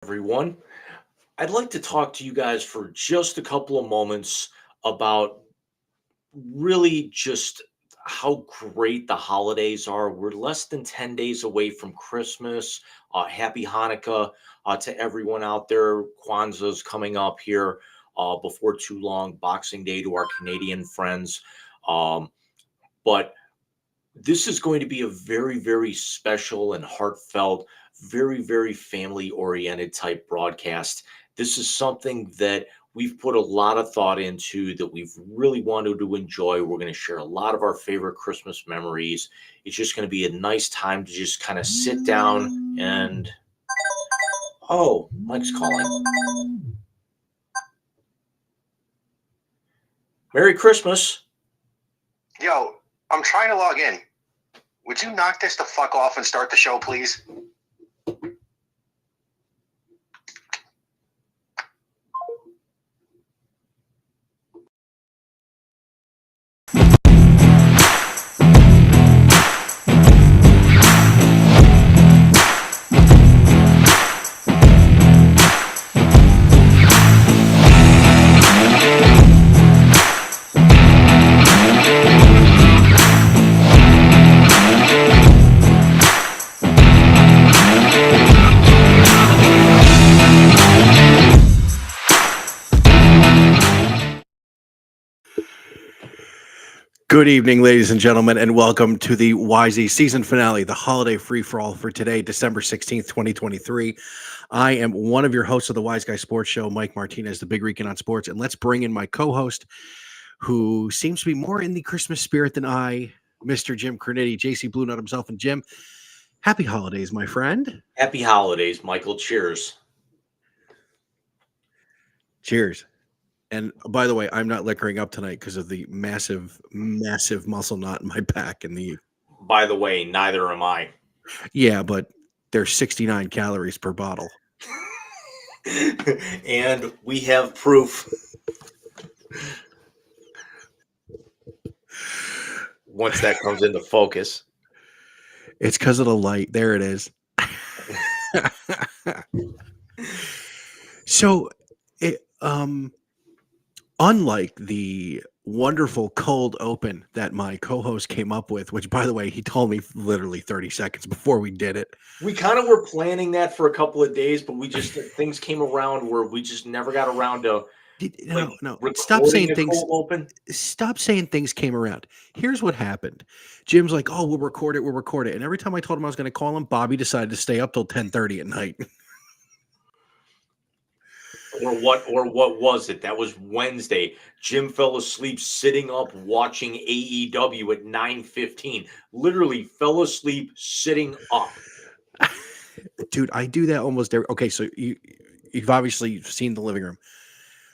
everyone. I'd like to talk to you guys for just a couple of moments about really just how great the holidays are. We're less than 10 days away from Christmas. Happy Hanukkah to everyone out there. Kwanzaa's coming up here before too long. Boxing Day to our Canadian friends. Um, but this is going to be a very, very special and heartfelt, very, very family oriented type broadcast. This is something that we've put a lot of thought into, that we've really wanted to enjoy. We're going to share a lot of our favorite Christmas memories. It's just going to be a nice time to just kind of sit down and, oh, Mike's calling. Merry Christmas. Yo, I'm trying to log in. Would you knock this the fuck off and start the show, please? Good evening, ladies and gentlemen, and welcome to the YZ season finale, the holiday free-for-all for today, December 16th, 2023. I am one of your hosts of the Wise Guy Sports Show, Mike Martinez, the Big Rican on Sports, and let's bring in my co-host, who seems to be more in the Christmas spirit than I, Mr. Jim Cornetti, JC Blue Nut himself. And Jim, happy holidays, my friend. Happy holidays, Michael. Cheers. Cheers. And by the way, I'm not liquoring up tonight because of the massive, massive muscle knot in my back. By the way, neither am I. Yeah, but there's 69 calories per bottle. And we have proof. Once that comes into focus. It's because of the light. There it is. So, unlike the wonderful cold open that my co-host came up with, which, by the way, he told me literally 30 seconds before we did it. We kind of were planning that for a couple of days, but things came around where we just never got around to. No. Stop saying things. Open. Stop saying things came around. Here's what happened. Jim's like, "Oh, we'll record it." And every time I told him I was going to call him, Bobby decided to stay up till 10:30 at night. Or what was it? That was Wednesday. Jim fell asleep sitting up watching AEW at 9:15. Literally fell asleep sitting up. Dude, I do that almost every. Okay, so you've obviously seen the living room.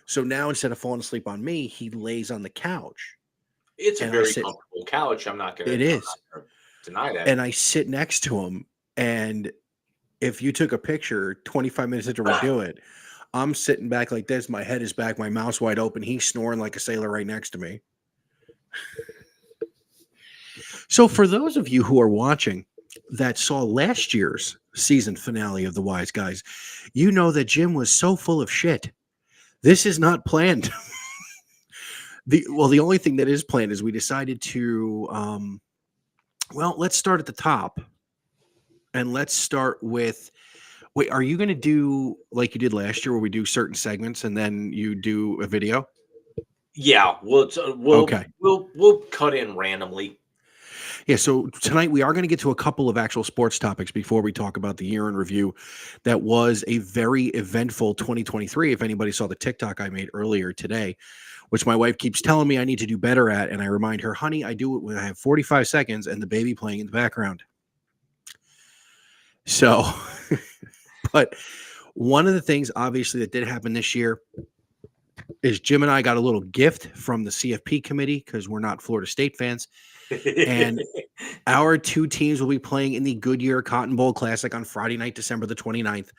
So now instead of falling asleep on me, he lays on the couch. It's a very comfortable couch. I'm not going to deny that. And I sit next to him, and if you took a picture 25 minutes after we do it, I'm sitting back like this. My head is back, my mouth's wide open. He's snoring like a sailor right next to me. So for those of you who are watching that saw last year's season finale of The Wise Guys, you know that Jim was so full of shit. This is not planned. The only thing that is planned is we decided to, let's start at the top. And let's start with, wait, are you going to do like you did last year where we do certain segments and then you do a video? Yeah, we'll cut in randomly. Yeah, so tonight we are going to get to a couple of actual sports topics before we talk about the year in review. That was a very eventful 2023. If anybody saw the TikTok I made earlier today, which my wife keeps telling me I need to do better at, and I remind her, honey, I do it when I have 45 seconds and the baby playing in the background. So, but one of the things obviously that did happen this year is Jim and I got a little gift from the CFP committee because we're not Florida State fans. And our two teams will be playing in the Goodyear Cotton Bowl Classic on Friday night, December the 29th,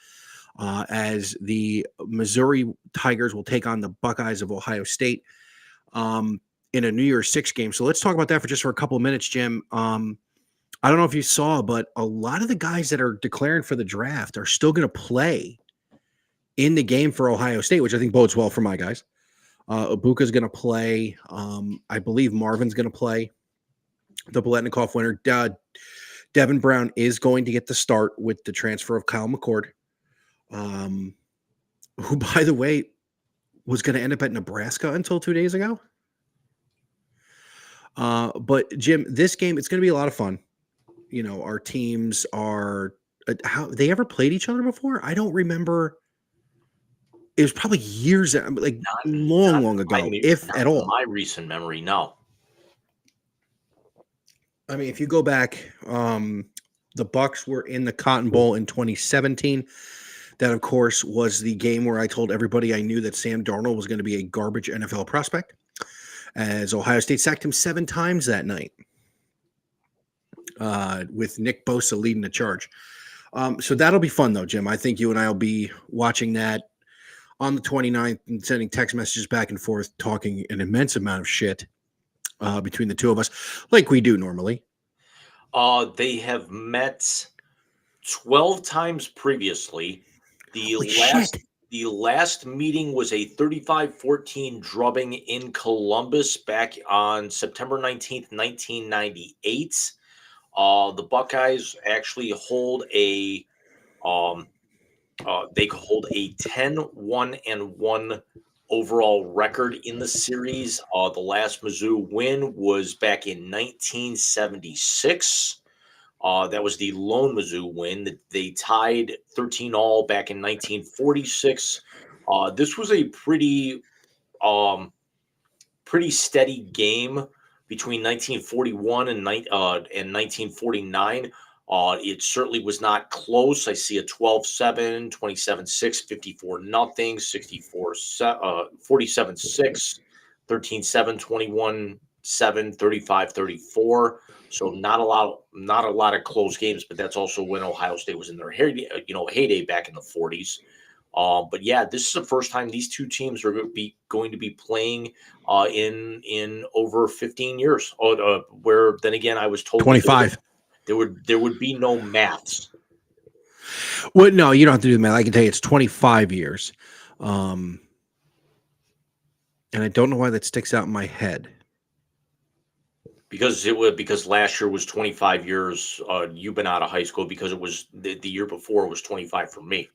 as the Missouri Tigers will take on the Buckeyes of Ohio State in a New Year's Six game. So let's talk about that for a couple of minutes, Jim. I don't know if you saw, but a lot of the guys that are declaring for the draft are still going to play in the game for Ohio State, which I think bodes well for my guys. Ibuka's going to play. I believe Marvin's going to play. The Biletnikoff winner. Devin Brown is going to get the start with the transfer of Kyle McCord, who, by the way, was going to end up at Nebraska until 2 days ago. But Jim, this game, it's going to be a lot of fun. You know, our teams are how they ever played each other before. I don't remember. It was probably years, like long ago, if at all. My recent memory, no. I mean, if you go back, the Bucks were in the Cotton Bowl in 2017. That, of course, was the game where I told everybody I knew that Sam Darnold was going to be a garbage NFL prospect, as Ohio State sacked him 7 times that night, with Nick Bosa leading the charge. So that'll be fun, though, Jim. I think you and I will be watching that on the 29th and sending text messages back and forth, talking an immense amount of shit between the two of us, like we do normally. They have met 12 times previously. The last meeting was a 35-14 drubbing in Columbus back on September 19th, 1998. The Buckeyes actually hold a 10-1-1 overall record in the series. The last Mizzou win was back in 1976. That was the lone Mizzou win. They tied 13-all back in 1946. This was a pretty steady game between 1941 and 1949. It certainly was not close. I see a 12-7, 27-6, 54-0, 47-6, 13-7, 21-7, 35-34. So not a lot of close games, but that's also when Ohio State was in their heyday back in the 40s. But yeah, this is the first time these two teams are going to be playing in over 15 years. Where then again, I was told 25. There would be no maths. Well, no, you don't have to do the math. I can tell you it's 25 years. And I don't know why that sticks out in my head. Because last year was 25 years. You've been out of high school, because it was the year before was 25 for me.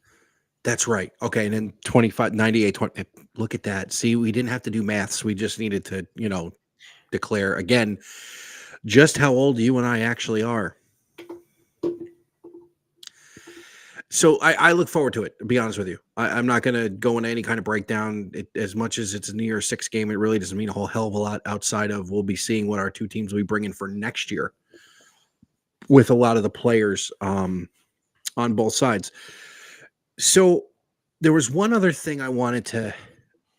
That's right. Okay. And then 25, 98, 20. Look at that. See, we didn't have to do maths. We just needed to, declare again just how old you and I actually are. So I look forward to it, to be honest with you. I'm not going to go into any kind of breakdown. As much as it's a New Year's Six game, it really doesn't mean a whole hell of a lot outside of we'll be seeing what our two teams will be bringing for next year with a lot of the players on both sides. So there was one other thing I wanted to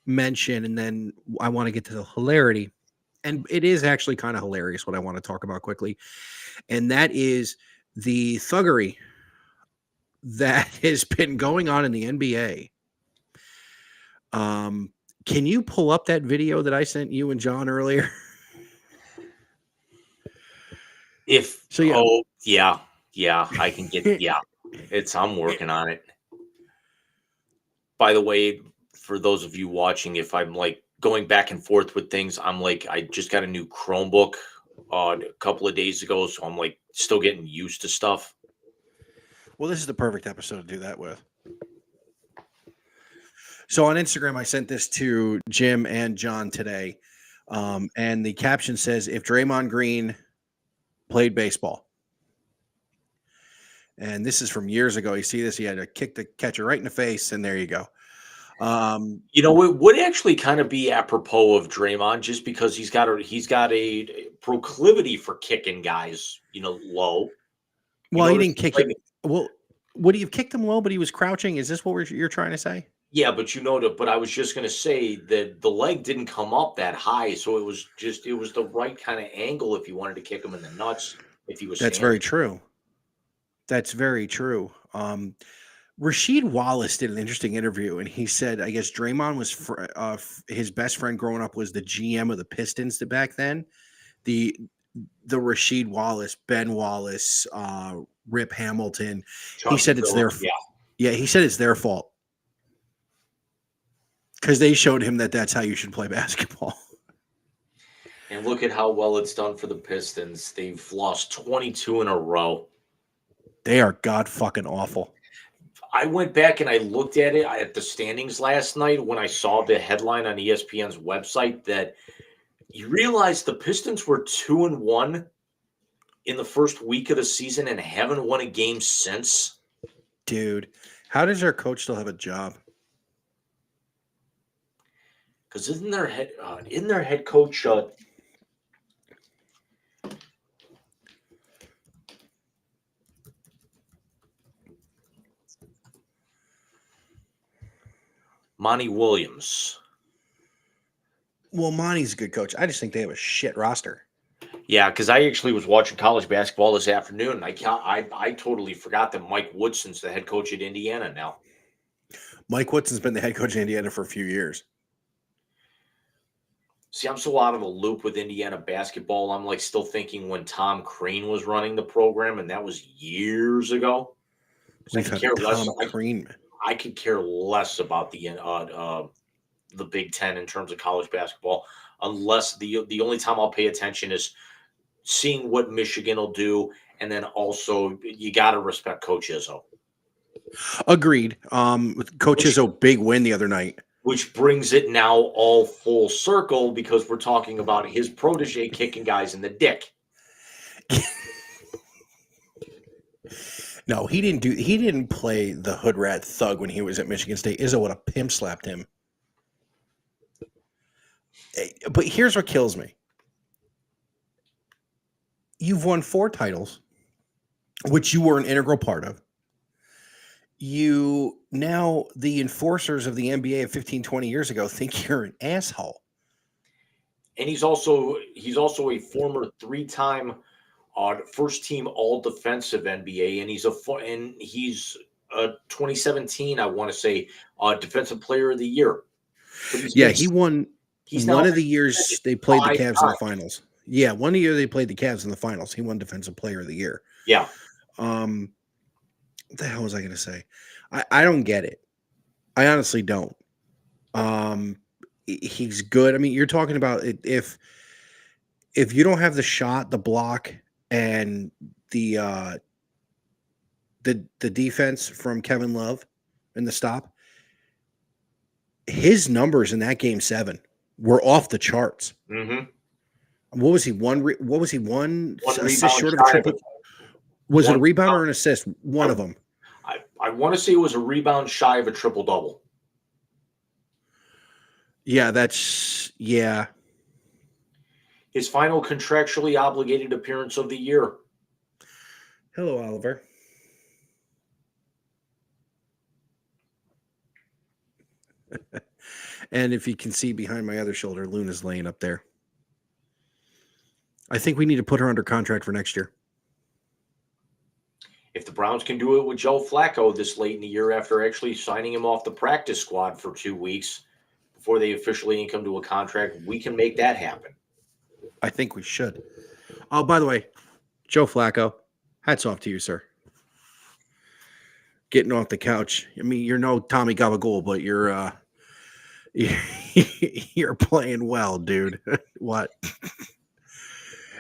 mention, and then I want to get to the hilarity. And it is actually kind of hilarious what I want to talk about quickly. And that is the thuggery that has been going on in the NBA. Can you pull up that video that I sent you and John earlier? Yeah, I can get, I'm working on it. By the way, for those of you watching, if I'm like going back and forth with things, I'm like, I just got a new Chromebook a couple of days ago, so I'm like still getting used to stuff. Well, this is the perfect episode to do that with. So on Instagram, I sent this to Jim and John today. And the caption says, if Draymond Green played baseball. And this is from years ago. You see this? He had to kick the catcher right in the face, and there you go. It would actually kind of be apropos of Draymond, just because he's got a proclivity for kicking guys, low. Well, he didn't kick it. Well, would he have kicked him low, but he was crouching? Is this what you're trying to say? Yeah, but but I was just going to say that the leg didn't come up that high, so it was the right kind of angle if you wanted to kick him in the nuts. If he was, that's very true. That's very true. Rasheed Wallace did an interesting interview, and he said, I guess Draymond was his best friend growing up was the GM of the Pistons back then. The Rasheed Wallace, Ben Wallace, Rip Hamilton. He said it's their fault. Yeah, he said it's their fault. Because they showed him that that's how you should play basketball. And look at how well it's done for the Pistons. They've lost 22 in a row. They are god fucking awful. I went back and I looked at it at the standings last night when I saw the headline on ESPN's website that you realize the Pistons were 2-1 in the first week of the season and haven't won a game since. Dude, how does their coach still have a job? Because isn't their head coach Monty Williams? Well, Monty's a good coach. I just think they have a shit roster. Yeah, because I actually was watching college basketball this afternoon, and I totally forgot that Mike Woodson's the head coach at Indiana now. Mike Woodson's been the head coach of Indiana for a few years. See, I'm so out of the loop with Indiana basketball. I'm like still thinking when Tom Crean was running the program, and that was years ago. We've had Tom Crean. I could care less about the Big Ten in terms of college basketball, unless the only time I'll pay attention is seeing what Michigan will do, and then also you got to respect Coach Izzo. Agreed. Coach Izzo, big win the other night. Which brings it now all full circle because we're talking about his protege kicking guys in the dick. No, he didn't play the hood rat thug when he was at Michigan State. Izzo would have pimp slapped him. But here's what kills me. You've won 4 titles, which you were an integral part of. You now, the enforcers of the NBA of 15, 20 years ago think you're an asshole. And he's also a former 3-time first team all defensive NBA, and he's a 2017, I want to say, defensive player of the year. Yeah, he won one of the years they played the Cavs in the finals. Yeah, one year they played the Cavs in the finals. He won defensive player of the year. Yeah. What the hell was I going to say? I don't get it. I honestly don't. He's good. I mean, you're talking about if you don't have the shot, the block, and the defense from Kevin Love and the stop, his numbers in that game 7 were off the charts. Mm-hmm. What was he? One assist short of a triple? Was it a rebound or an assist? One of them. I want to say it was a rebound shy of a triple-double. Yeah, His final contractually obligated appearance of the year. Hello, Oliver. And if you can see behind my other shoulder, Luna's laying up there. I think we need to put her under contract for next year. If the Browns can do it with Joe Flacco this late in the year after actually signing him off the practice squad for 2 weeks before they officially ink him to a contract, we can make that happen. I think we should. Oh, by the way, Joe Flacco, hats off to you, sir. Getting off the couch. I mean, you're no Tommy Gabagool, but you're playing well, dude. What?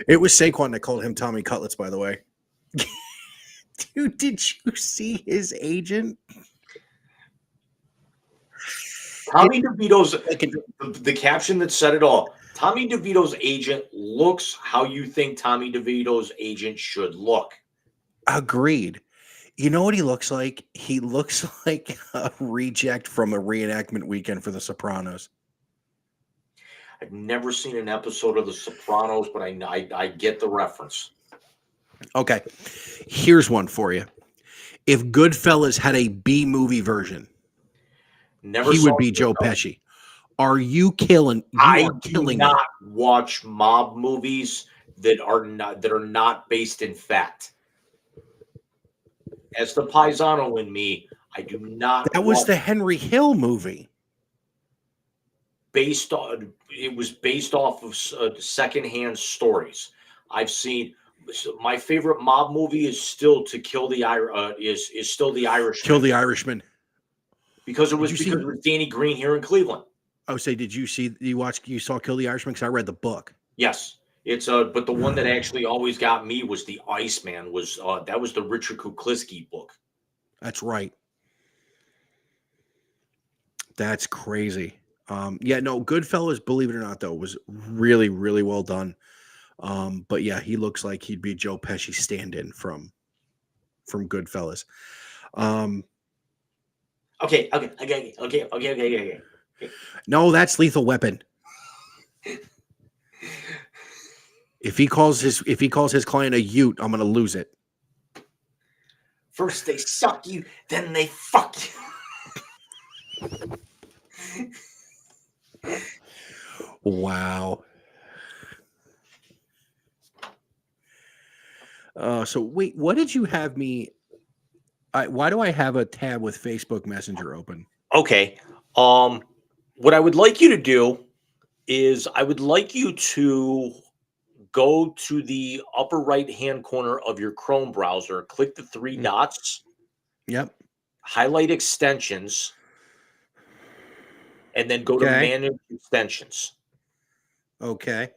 It was Saquon that called him Tommy Cutlets, by the way. Dude, did you see his agent? Tommy DeVito's the caption that said it all. Tommy DeVito's agent looks how you think Tommy DeVito's agent should look. Agreed. You know what he looks like? He looks like a reject from a reenactment weekend for The Sopranos. I've never seen an episode of The Sopranos, but I get the reference. Okay, here's one for you. If Goodfellas had a B movie version, he would be Joe Pesci. Are you killing? I do not watch mob movies that are not based in fact. As the Paisano in me, I do not. That was the Henry Hill movie. It was based off of secondhand stories. I've seen. My favorite mob movie is still To Kill the is still The Irishman. Kill the Irishman. Because it was Danny Green here in Cleveland. Oh, say, you saw Kill the Irishman? Because I read the book. Yes. It's but the one that actually always got me was the Iceman. That was the Richard Kuklinski book. That's right. That's crazy. Yeah, no, Goodfellas, believe it or not, though, was really, really well done. But yeah, he looks like he'd be Joe Pesci stand-in from Goodfellas. Okay. No, that's Lethal Weapon. If he calls his client a Ute, I'm gonna lose it. First they suck you, then they fuck you. Wow. So wait, what did you have me? Why do I have a tab with Facebook Messenger open? Okay. What I would like you to do is I would like you to go to the upper right hand corner of your Chrome browser, click the three Mm. dots, Yep. highlight extensions, and then go to Okay. manage extensions. Okay.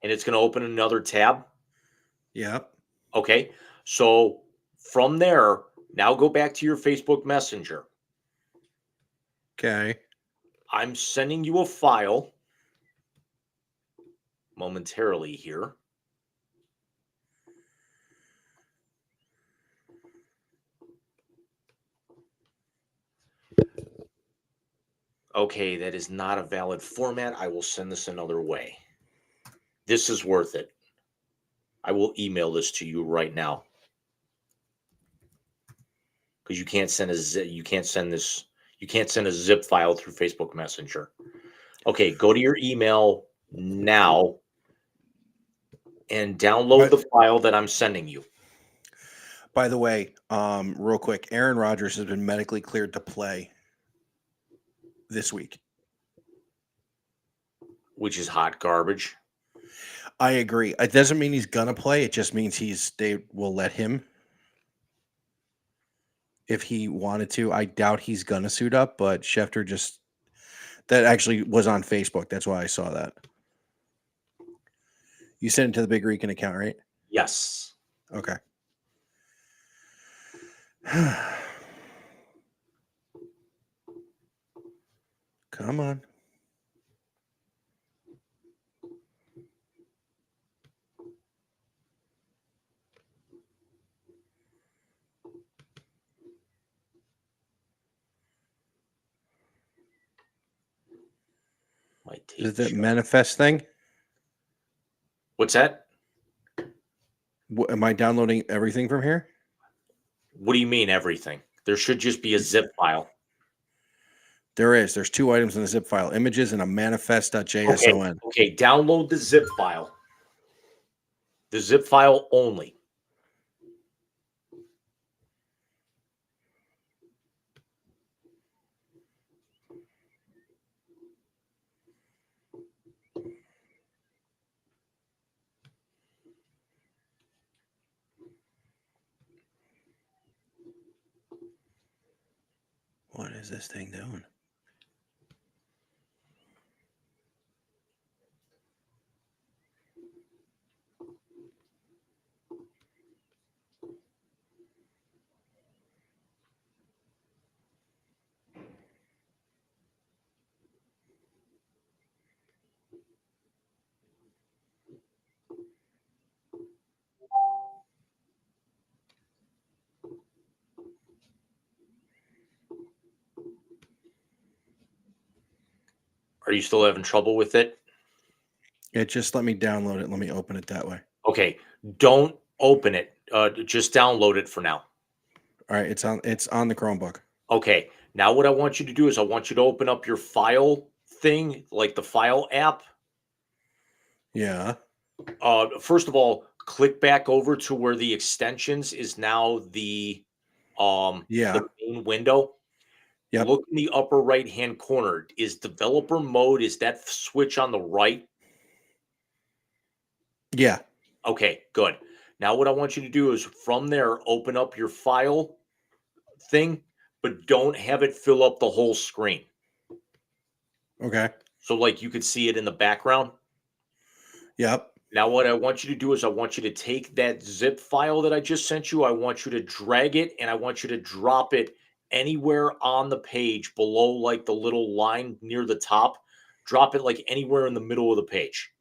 And it's going to open another tab. Yep. Okay. So from there, now go back to your Facebook Messenger. Okay. I'm sending you a file momentarily here. Okay, that is not a valid format. I will send this another way. This is worth it. I will email this to you right now. Because you can't send a zip, you can't send a zip file through Facebook Messenger. Okay, go to your email now and download the file that I'm sending you. By the way, real quick, Aaron Rodgers has been medically cleared to play this week. Which is hot garbage. I agree. It doesn't mean he's gonna play. It just means they will let him if he wanted to. I doubt he's gonna suit up, but Schefter that actually was on Facebook. That's why I saw that. You sent it to the Big Rican account, right? Yes. Okay. Come on. Might take Is it that shot. manifest thing? What's that? Am I downloading everything from here? What do you mean everything? There should just be a zip file. There is. There's two items in the zip file: images and a manifest.json. Okay, download the zip file. The zip file only. What is this thing doing? Are you still having trouble with it? It just let me download it. Let me open it that way. Okay, don't open it. Just download it for now. All right, it's on the Chromebook. Okay, now what I want you to do is I want you to open up your file thing, like the file app. Yeah. First of all, click back over to where the extensions is now the Yeah. main window. Yep. Look in the upper right hand corner. Is developer mode? Is that switch on the right? Yeah. Okay, good. Now what I want you to do is from there open up your file thing, but don't have it fill up the whole screen. Okay. So like you could see it in the background. Yep. Now, what I want you to do is I want you to take that zip file that I just sent you. I want you to drag it and I want you to drop it anywhere on the page below, like the little line near the top. Drop it like anywhere in the middle of the page.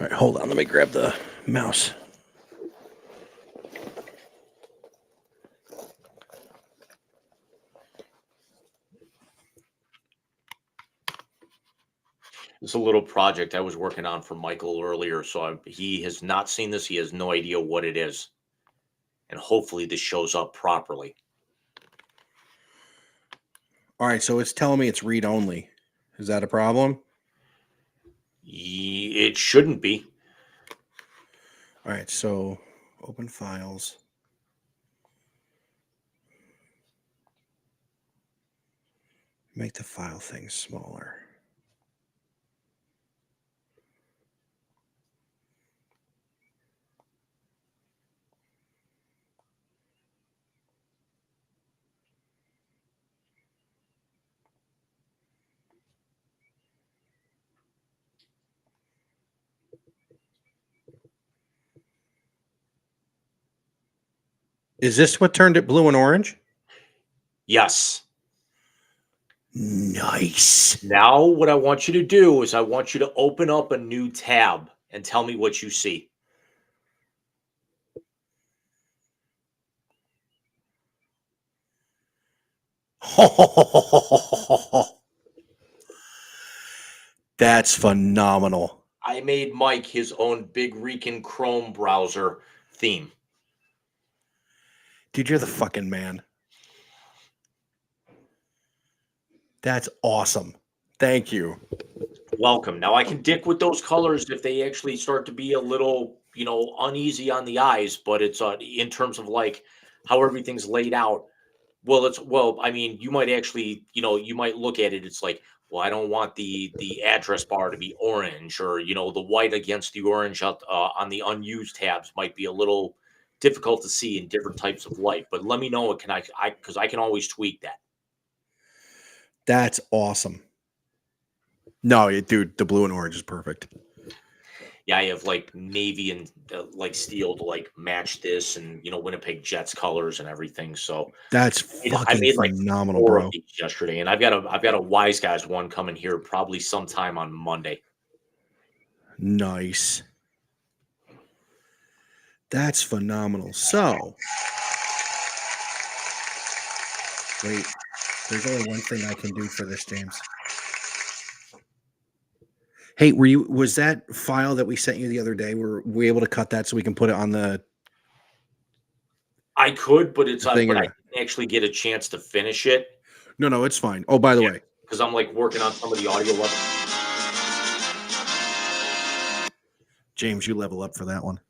All right, hold on. Let me grab the mouse. It's a little project I was working on for Michael earlier. So he has not seen this. He has no idea what it is. And hopefully this shows up properly. All right, so it's telling me it's read only. Is that a problem? It shouldn't be. All right, so open files. Make the file thing smaller. Is this what turned it blue and orange? Yes. Nice. Now, what I want you to do is I want you to open up a new tab and tell me what you see. That's phenomenal. I made Mike his own Big Rican Chrome browser theme. Dude, you're the fucking man. That's awesome. Thank you. Welcome. Now I can dick with those colors if they actually start to be a little, uneasy on the eyes, but it's in terms of like how everything's laid out. Well, I mean, you might actually, you might look at it. It's like, well, I don't want the address bar to be orange, or the white against the orange on the unused tabs might be a little difficult to see in different types of light. But let me know. Because I can always tweak that. That's awesome. No, dude, the blue and orange is perfect. Yeah, I have like navy and like steel to like match this, and Winnipeg Jets colors and everything. So That's I fucking made like phenomenal, 4 bro. of these yesterday, and I've got a Wise Guys one coming here probably sometime on Monday. Nice. That's phenomenal. So, wait, there's only one thing I can do for this, James. Hey, was that file that we sent you the other day, were we able to cut that so we can put it on the I could, but thing? but I didn't actually get a chance to finish it. No, it's fine. Oh, by the way, Because I'm like working on some of the audio levels. James, you level up for that one.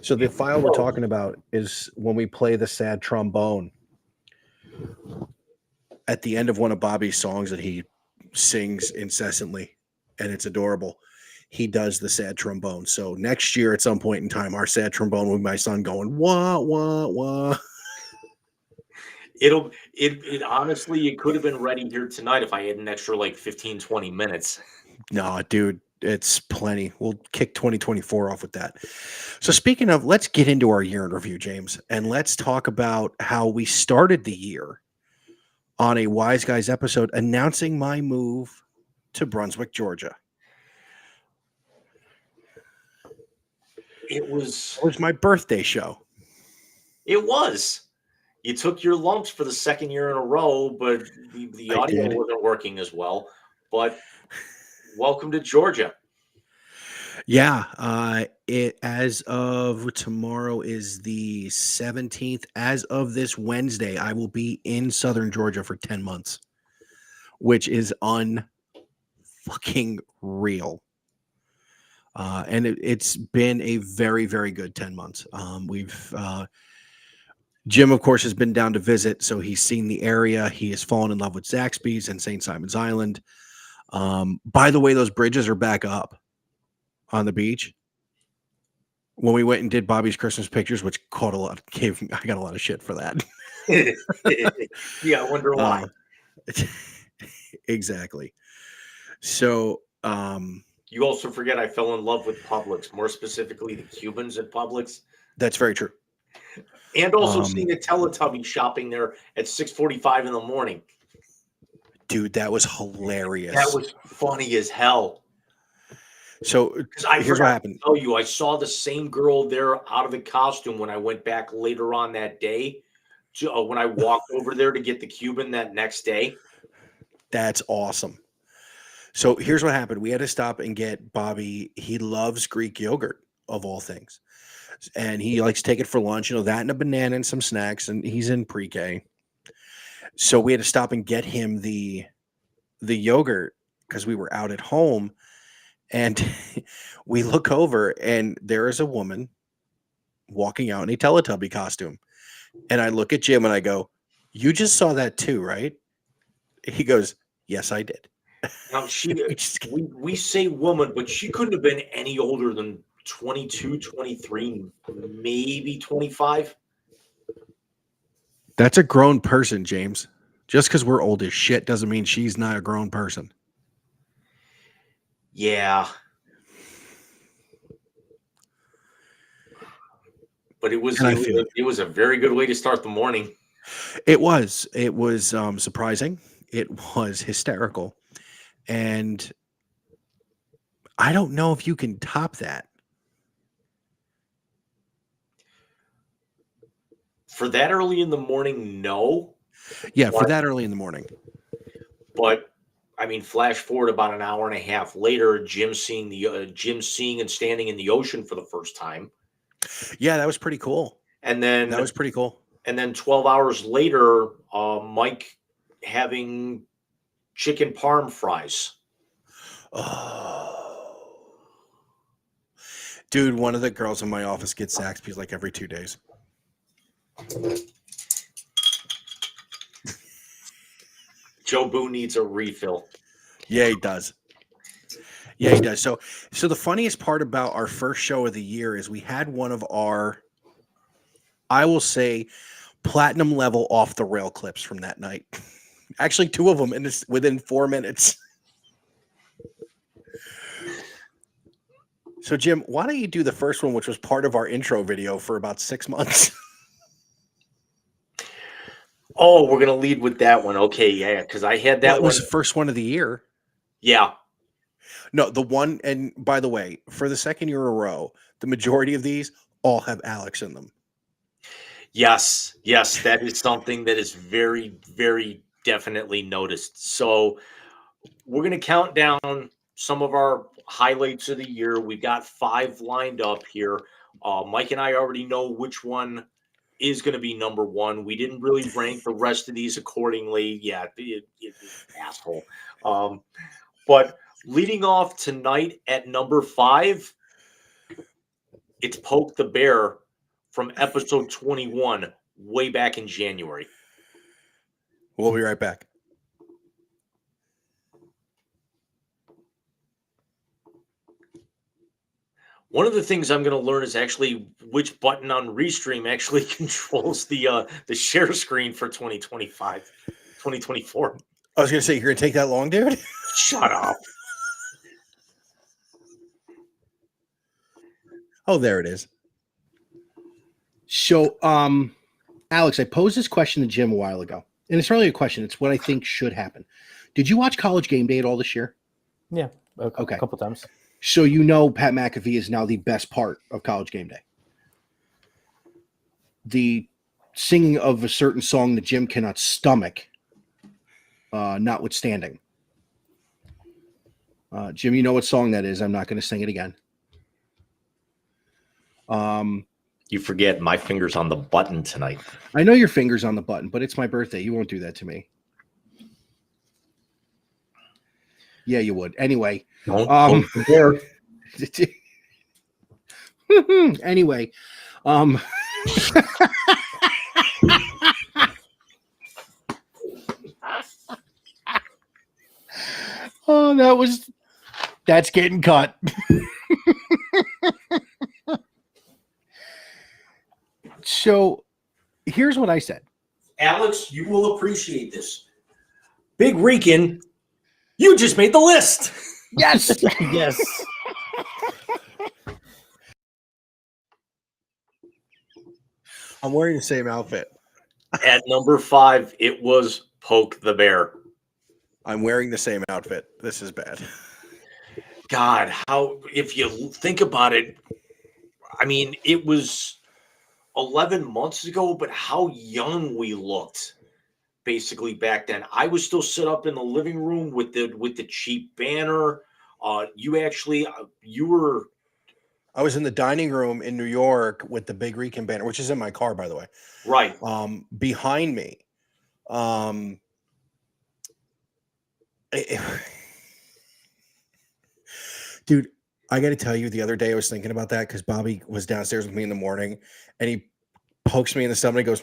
So the file we're talking about is when we play the sad trombone at the end of one of Bobby's songs that he sings incessantly, and it's adorable. He does the sad trombone. So next year at some point in time, our sad trombone with my son going wah wah wah. It honestly, it could have been ready here tonight if I had an extra like 15-20 minutes. No, dude, it's plenty. We'll kick 2024 off with that. So speaking of, let's get into our year in review, James, and let's talk about how we started the year on a Wise Guys episode announcing my move to Brunswick, Georgia. It was my birthday show. It was. You took your lumps for the second year in a row, but the audio wasn't working as well. But welcome to Georgia. Yeah, it as of tomorrow is the 17th. As of this Wednesday, I will be in Southern Georgia for 10 months, which is unfucking real. And it's been a very, very good 10 months. Jim, of course, has been down to visit, so he's seen the area. He has fallen in love with Zaxby's and St. Simon's Island. By the way, those bridges are back up on the beach. when we went and did Bobby's Christmas pictures, which caught a lot, I got a lot of shit for that. Yeah, I wonder why. Exactly. So, You also forget I fell in love with Publix, more specifically the Cubans at Publix, that's very true. and also Um, seeing a Teletubby shopping there at 6:45 in the morning. Dude, that was That hilarious. was funny as hell. So Because I here's what forgot to happened. tell you, I saw the same girl there out of the costume when I went back later on that day. When I walked over there to get the Cuban that next day. That's awesome. So here's what happened. We had to stop and get Bobby. He loves Greek yogurt of all things. And he likes to take it for lunch, that and a banana and some snacks. And he's in pre-K. So we had to stop and get him the yogurt because we were out at home. And we look over and there is a woman walking out in a Teletubby costume. And I look at Jim and I go, "You just saw that too, right?" He goes, "Yes, I did." Now We just- we say woman, but she couldn't have been any older than 22, 23, maybe 25. That's a grown person, James. Just because we're old as shit doesn't mean she's not a grown person. Yeah. But it was And I feel you. it was a very good way to start the morning. It was surprising. It was hysterical. And I don't know if you can top that. For that early in the morning, no. Yeah, for But that early in the morning. But I mean, flash forward about an hour and a half later, Jim seeing and standing in the ocean for the first time, Yeah, that was pretty cool. and then That was pretty cool. 12 hours later, Mike having chicken parm fries. Oh. Dude, one of the girls in my office gets Zaxby's like every 2 days. Joe Boo needs a refill. Yeah, he does. Yeah, he does. So the funniest part about our first show of the year is we had one of our, I will say, platinum level off the rail clips from that night. Actually, two of them, and it's within 4 minutes. So, Jim, why don't you do the first one, which was part of our intro video for about 6 months? Oh, we're gonna lead with that one. Okay, yeah, because I had that Well, it one. was the first one of the year. Yeah. No, the one, and by the way, for the second year in a row, the majority of these all have Alex in them. Yes, that is something that is very, very definitely noticed. So we're going to count down some of our highlights of the year. We've got 5 lined up here. Mike and I already know which one is going to be number 1. We didn't really rank the rest of these accordingly. Yeah, asshole. But leading off tonight at number 5, it's Poke the Bear from episode 21, way back in January. We'll be right back. One of the things I'm going to learn is actually which button on Restream actually controls the share screen for 2025, 2024. I was going to say, you're going to take that long, dude? Shut up. Oh, there it is. So, Alex, I posed this question to Jim a while ago, and it's really a question. It's what I think should happen. Did you watch College Game Day at all this year? Yeah, a Okay. couple times. So Pat McAfee is now the best part of College Game Day. The singing of a certain song that Jim cannot stomach, notwithstanding. Jim, you know what song that is. I'm not going to sing it again. You forget my finger's on the button tonight. I know your finger's on the button, but it's my birthday. You won't do that to me. Yeah, you would. Anyway. Don't compare. Anyway. Oh, that's getting cut. So here's what I said. Alex, you will appreciate this. Big Rican, you just made the list. Yes. Yes. I'm wearing the same outfit. At number 5, it was Poke the Bear. I'm wearing the same outfit. This is bad. God, how, if you think about it, I mean, it was 11 months ago, but how young we looked basically back then. I was still set up in the living room with the cheap banner. You were I was in the dining room in New York with the Big Rican banner, which is in my car, by the way. right. Behind me. It- dude, I got to tell you, the other day I was thinking about that because Bobby was downstairs with me in the morning and he pokes me in the stomach and goes,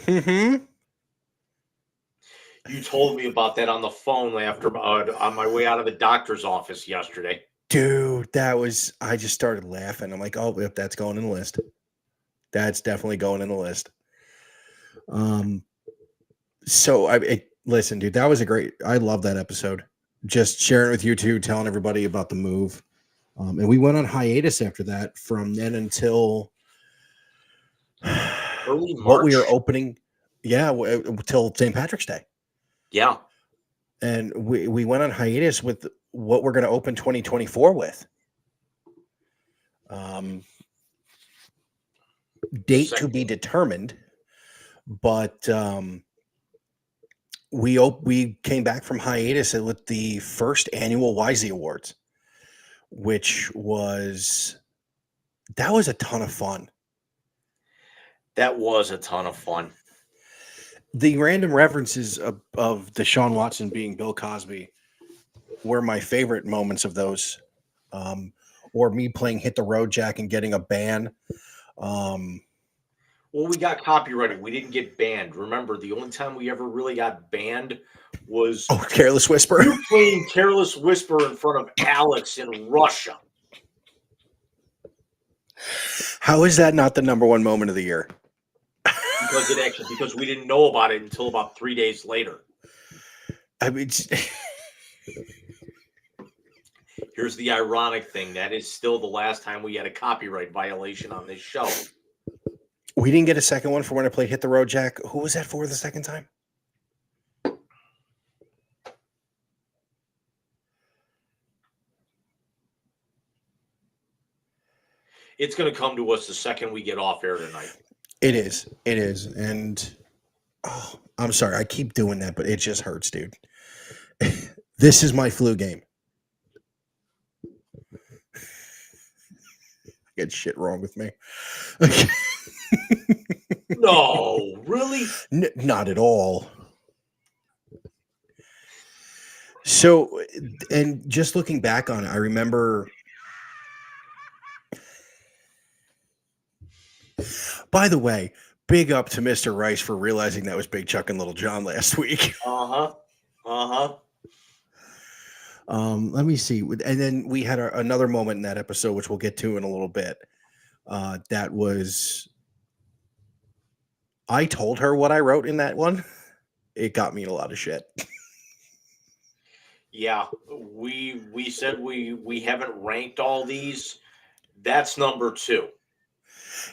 You told me about that on the phone after on my way out of the doctor's office yesterday. dude, I just started laughing. I'm like, oh, yep, that's going in the list. That's definitely going in the list. Listen, dude, that was I love that episode. Just sharing it with you two, telling everybody about the move. And we went on hiatus after that from then until Early what we March? are opening. Yeah, till St. Patrick's Day. Yeah. And we went on hiatus with what we're going to open 2024 with. Date to be determined, but we came back from hiatus with the first annual Wisey Awards, which was a ton of fun. That was a ton of fun. The random references of Deshaun Watson being Bill Cosby were my favorite moments of those. Or me playing Hit the Road Jack and getting a ban. Well, we got copyrighted. We didn't get banned. Remember, the only time we ever really got banned was Careless Whisper. you playing Careless Whisper in front of Alex in Russia. How is that not the number one moment of the year? Because we didn't know about it until about 3 days later. I mean, Here's the ironic thing. That is still the last time we had a copyright violation on this show. we didn't get a second one for when I played Hit the Road Jack. Who was that for the second time? It's going to come to us the second we get off air tonight. It is. And I'm sorry. I keep doing that, but it just hurts, dude. This is my flu game. I get shit wrong with me. No, really? Not at all. So, and just looking back on it, I remember. By the way, big up to Mr. Rice for realizing that was Big Chuck and Little John last week. Let me see. And then we had another moment in that episode, which we'll get to in a little bit. That was, I told her what I wrote in that one. It got me in a lot of shit. Yeah, we said we haven't ranked all these. That's number 2.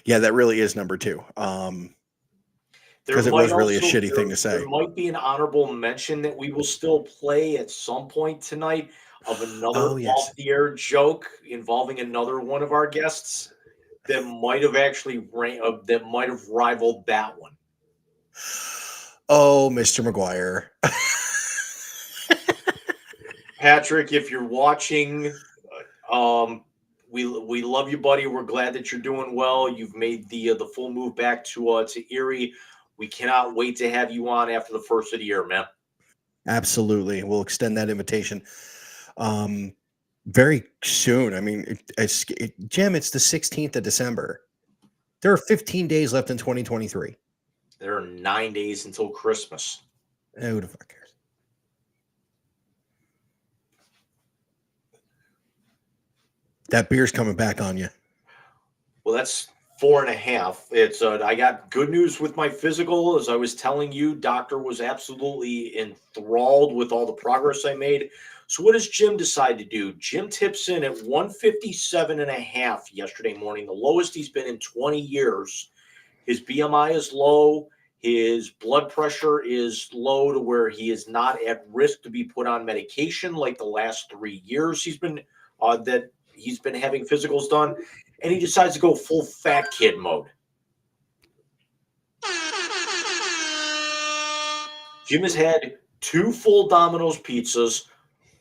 Yeah, that really is number 2. Because it was really a shitty thing to say. There might be an honorable mention that we will still play at some point tonight of another off-the-air joke involving another one of our guests that might have actually that might have rivaled that one. Oh, Mr. McGuire. Patrick, if you're watching, we love you, buddy. We're glad that you're doing well. You've made the full move back to Erie. We cannot wait to have you on after the first of the year, man. Absolutely. We'll extend that invitation very soon. I mean, Jim, it's the 16th of December. There are 15 days left in 2023. There are 9 days until Christmas. Who the fuck cares? That beer's coming back on you. Well, that's 4.5. It's I got good news with my physical. As I was telling you, doctor was absolutely enthralled with all the progress I made. So what does Jim decide to do? Jim tips in at 157.5 yesterday morning, the lowest he's been in 20 years. His BMI is low. His blood pressure is low to where he is not at risk to be put on medication like the last 3 years that he's been having physicals done. And he decides to go full fat kid mode. Jim has had 2 full Domino's pizzas,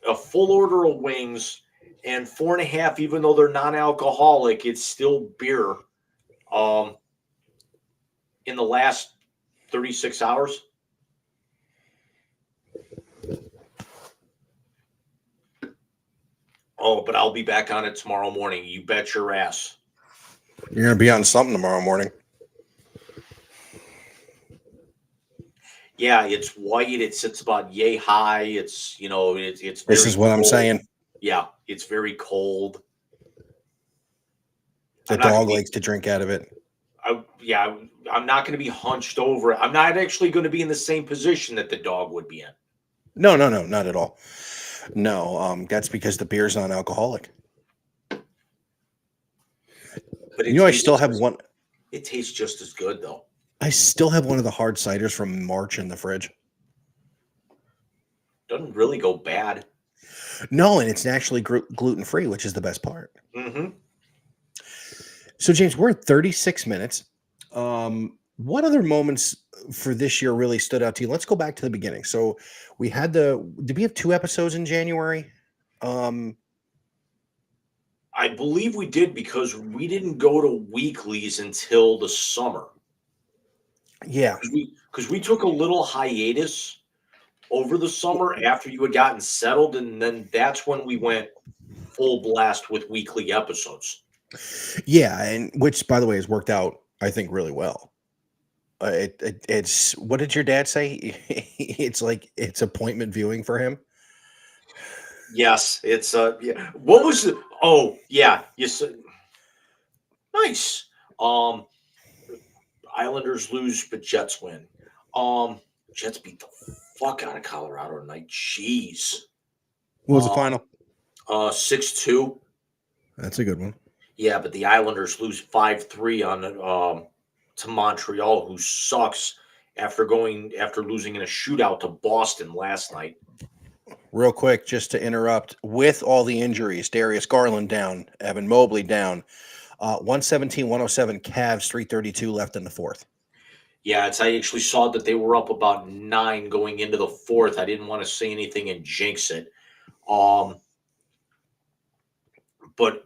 a full order of wings, and 4.5, even though they're non-alcoholic, it's still beer. In the last 36 hours. Oh, but I'll be back on it tomorrow morning. You bet your ass. You're gonna be on something tomorrow morning. Yeah, it's white. It sits about yay high. It's it's. This is what I'm saying. Yeah, it's very cold. The dog likes to drink out of it. I'm not going to be hunched over. I'm not actually going to be in the same position that the dog would be in. No, not at all. No, that's because the beer's non-alcoholic. But I still have one. It tastes just as good, though. I still have one of the hard ciders from March in the fridge. Doesn't really go bad. No, and it's naturally gluten-free, which is the best part. Mm-hmm. So, James, we're at 36 minutes. What other moments for this year really stood out to you? Let's go back to the beginning. So we had did we have 2 episodes in January? I believe we did because we didn't go to weeklies until the summer. Yeah. Because we took a little hiatus over the summer after you had gotten settled, and then that's when we went full blast with weekly episodes. Yeah, and which, by the way, has worked out, I think, really well. It's what did your dad say? It's like it's appointment viewing for him. Yes, it's yeah. What was the? Oh yeah, you said nice. Islanders lose, but Jets win. Jets beat the fuck out of Colorado tonight. Jeez. What was the final? 6-2. That's a good one. Yeah, but the Islanders lose 5-3 on to Montreal, who sucks after losing in a shootout to Boston last night. Real quick, just to interrupt, with all the injuries, Darius Garland down, Evan Mobley down, 117-107, Cavs, 3:32 left in the fourth. Yeah, I actually saw that they were up about 9 going into the fourth. I didn't want to say anything and jinx it. But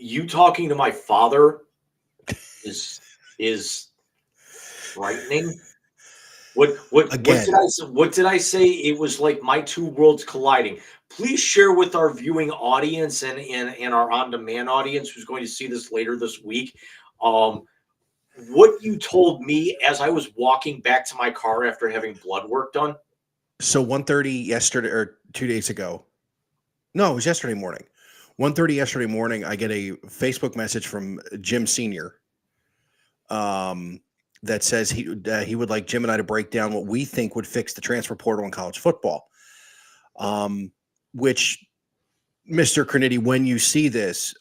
you talking to my father is frightening. What did I say? It was like my two worlds colliding. Please share with our viewing audience and our on-demand audience who's going to see this later this week. What you told me as I was walking back to my car after having blood work done. So 1:30 yesterday or 2 days ago. No, it was yesterday morning. 1:30 yesterday morning, I get a Facebook message from Jim Sr. That says he would like Jim and I to break down what we think would fix the transfer portal in college football. Which, Mr. Cornetti, when you see this,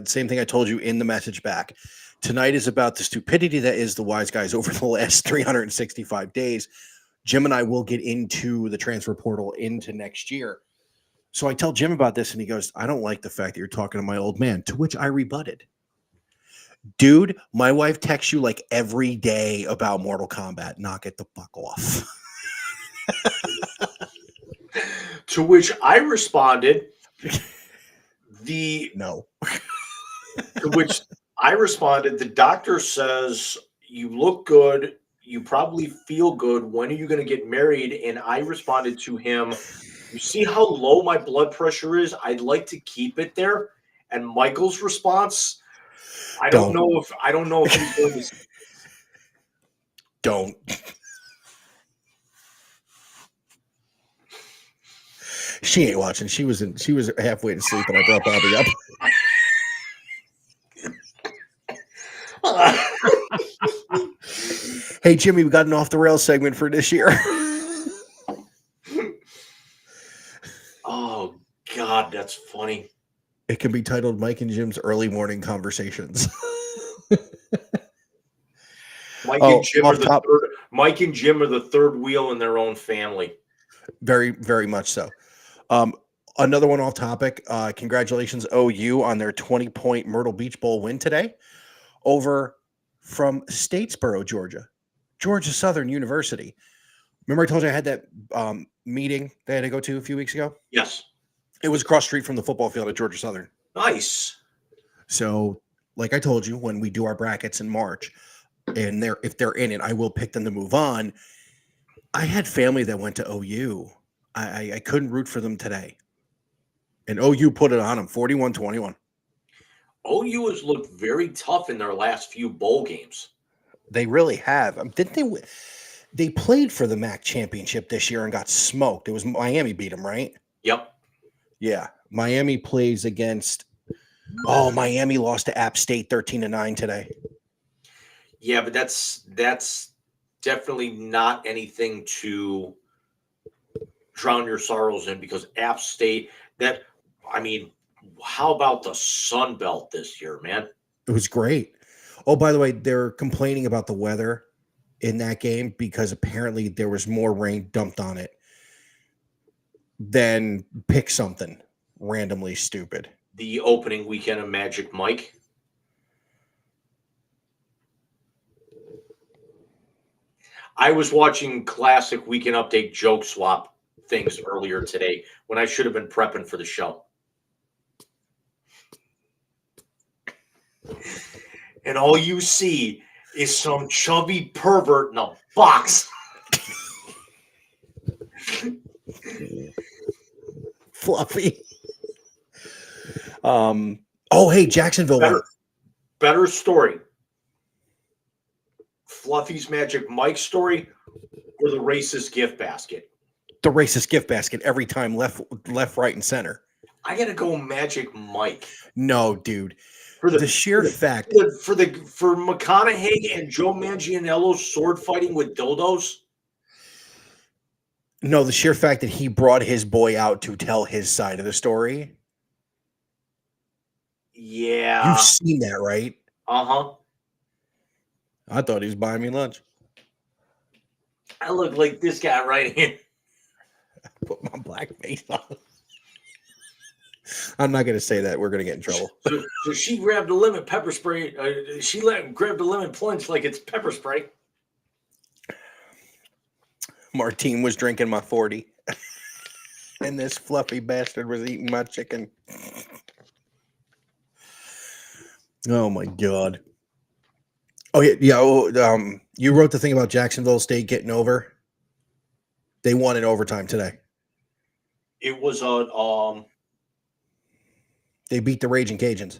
same thing I told you in the message back. Tonight is about the stupidity that is the wise guys over the last 365 days. Jim and I will get into the transfer portal into next year. So I tell Jim about this, and he goes, I don't like the fact that you're talking to my old man, to which I rebutted. Dude, my wife texts you like every day about Mortal Kombat. Knock it the fuck off. To which I responded, No. To which I responded, the doctor says, you look good. You probably feel good. When are you going to get married? And I responded to him, you see how low my blood pressure is? I'd like to keep it there. And Michael's response, I don't know if he's going to. Don't. She ain't watching. She was halfway to sleep, and I brought Bobby up. Hey, Jimmy, we got an off the rails segment for this year. Oh God, that's funny. It can be titled Mike and Jim's Early Morning Conversations. Mike Oh, and Jim off are the top. third. Mike and Jim are the third wheel in their own family. Very, very much so. Another one off topic. Congratulations, OU, on their 20-point Myrtle Beach Bowl win today over from Statesboro, Georgia, Georgia Southern University. Remember I told you I had that meeting that I had to go to a few weeks ago? Yes. It was across the street from the football field at Georgia Southern. Nice. So, like I told you, when we do our brackets in March, and if they're in it, I will pick them to move on. I had family that went to OU. I couldn't root for them today. And OU put it on them, 41-21. OU has looked very tough in their last few bowl games. They really have. Didn't they played for the MAC championship this year and got smoked. It was Miami beat them, right? Yep. Yeah. Miami plays against Miami lost to App State 13-9 today. Yeah, but that's definitely not anything to drown your sorrows in, because App State, how about the Sun Belt this year, man? It was great. Oh, by the way, they're complaining about the weather in that game because apparently there was more rain dumped on it than pick something randomly stupid. The opening weekend of Magic Mike. I was watching classic Weekend Update joke swap things earlier today when I should have been prepping for the show. And all you see is some chubby pervert in a box. Fluffy. Hey, Jacksonville won. Better story. Fluffy's Magic Mike story or the racist gift basket? The racist gift basket every time, left, right, and center. I gotta go Magic Mike. No, dude. For the sheer fact for McConaughey and Joe Manganiello's sword fighting with dildos. No, the sheer fact that he brought his boy out to tell his side of the story. Yeah. You've seen that, right? Uh-huh. I thought he was buying me lunch. I look like this guy right here. Put my black face on. I'm not going to say that. We're going to get in trouble. So she grabbed a lemon pepper spray. Grabbed a lemon plunge like it's pepper spray. Martine was drinking my 40. And this fluffy bastard was eating my chicken. Oh, my God. Oh, yeah. You wrote the thing about Jacksonville State getting over. They won in overtime today. It was They beat the Raging Cajuns.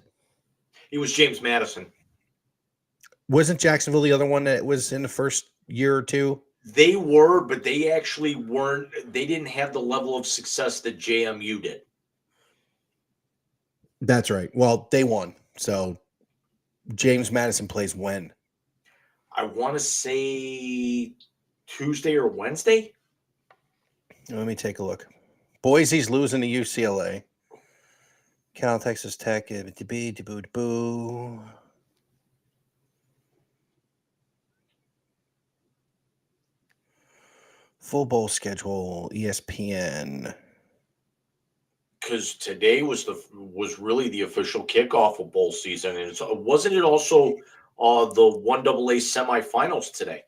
It was James Madison. Wasn't Jacksonville the other one that was in the first year or two? They were, but they actually weren't. They didn't have the level of success that JMU did. That's right. Well, they won. So James Madison plays when? I want to say Tuesday or Wednesday. Let me take a look. Boise's losing to UCLA. Cal, Texas Tech. Boo. Full bowl schedule, ESPN. Because today was really the official kickoff of bowl season, and wasn't it also the 1AA semifinals today?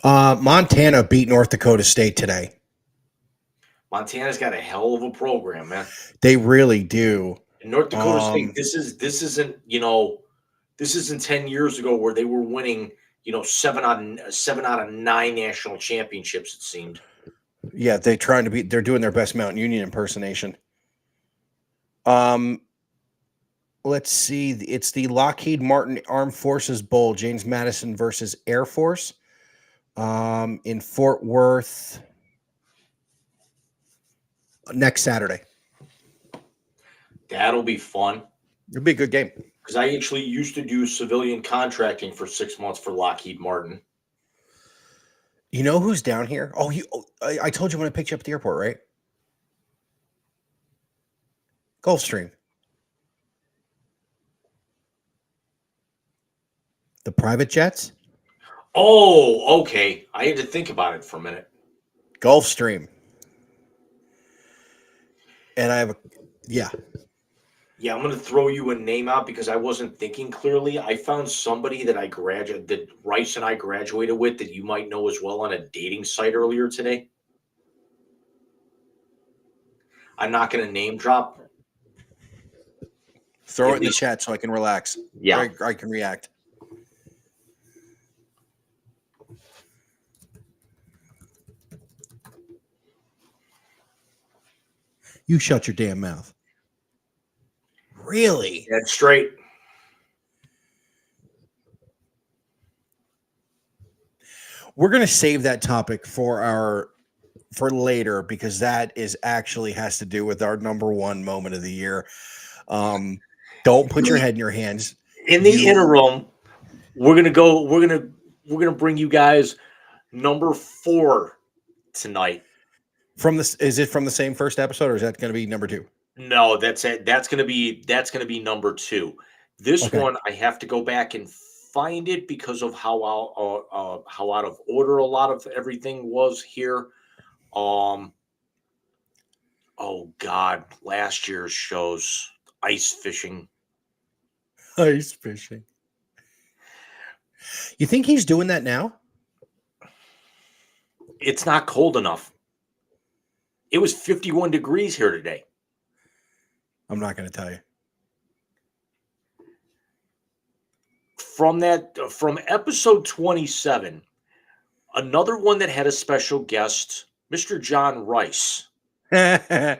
Montana beat North Dakota State today. Montana's got a hell of a program, man. They really do. And North Dakota State, this isn't 10 years ago where they were winning, 7 out of 9 national championships, it seemed. Yeah, they're doing their best Mount Union impersonation. Let's see. It's the Lockheed Martin Armed Forces Bowl, James Madison versus Air Force, in Fort Worth next Saturday. That'll be fun. It'll be a good game. because I actually used to do civilian contracting for 6 months for Lockheed Martin. You know who's down here? Oh, I told you when I picked you up at the airport, right? Gulfstream. The private jets? Oh, okay. I had to think about it for a minute. Gulfstream. And I have yeah. Yeah, I'm going to throw you a name out because I wasn't thinking clearly. I found somebody that that Rice and I graduated with that you might know as well on a dating site earlier today. I'm not going to name drop. Throw At it in the least- chat so I can relax. Yeah. I can react. You shut your damn mouth. Really? That's straight. We're going to save that topic for later because that is actually has to do with our number one moment of the year. Don't put your head in your hands. In the interim, we're gonna bring you guys number 4 tonight. Is it from the same first episode or is that going to be number 2? No, that's it. That's gonna be number 2. This Okay. one I have to go back and find it because of how out of order a lot of everything was here. Oh God, last year's shows, ice fishing. Ice fishing. You think he's doing that now? It's not cold enough. It was 51 degrees here today. I'm not going to tell you. From episode 27, another one that had a special guest, Mr. John Rice. This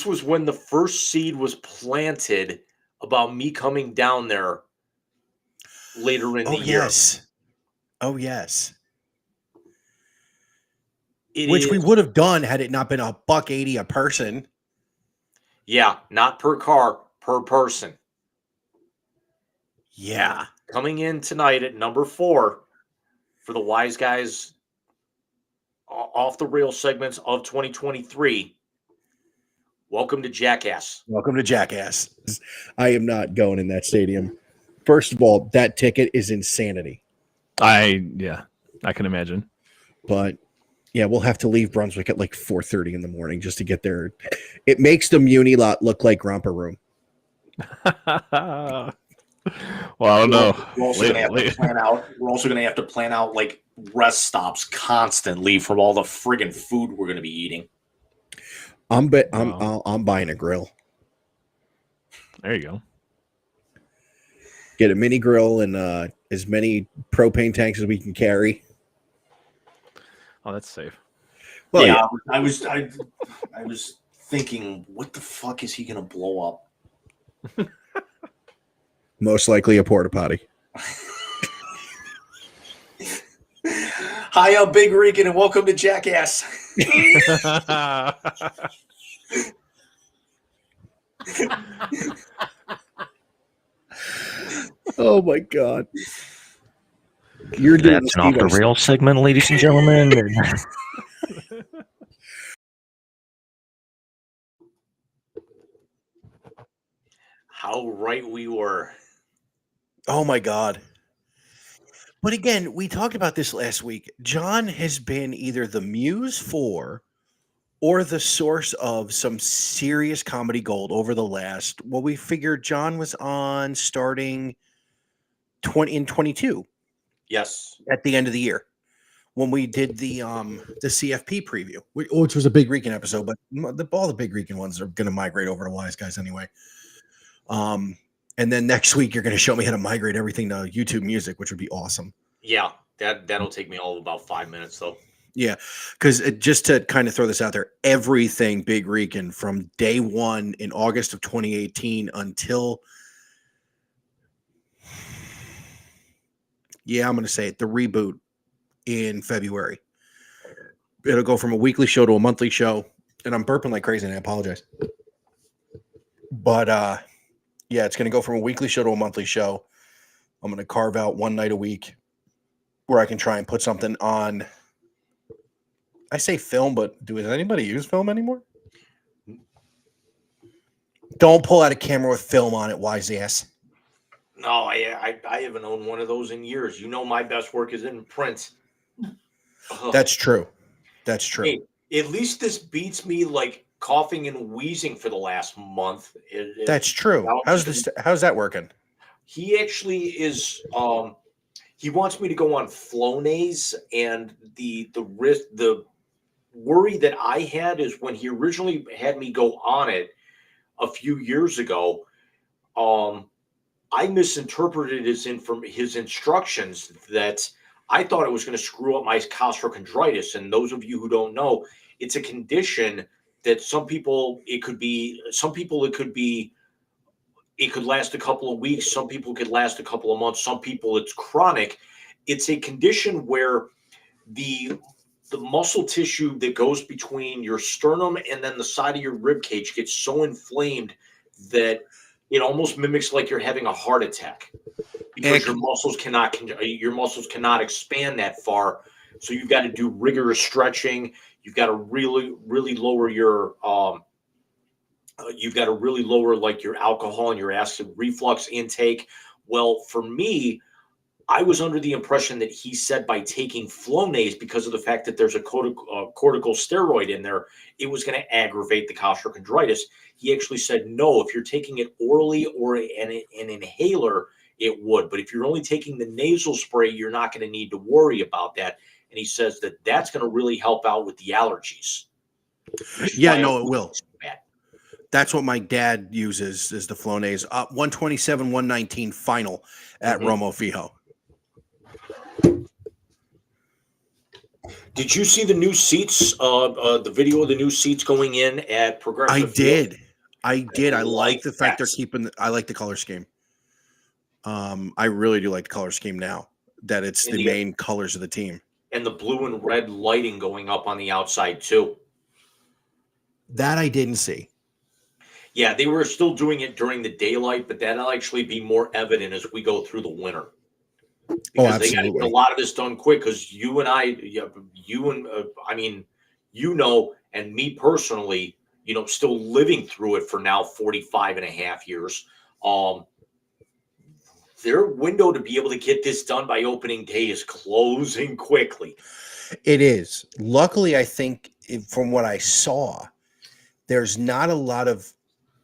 was when the first seed was planted about me coming down there later in the year. Yes. Oh, yes. Which we would have done had it not been $180 a person. Yeah, not per car, per person. Yeah. Coming in tonight at number 4 for the Wise Guys off the rail segments of 2023. Welcome to Jackass. Welcome to Jackass. I am not going in that stadium. First of all, that ticket is insanity. I can imagine. But yeah, we'll have to leave Brunswick at like 4:30 in the morning just to get there. It makes the Muni lot look like Romper Room. Well, I don't know. We're also going to have to plan out. We're also going to have to plan out like rest stops constantly from all the friggin' food we're going to be eating. I'm buying a grill. There you go. Get a mini grill and as many propane tanks as we can carry. Oh, that's safe. Well, yeah, I was thinking, what the fuck is he going to blow up? Most likely a porta potty. Hi, I'm Big Regan, and welcome to Jackass. Oh my god! You're doing That's an off the rail segment, ladies and gentlemen. How right we were. Oh my god! But again, we talked about this last week. John has been either the muse for or the source of some serious comedy gold over the last. Well, we figured John was on starting 22 Yes. at the end of the year when we did the CFP preview, which was a Big Rican episode, but all the Big Rican ones are going to migrate over to Wise Guys anyway. And then next week you're going to show me how to migrate everything to YouTube Music, which would be awesome. Yeah, that'll take me all of about 5 minutes though. Yeah, because just to kind of throw this out there, everything Big Rican from day one in August of 2018 until, yeah, I'm going to say it, the reboot in February. It'll go from a weekly show to a monthly show, and I'm burping like crazy, and I apologize. But yeah, it's going to go from a weekly show to a monthly show. I'm going to carve out one night a week where I can try and put something on. I say film, but does anybody use film anymore? Don't pull out a camera with film on it, wise ass. No, I haven't owned one of those in years. You know, my best work is in print. Ugh. That's true. That's true. Hey, at least this beats me like coughing and wheezing for the last month. That's true. How's that working? He actually is. He wants me to go on Flonase, and the worry that I had is when he originally had me go on it a few years ago. I misinterpreted his instructions that I thought it was going to screw up my costochondritis. And those of you who don't know, it's a condition that some people it could last a couple of weeks. Some people could last a couple of months. Some people it's chronic. It's a condition where the muscle tissue that goes between your sternum and then the side of your rib cage gets so inflamed that it almost mimics like you're having a heart attack because your muscles cannot expand that far. So you've got to do rigorous stretching. You've got to really lower your like your alcohol and your acid reflux intake. Well, for me, I was under the impression that he said by taking Flonase, because of the fact that there's a corticosteroid in there, it was going to aggravate the costochondritis. He actually said, no, if you're taking it orally or an inhaler, it would. But if you're only taking the nasal spray, you're not going to need to worry about that. And he says that that's going to really help out with the allergies. Yeah, no, it will. That's what my dad uses is the Flonase. 127, 119 final at Romo Fijo. Did you see the new seats? The video of the new seats going in at Progressive Field? I did. I like the fact they're keeping. I like the color scheme. I really do like the color scheme now that it's the main colors of the team. And the blue and red lighting going up on the outside too. That I didn't see. Yeah, they were still doing it during the daylight, but that'll actually be more evident as we go through the winter. Because they got to get a lot of this done quick. Because you and I, and me personally, still living through it for now 45 and a half years. Their window to be able to get this done by opening day is closing quickly. It is. Luckily, I think from what I saw, there's not a lot of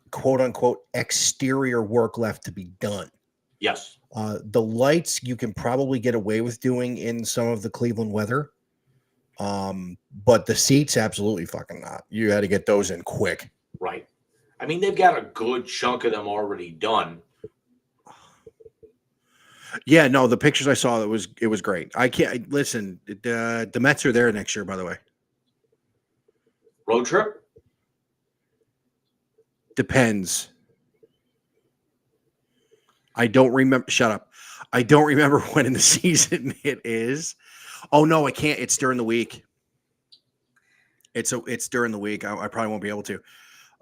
quote unquote exterior work left to be done. Yes. The lights you can probably get away with doing in some of the Cleveland weather. But the seats, absolutely fucking not. You had to get those in quick. Right. I mean, they've got a good chunk of them already done. Yeah, no, the pictures I saw, it was great. I can't listen. The Mets are there next year, by the way. Road trip? Depends. I don't remember. Shut up. I don't remember when in the season it is. Oh no, I can't. It's during the week. It's during the week. I probably won't be able to.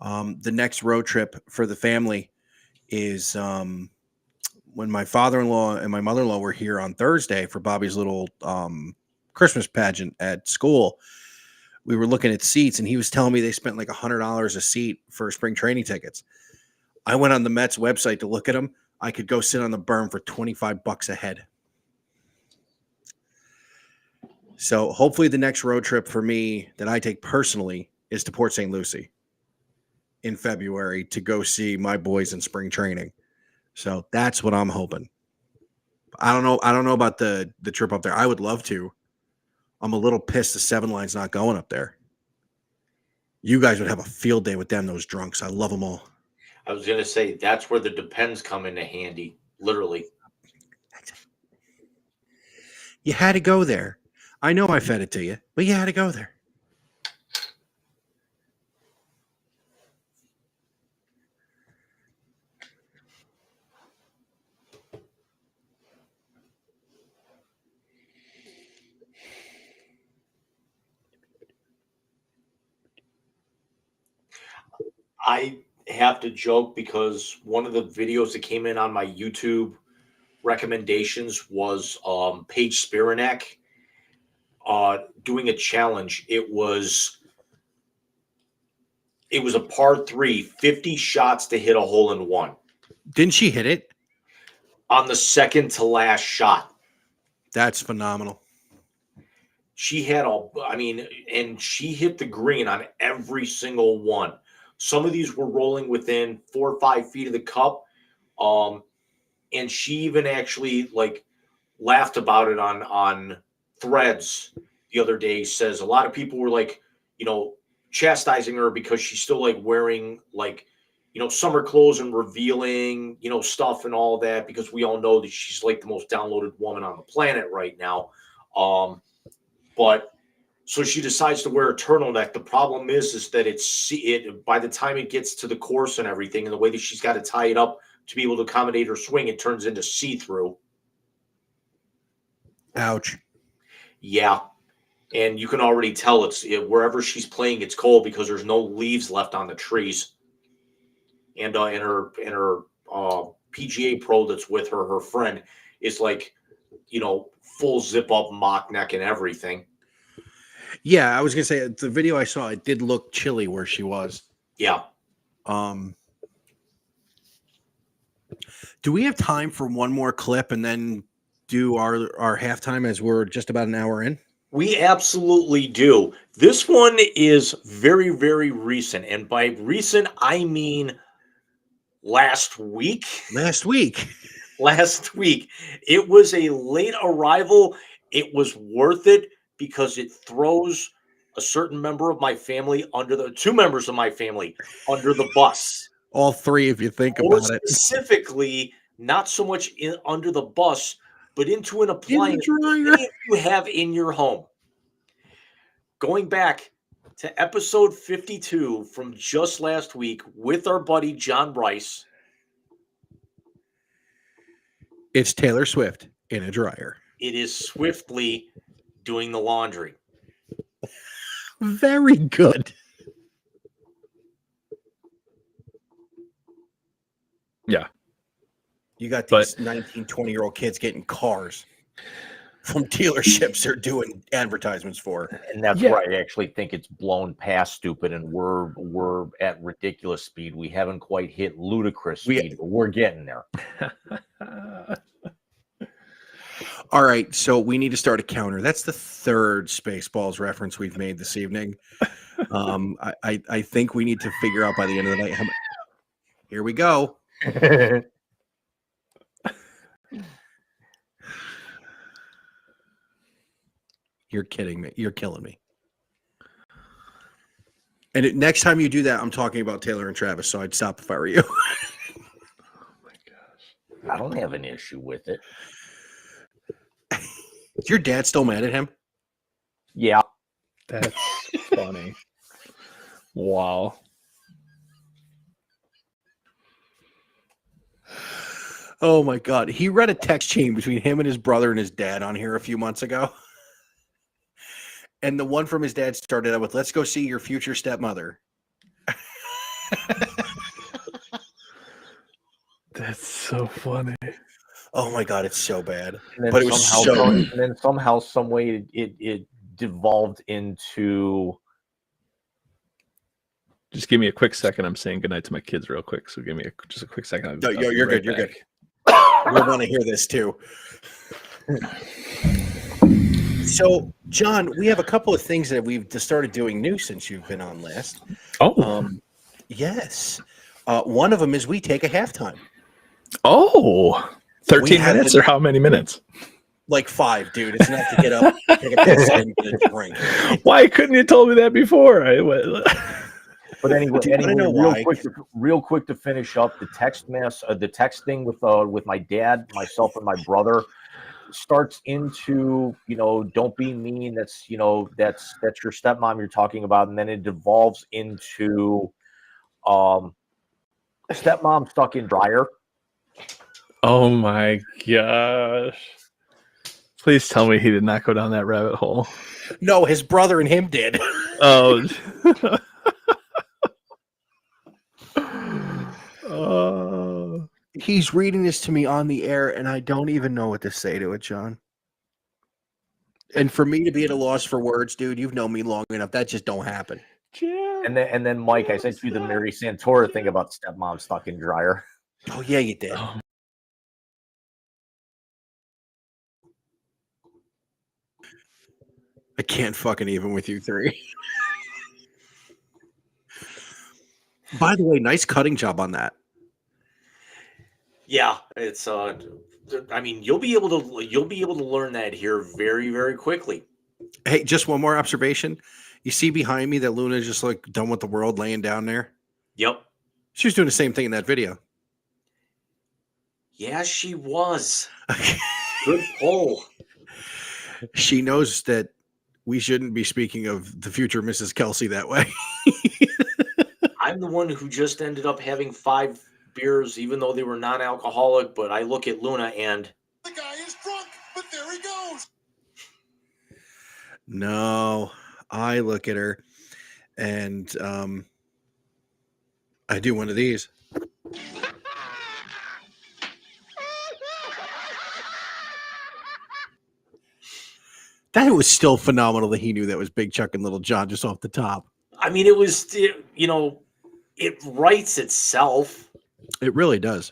The next road trip for the family is when my father-in-law and my mother-in-law were here on Thursday for Bobby's little Christmas pageant at school. We were looking at seats, and he was telling me they spent like $100 a seat for spring training tickets. I went on the Mets website to look at them. I could go sit on the berm for $25 a head. So hopefully the next road trip for me that I take personally is to Port St. Lucie in February to go see my boys in spring training. So that's what I'm hoping. I don't know about the trip up there. I would love to. I'm a little pissed the 7 line's not going up there. You guys would have a field day with them, those drunks. I love them all. I was going to say, that's where the depends come into handy, literally. You had to go there. I know I fed it to you, but you had to go there. I have to joke because one of the videos that came in on my YouTube recommendations was Paige Spiranek doing a challenge. It was a par 3, 50 shots to hit a hole in one Didn't she hit it? on the second to last shot. That's phenomenal. She had and she hit the green on every single one. Some of these were rolling within 4 or 5 feet of the cup. And she even actually laughed about it on Threads the other day. Says a lot of people were chastising her because she's still wearing summer clothes and revealing stuff and all that, because we all know that she's the most downloaded woman on the planet right now. But so she decides to wear a turtleneck. The problem is that it by the time it gets to the course and everything, and the way that she's got to tie it up to be able to accommodate her swing, it turns into see-through. Ouch. Yeah. And you can already tell wherever she's playing, it's cold because there's no leaves left on the trees. And her PGA pro that's with her, her friend, is full zip up mock neck and everything. Yeah, I was gonna say the video I saw, it did look chilly where she was. Yeah. Do we have time for one more clip and then do our halftime, as we're just about an hour in? We absolutely do. This one is very, very recent. And by recent, I mean last week. Last week. It was a late arrival. It was worth it because it throws a certain member of my family two members of my family under the bus. All three, if you think about it. Specifically, not so much under the bus, but into an appliance that you have in your home. Going back to episode 52 from just last week with our buddy John Bryce. It's Taylor Swift in a dryer. It is swiftly doing the laundry. Very good. Yeah. You got these 19, 20-year-old kids getting cars from dealerships they're doing advertisements for. And that's where I actually think it's blown past stupid, and we're at ridiculous speed. We haven't quite hit ludicrous speed, but we're getting there. All right, so we need to start a counter. That's the third Spaceballs reference we've made this evening. I think we need to figure out by the end of the night. Here we go. You're kidding me. You're killing me. And next time you do that, I'm talking about Taylor and Travis, so I'd stop if I were you. Oh my gosh. I don't have an issue with it. Is your dad still mad at him? Yeah. That's funny. Wow. Oh my God. He read a text chain between him and his brother and his dad on here a few months ago. And the one from his dad started out with, "Let's go see your future stepmother." That's so funny. Oh my God, it's so bad. But it was so. And then somehow, some way, it devolved into. Just give me a quick second. I'm saying goodnight to my kids real quick. So give me just a quick second. You're good. You're good. We want to hear this too. So, John, we have a couple of things that we've just started doing new since you've been on last. Oh, yes. One of them is we take a halftime. Oh, 13 minutes or how many minutes? Like 5, dude. It's enough to get up, take a piss, and get a drink. Why couldn't you told me that before? But anyway, real quick to finish up the texting with my dad, myself, and my brother starts into, don't be mean. That's your stepmom you're talking about, and then it devolves into stepmom stuck in dryer. Oh my gosh! Please tell me he did not go down that rabbit hole. No, his brother and him did. Oh. He's reading this to me on the air, and I don't even know what to say to it, John. And for me to be at a loss for words, dude, you've known me long enough. That just don't happen. Jim. And then Mike, I sent you the Mary Santora thing about stepmom stuck in dryer. Oh, yeah, you did. Oh, I can't fucking even with you three. By the way, nice cutting job on that. Yeah, it's I mean, you'll be able to learn that here very, very quickly. Hey, just one more observation. You see behind me that Luna's just like done with the world laying down there? Yep. She was doing the same thing in that video. Yeah, she was. Good pull. She knows that we shouldn't be speaking of the future Mrs. Kelsey that way. I'm the one who just ended up having 5 beers, even though they were non-alcoholic. But I look at Luna and The guy is drunk, but there he goes. No, I look at her and I do one of these. That was still phenomenal that he knew that was Big Chuck and Little John just off the top. I mean, it was, you know, it writes itself. It really does.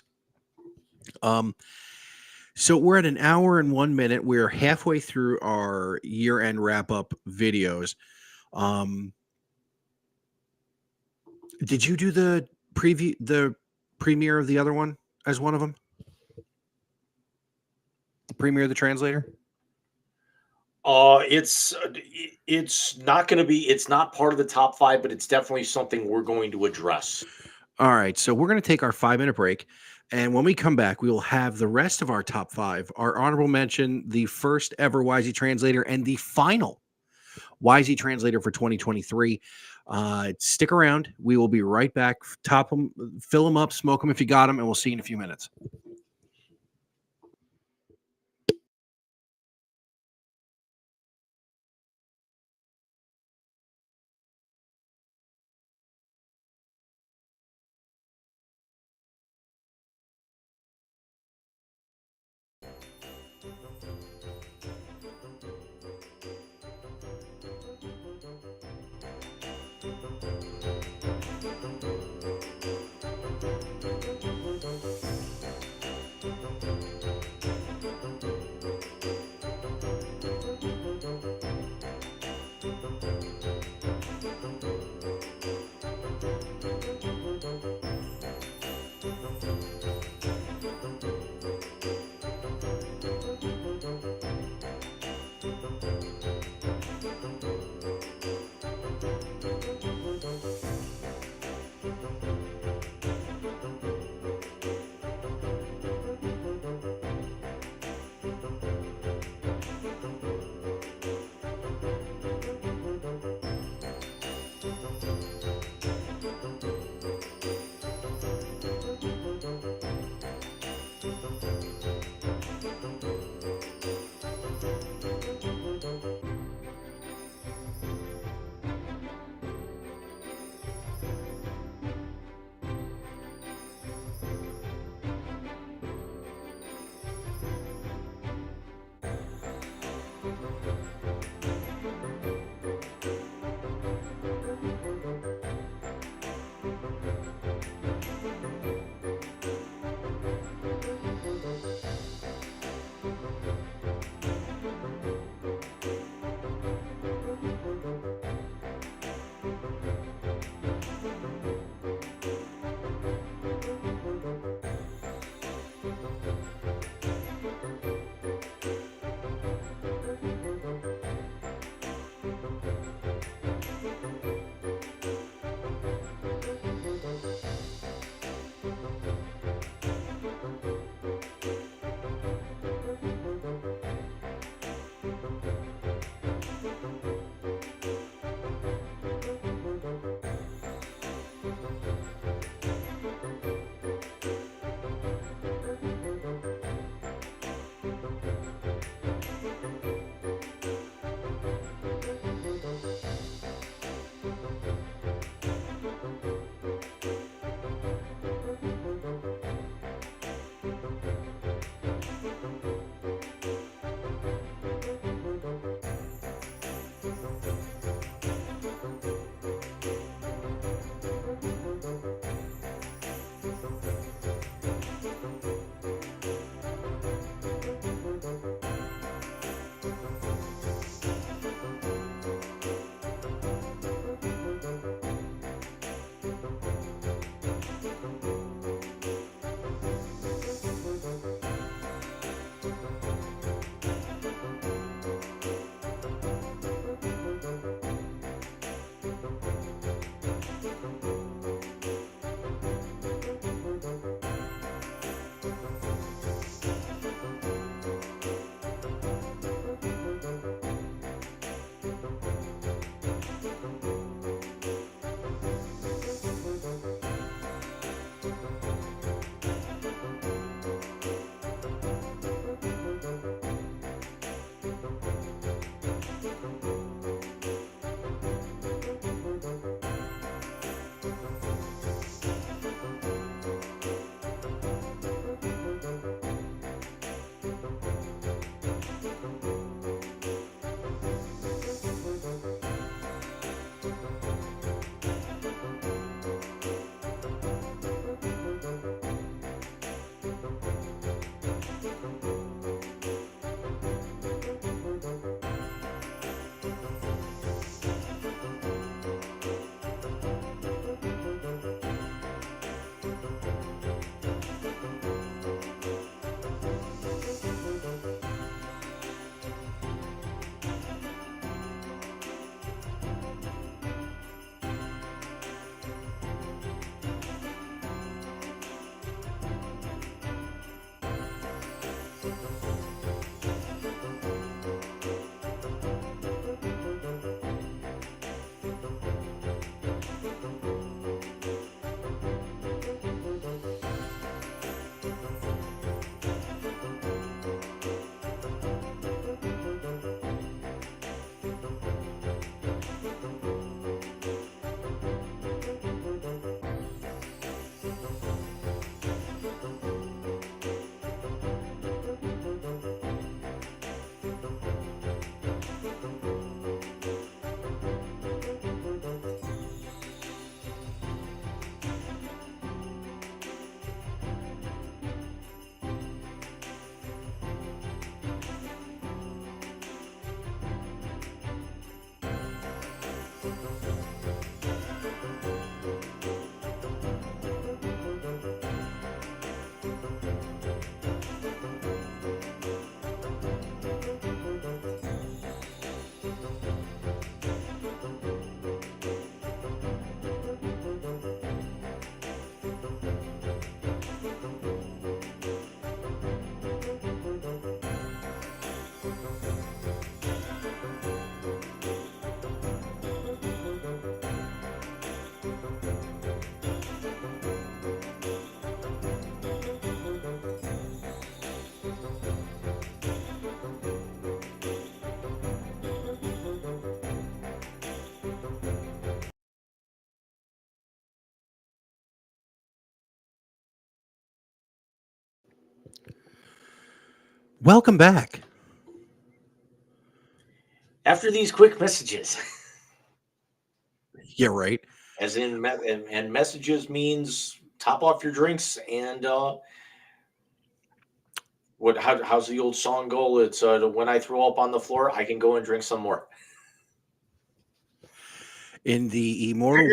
So we're at an hour and 1 minute. We're halfway through our year-end wrap-up videos. Did you do the premiere of the other one as one of them? The premiere of the translator? It's not going to be. It's not part of the top 5, but it's definitely something we're going to address. All right, so we're going to take our 5-minute break, and when we come back, we will have the rest of our top 5, our honorable mention, the first ever YZ translator, and the final YZ translator for 2023. Stick around. We will be right back. Top them, fill them up, smoke them if you got them, and we'll see you in a few minutes. Welcome back. After these quick messages, Yeah, right. as in, and messages means top off your drinks and how's the old song go? It's when I throw up on the floor, I can go and drink some more. In the immortal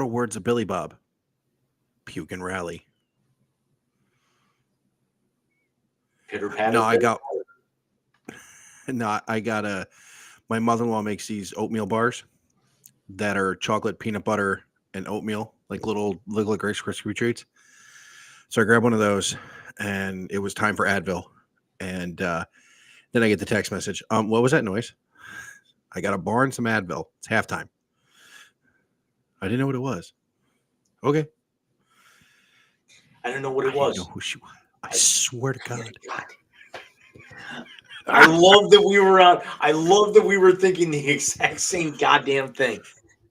words of Billy Bob, puke and rally. Pitter patter. No, I got a. My mother-in-law makes these oatmeal bars that are chocolate, peanut butter, and oatmeal, like little Rice Krispie treats. So I grabbed one of those, and it was time for Advil. And then I get the text message. What was that noise? I got a bar and some Advil. It's halftime. I didn't know what it was. Okay. I didn't know what it I was. didn't know who she was. I swear to God. I love that we were out. I love that we were thinking the exact same goddamn thing.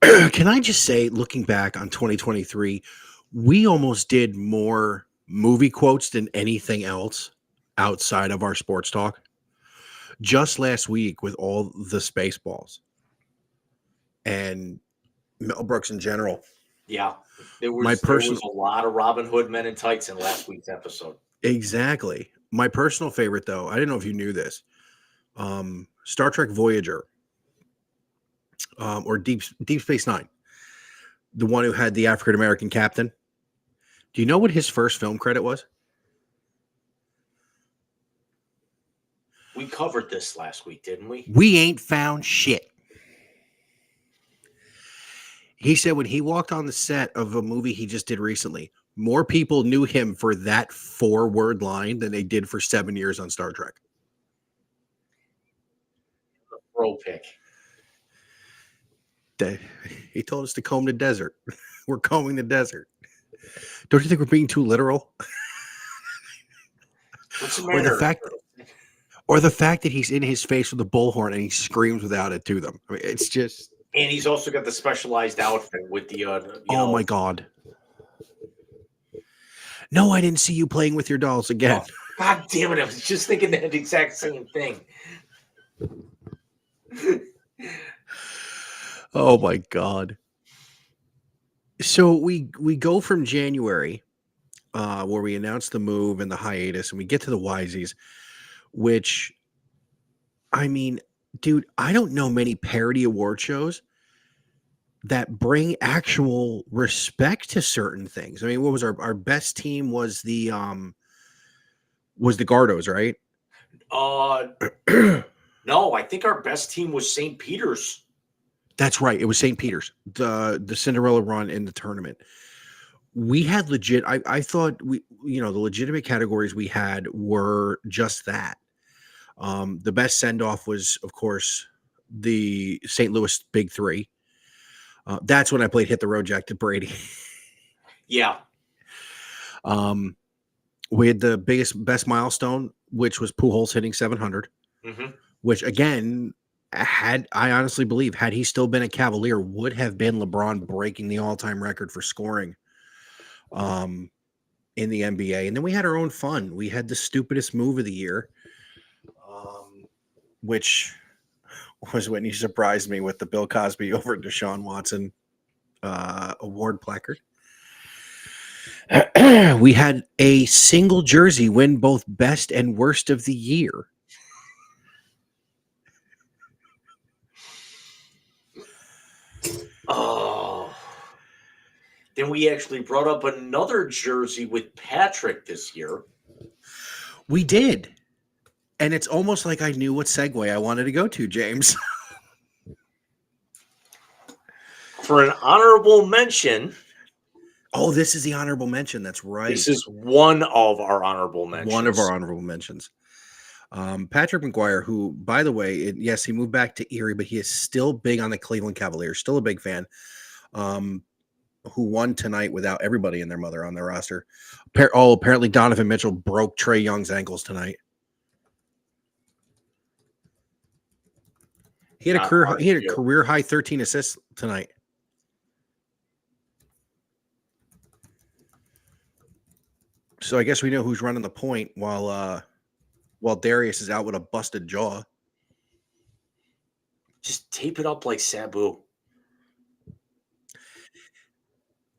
Can I just say, looking back on 2023, we almost did more movie quotes than anything else outside of our sports talk. Just last week with all the Spaceballs and Mel Brooks in general. Yeah, there My was personal- a lot of Robin Hood Men in Tights in last week's episode. Exactly. My personal favorite, though, I didn't know if you knew this. Star Trek Voyager, or Deep Space Nine, the one who had the African American captain. Do you know what his first film credit was? We covered this last week, didn't we? We ain't found shit. He said when he walked on the set of a movie he just did recently, more people knew him for that 4-word line than they did for 7 years on Star Trek. Throw pick. He told us to comb the desert. We're combing the desert. Don't you think we're being too literal? What's the Or matter? the fact that he's in his face with a bullhorn and he screams without it to them. I mean, it's just. And he's also got the specialized outfit with the. My God. No, I didn't see you playing with your dolls again. Oh, God damn it! I was just thinking that exact same thing. Oh my God. So we go from January, where we announced the move and the hiatus, and we get to the Wiseies, which, I mean, dude, I don't know many parody award shows that bring actual respect to certain things. I mean, what was our best team was the Gardos, right? No, I think our best team was St. Peter's. That's right. It was St. Peter's, the Cinderella run in the tournament. We had legit. I thought the legitimate categories we had were just that. The best send off was, of course, the St. Louis Big Three. That's when I played Hit the Road Jack to Brady. Yeah. We had the best milestone, which was Pujols hitting 700, which again, I honestly believe, had he still been a Cavalier, would have been LeBron breaking the all-time record for scoring in the NBA. And then we had our own fun. We had the stupidest move of the year, which was when he surprised me with the Bill Cosby over Deshaun Watson award placard. We had a single jersey win both best and worst of the year. Oh. Then we actually brought up another jersey with Patrick this year. We did. And it's almost like I knew what segue I wanted to go to, James. For an honorable mention. Oh, this is the honorable mention. That's right. This is one of our honorable mentions. One of our honorable mentions. Patrick McGuire, who, by the way, yes, he moved back to Erie, but he is still big on the Cleveland Cavaliers, still a big fan, who won tonight without everybody and their mother on their roster. Apparently Donovan Mitchell broke Trae Young's ankles tonight. He had a career high 13 assists tonight. So I guess we know who's running the point while Darius is out with a busted jaw. Just tape it up like Sabu.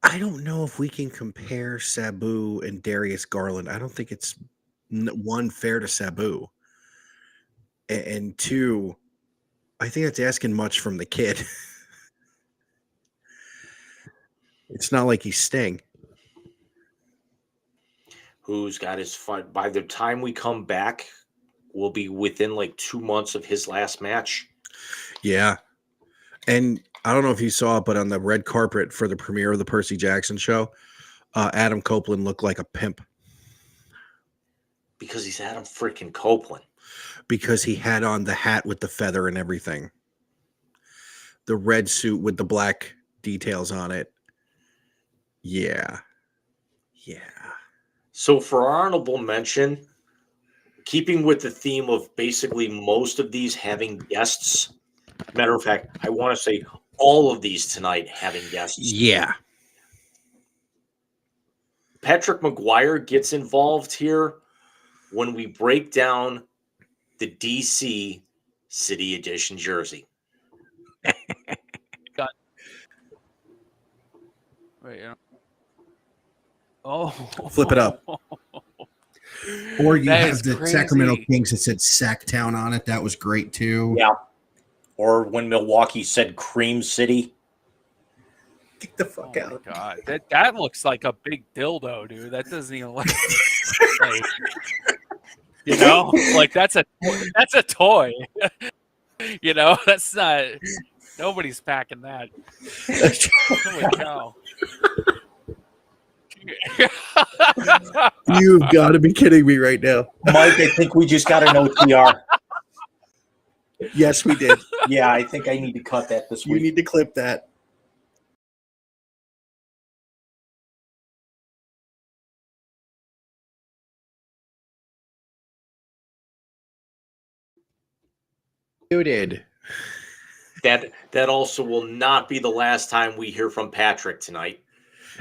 I don't know if we can compare Sabu and Darius Garland. I don't think it's one fair to Sabu, and two, I think that's asking much from the kid. It's not like he's Sting. Who's got his fight. By the time we come back, we'll be within like 2 months of his last match. Yeah. And I don't know if you saw it, but on the red carpet for the premiere of the Percy Jackson show, Adam Copeland looked like a pimp Because he's Adam freaking Copeland. because he had on the hat with the feather and everything. The red suit with the black details on it. Yeah. Yeah. So for our honorable mention, keeping with the theme of basically most of these having guests, matter of fact, I want to say all of these tonight having guests. Yeah. Patrick McGuire gets involved here when we break down the DC City Edition jersey. Wait, oh, Flip it up. Or you That have is the crazy. Sacramento Kings that said Sacktown on it. That was great too. Yeah. Or when Milwaukee said Cream City. Get the fuck Oh my god, that looks like a big dildo, dude. That doesn't even look like, you know, like that's a toy. You know, that's not. Nobody's packing that. Holy cow. You've got to be kidding me right now. Mike, I think we just got an OTR. Yes, we did. Yeah, I think I need to cut that this You week. need to clip that. Muted. That also will not be the last time we hear from Patrick tonight.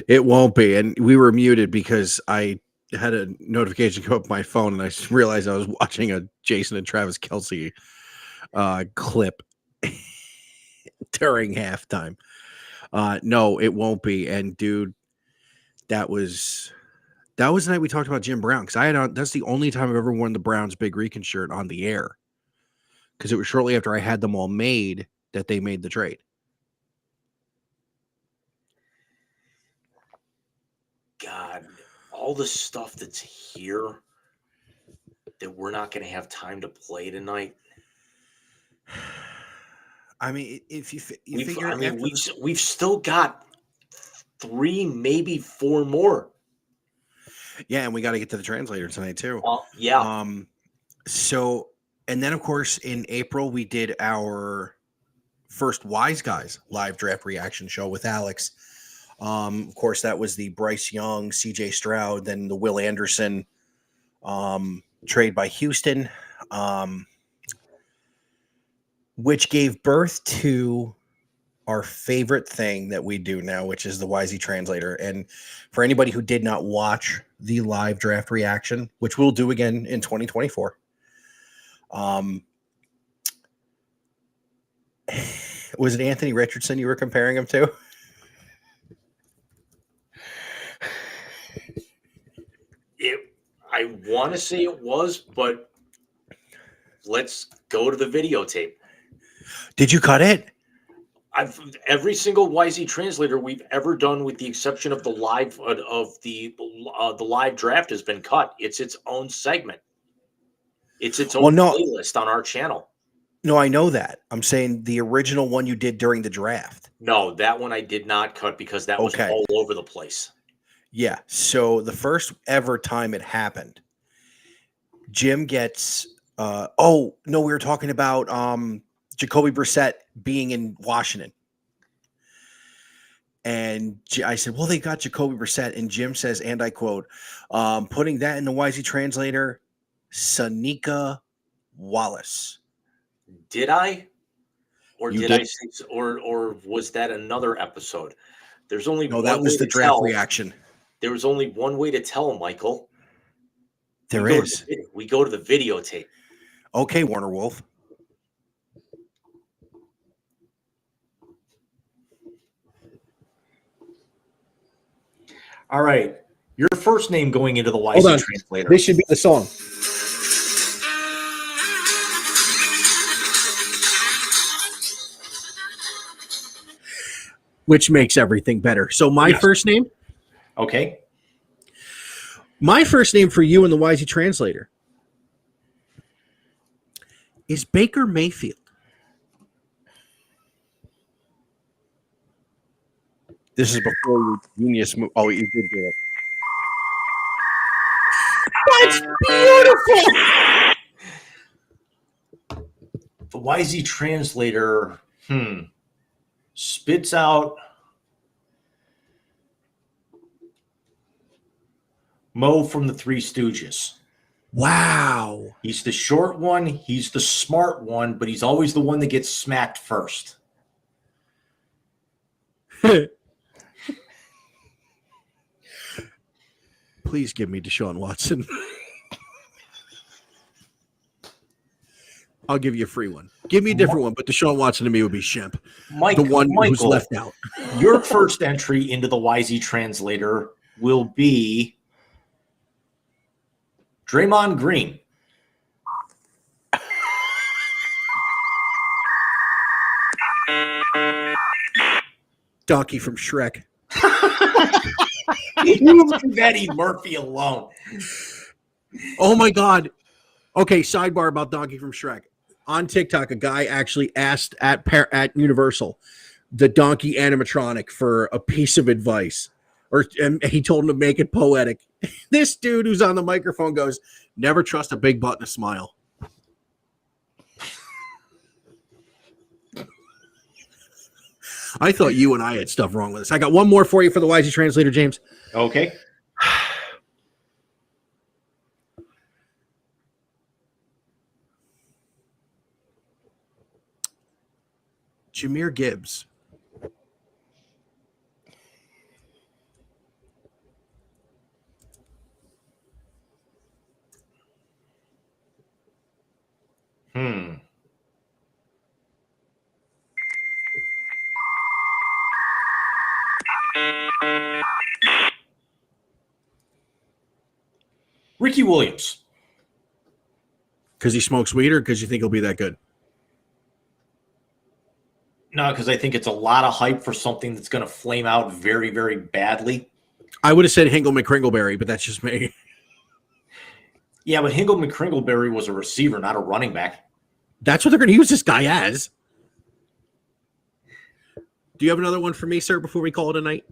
It won't be. And we were muted because I had a notification come up my phone and I realized I was watching a Jason and Travis Kelce clip during halftime. No, it won't be. And dude, that was the night we talked about Jim Brown because I had on. That's the only time I've ever worn the Browns Big Recon shirt on the air because it was shortly after I had them all made that they made the trade. God, all the stuff that's here that we're not going to have time to play tonight. I mean, if you figure, I mean, after the- we've still got 3, maybe 4 more. yeah, and we got to get to the translator tonight too. Yeah. So, and then of course in April we did our first Wise Guys live draft reaction show with Alex. Of course, that was the Bryce Young, CJ Stroud, then the Will Anderson trade by Houston, which gave birth to our favorite thing that we do now, which is the Wisey Translator. And for anybody who did not watch the live draft reaction, which we'll do again in 2024, was it Anthony Richardson you were comparing him to? I want to say it was, but let's go to the videotape. Did you cut it? Every single YZ translator we've ever done, with the exception of the live the live draft, has been cut. It's its own segment. It's its own playlist on our channel. No, I know that. I'm saying the original one you did during the draft. No, that one I did not cut because that was all over the place. Yeah. So the first ever time it happened, Jim gets oh no, we were talking about Jacoby Brissett being in Washington. And I said, well, they got Jacoby Brissett. And Jim says, and I quote, putting that in the YZ translator, Sanika Wallace. Did I? Or You did did. I say, or was that another episode? There's only No, that was the draft reaction. There was only one way to tell, Michael. There we is. we go to the videotape. Okay, Warner Wolf. All right. Your first name going into the Hold on. YZ translator. This should be the song. Which makes everything better. So my first name? Okay. My first name for you in the YZ translator is Baker Mayfield. This is before your genius move. Oh, you did do it. That's beautiful. The YZ translator spits out Mo from the Three Stooges. Wow. He's the short one. He's the smart one, but he's always the one that gets smacked first. Please give me Deshaun Watson. I'll give you a free one. Give me a different one, but Deshaun Watson to me would be Shemp. The one who's left out. Your first entry into the YZ translator will be Draymond Green. Donkey from Shrek. You leave Eddie Murphy alone. Oh my God. Okay, sidebar about Donkey from Shrek. On TikTok, a guy actually asked at Universal the donkey animatronic for a piece of advice, and he told him to make it poetic. This dude who's on the microphone goes, "Never trust a big butt and a smile." I thought you and I had stuff wrong with us. I got one more for you for the YZ translator, James. Okay. Jahmyr Gibbs. Ricky Williams. Because he smokes weed, or because you think he'll be that good? No, because I think it's a lot of hype for something that's going to flame out very, very badly. I would have said Hingle McCringleberry, but that's just me. Yeah, but Hingle McCringleberry was a receiver, not a running back. That's what they're going to use this guy as. Do you have another one for me, sir, before we call it a night?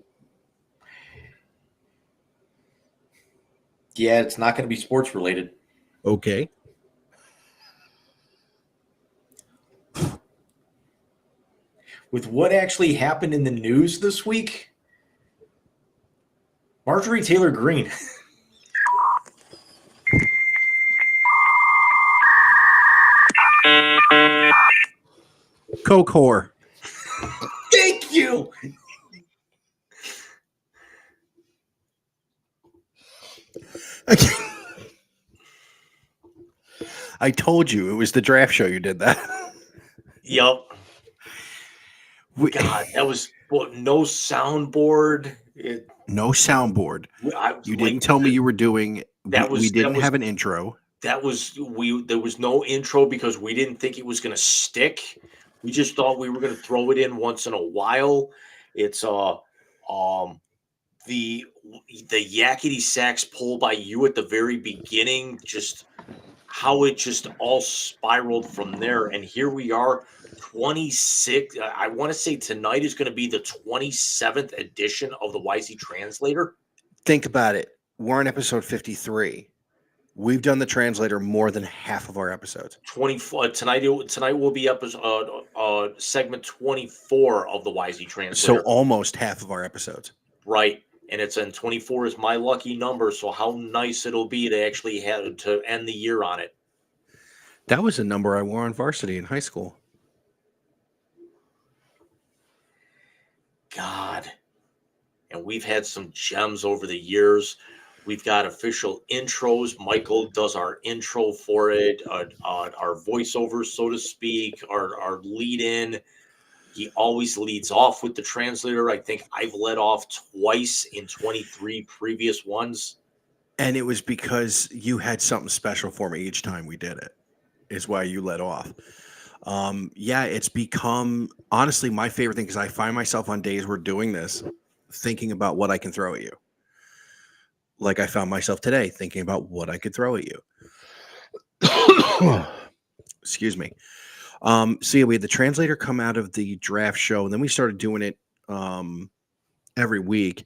Yeah, it's not going to be sports related. Okay. With what actually happened in the news this week, Marjorie Taylor Greene. Coke whore. Thank you. I told you it was the draft show you did that. Yep. God, that was no soundboard. No soundboard. You didn't tell me you were doing. We didn't have an intro. There was no intro because we didn't think it was going to stick. We just thought we were going to throw it in once in a while. It's the yakety sax pull by you at the very beginning, just how it just all spiraled from there. And here we are, 26. I want to say tonight is going to be the 27th edition of the YZ Translator. Think about it. We're on episode 53. We've done the translator more than half of our episodes. 24 tonight will be episode segment 24 of the YZ Translator. So almost half of our episodes. Right. And 24 is my lucky number. So how nice it'll be to actually have to end the year on it. That was a number I wore on varsity in high school. God. And we've had some gems over the years. We've got official intros. Michael does our intro for it, our voiceover, so to speak, our lead in. He always leads off with the translator. I think I've led off twice in 23 previous ones. And it was because you had something special for me each time we did it, is why you led off. Yeah, it's become honestly my favorite thing because I find myself on days we're doing this thinking about what I can throw at you. Like I found myself today thinking about what I could throw at you. Excuse me. So yeah, we had the translator come out of the draft show, and then we started doing it every week.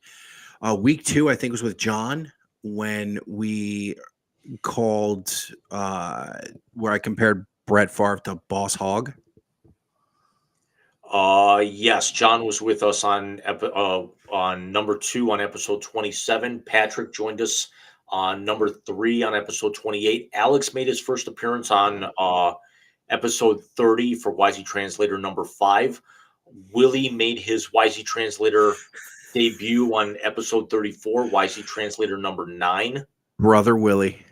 Week 2, I think, was with John when we called where I compared Brett Favre to Boss Hogg. Yes, John was with us on number 2 on episode 27. Patrick joined us on number 3 on episode 28. Alex made his first appearance on episode 30 for YZ Translator number 5. Willie made his YZ Translator debut on episode 34, YZ Translator number 9. Brother Willie.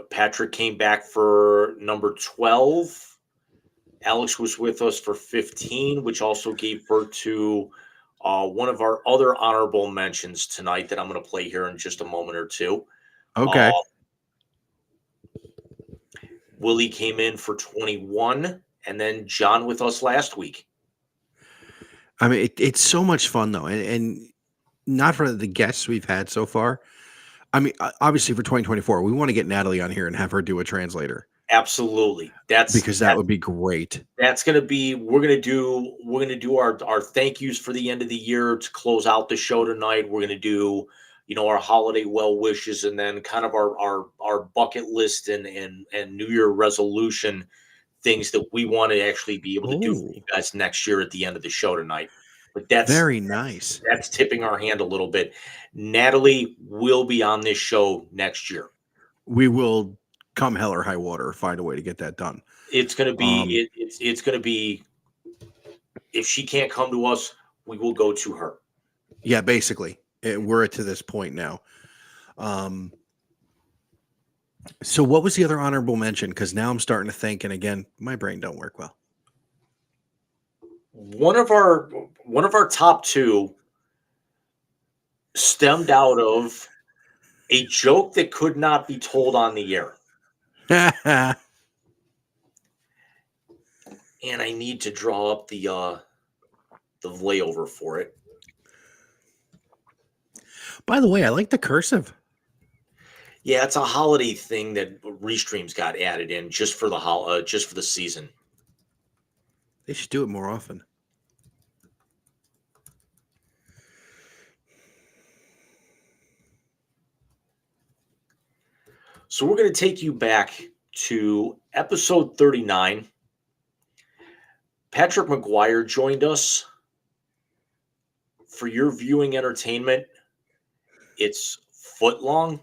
Patrick came back for number 12. Alex was with us for 15, which also gave birth to one of our other honorable mentions tonight that I'm going to play here in just a moment or two. Okay. Willie came in for 21, and then John with us last week. I mean, it's so much fun though, and not for the guests we've had so far. I mean, obviously for 2024, we want to get Natalie on here and have her do a translator. Absolutely, that would be great. That's gonna be we're gonna do our thank yous for the end of the year to close out the show tonight. We're gonna do our holiday well wishes, and then kind of our bucket list and New Year resolution things that we want to actually be able to do for you guys next year at the end of the show tonight. But that's very nice. That's tipping our hand a little bit. Natalie will be on this show next year. We will come hell or high water find a way to get that done. It's going to be it's going to be, if she can't come to us, we will go to her. Yeah, basically. We're to this point now. So what was the other honorable mention? Because now I'm starting to think, and again, my brain don't work well. One of our top 2 stemmed out of a joke that could not be told on the air. And I need to draw up the layover for it. By the way, I like the cursive. Yeah, it's a holiday thing that Restreams got added in just for the season. They should do it more often. So we're going to take you back to episode 39. Patrick McGuire joined us for your viewing entertainment. It's footlong.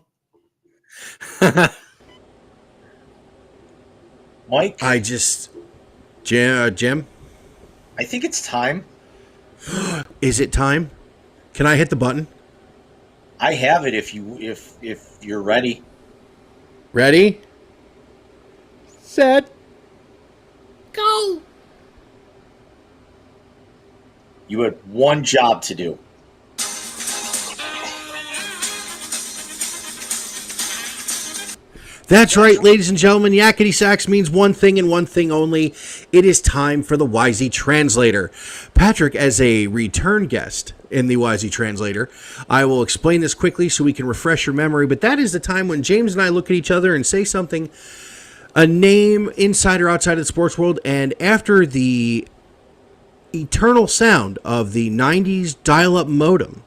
Mike, Jim, I think it's time. Is it time? Can I hit the button? I have it if you're ready. Ready? Set. Go. You had one job to do. That's right, ladies and gentlemen. Yakety Sax means one thing and one thing only. It is time for the YZ Translator. Patrick, as a return guest in the YZ Translator, I will explain this quickly so we can refresh your memory, but that is the time when James and I look at each other and say something, a name inside or outside of the sports world, and after the eternal sound of the 90s dial-up modem,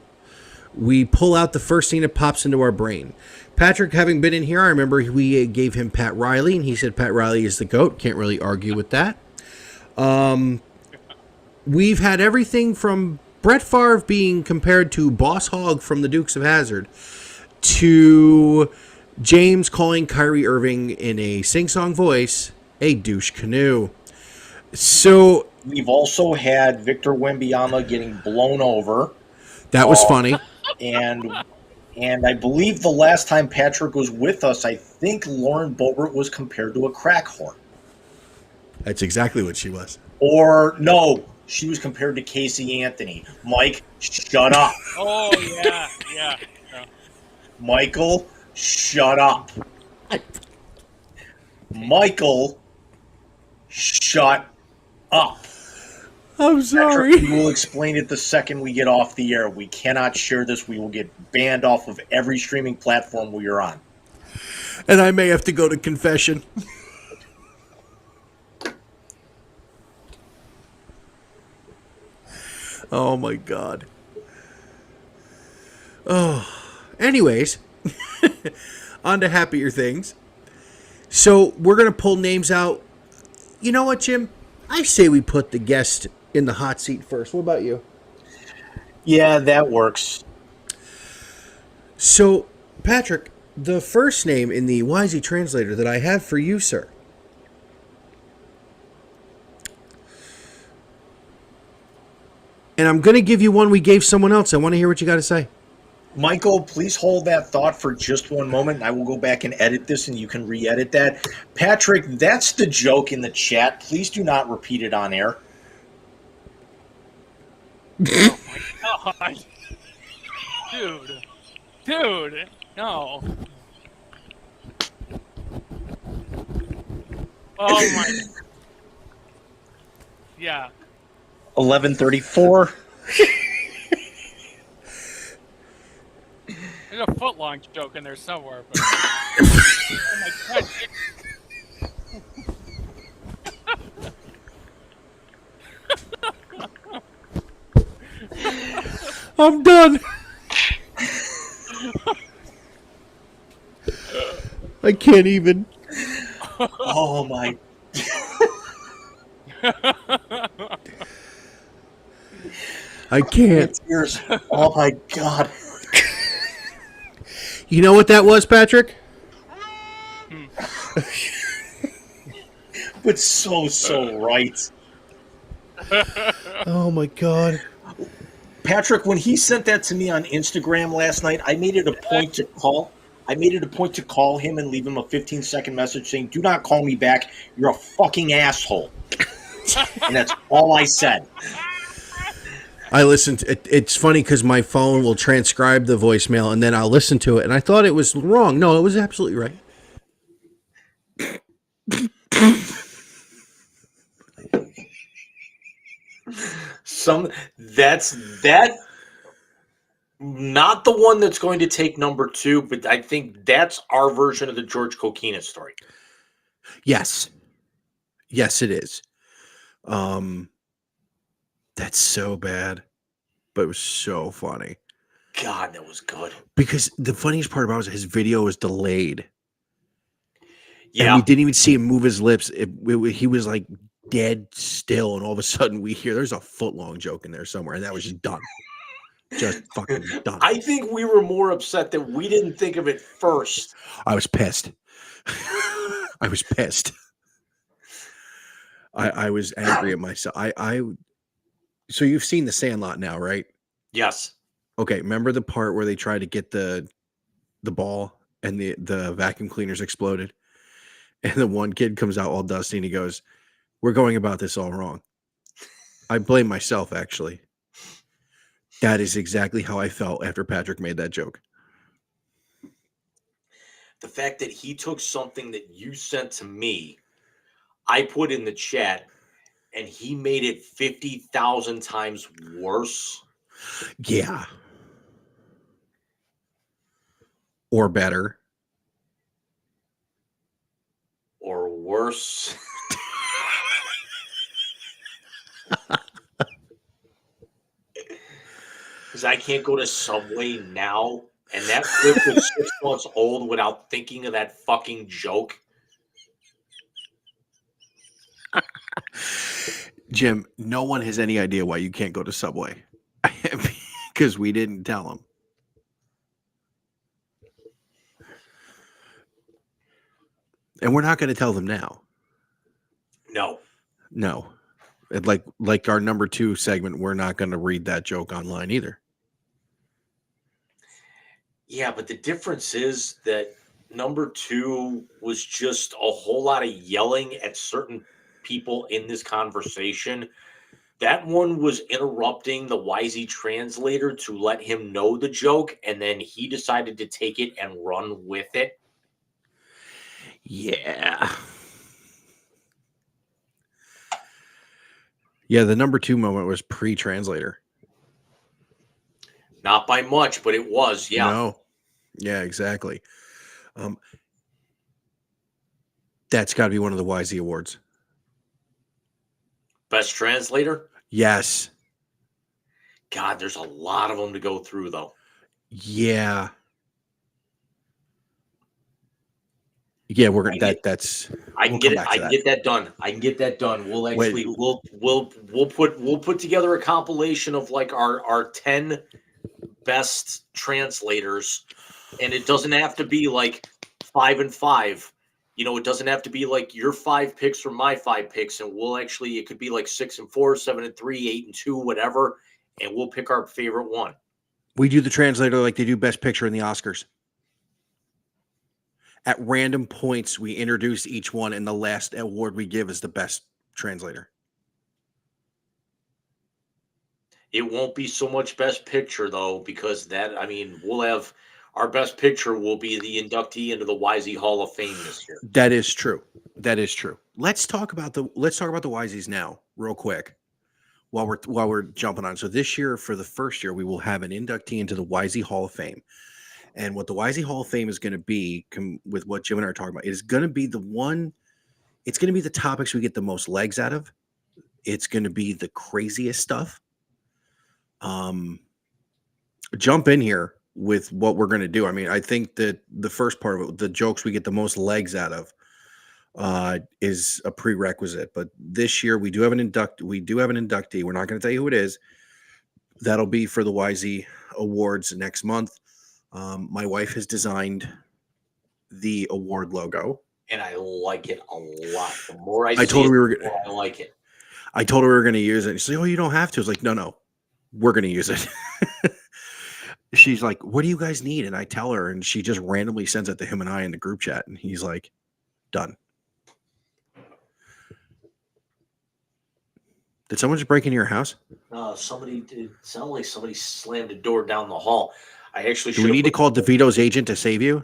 we pull out the first thing that pops into our brain. Patrick, having been in here, I remember we gave him Pat Riley, and he said Pat Riley is the GOAT. Can't really argue with that. We've had everything from Brett Favre being compared to Boss Hogg from the Dukes of Hazzard to James calling Kyrie Irving in a sing-song voice a douche canoe. So We've also had Victor Wembanyama getting blown over, That was funny. and I believe the last time Patrick was with us, I think Lauren Boebert was compared to a crack whore. That's exactly what she was. Or no, she was compared to Casey Anthony. Mike, shut up. Oh yeah, yeah. Michael, shut up. Michael, shut up. I'm Patrick, sorry. we will explain it the second we get off the air. We cannot share this. We will get banned off of every streaming platform we are on. And I may have to go to confession. Oh my God. Oh. Anyways, on to happier things. So we're gonna pull names out. You know what, Jim? I say we put the guest in the hot seat first. What about you? Yeah, that works. So, Patrick, the first name in the Wisey translator that I have for you, sir. And I'm going to give you one we gave someone else. I want to hear what you got to say. Michael, please hold that thought for just one moment. I will go back and edit this, and you can re-edit that. Patrick, that's the joke in the chat. Please do not repeat it on air. Oh my god, dude, no. Oh my. Yeah. 11:34. There's a footlong joke in there somewhere, but oh my god. I'm done. I can't even. Oh my. I can't. Tears. Oh my God. You know what that was, Patrick? But so right. Oh my God. Patrick, when he sent that to me on Instagram last night, I made it a point to call. I made it a point to call him and leave him a 15-second message saying, "Do not call me back. You're a fucking asshole." And that's all I said. I listened. It's funny because my phone will transcribe the voicemail and then I'll listen to it. And I thought it was wrong. No, it was absolutely right. That's not the one that's going to take number 2, but I think that's our version of the George Coquina story. Yes. Yes, it is. That's so bad, but it was so funny. God, that was good. Because the funniest part about it was his video was delayed. Yeah. And we didn't even see him move his lips. He was like dead still. And all of a sudden we hear there's a foot-long joke in there somewhere. And that was just done. Just fucking done. I think we were more upset that we didn't think of it first. I was pissed. I was pissed. I was angry at myself. So you've seen The Sandlot now, right? Yes. Okay. Remember the part where they tried to get the ball and the vacuum cleaners exploded? And the one kid comes out all dusty and he goes, "We're going about this all wrong." I blame myself, actually. That is exactly how I felt after Patrick made that joke. The fact that he took something that you sent to me, I put in the chat, and he made it 50,000 times worse. Yeah. Or better. Or worse. Because I can't go to Subway now, and that clip was 6 months old without thinking of that fucking joke. Jim, no one has any idea why you can't go to Subway. Because we didn't tell them. And we're not going to tell them now. No. No. And like our number 2 segment, we're not going to read that joke online either. Yeah, but the difference is that number 2 was just a whole lot of yelling at certain people in this conversation. That one was interrupting the Wisey translator to let him know the joke, and then he decided to take it and run with it. Yeah. Yeah, the number 2 moment was pre-translator. Not by much, but it was. Yeah. No. Yeah, exactly. That's got to be one of the Wisey Awards. Best translator? Yes. God, there's a lot of them to go through, though. Yeah. Yeah, we're gonna that's I can we'll get come it. back I to can that. get that done. I can get that done. We'll Wait. actually we'll put together a compilation of like our 10 best translators, and it doesn't have to be like 5 and 5. You know, it doesn't have to be like your 5 picks or my 5 picks, and we'll actually it could be like 6 and 4, 7 and 3, 8 and 2, whatever, and we'll pick our favorite one. We do the translator like they do Best Picture in the Oscars. At random points, we introduce each one, and the last award we give is the best translator. It won't be so much best picture though, because we'll have our best picture will be the inductee into the Wisey Hall of Fame this year. That is true. That is true. Let's talk about the Wiseys now, real quick, while we're jumping on. So this year, for the first year, we will have an inductee into the Wisey Hall of Fame. And what the Wisey Hall of Fame is going to be, with what Jim and I are talking about, is going to be the one. It's going to be the topics we get the most legs out of. It's going to be the craziest stuff. Jump in here with what we're going to do. I mean, I think that the first part of it, the jokes we get the most legs out of, is a prerequisite. But this year we do have an inductee. We're not going to tell you who it is. That'll be for the Wisey Awards next month. My wife has designed the award logo, and I like it a lot. The more I told her we were the more I like it. I told her we were going to use it. She's like, "Oh, you don't have to." I was like, "No, we're going to use it." She's like, "What do you guys need?" And I tell her, and she just randomly sends it to him and I in the group chat, and he's like, "Done." Did someone just break into your house? It sounded like somebody slammed a door down the hall. I actually Do we need to call DeVito's agent to save you?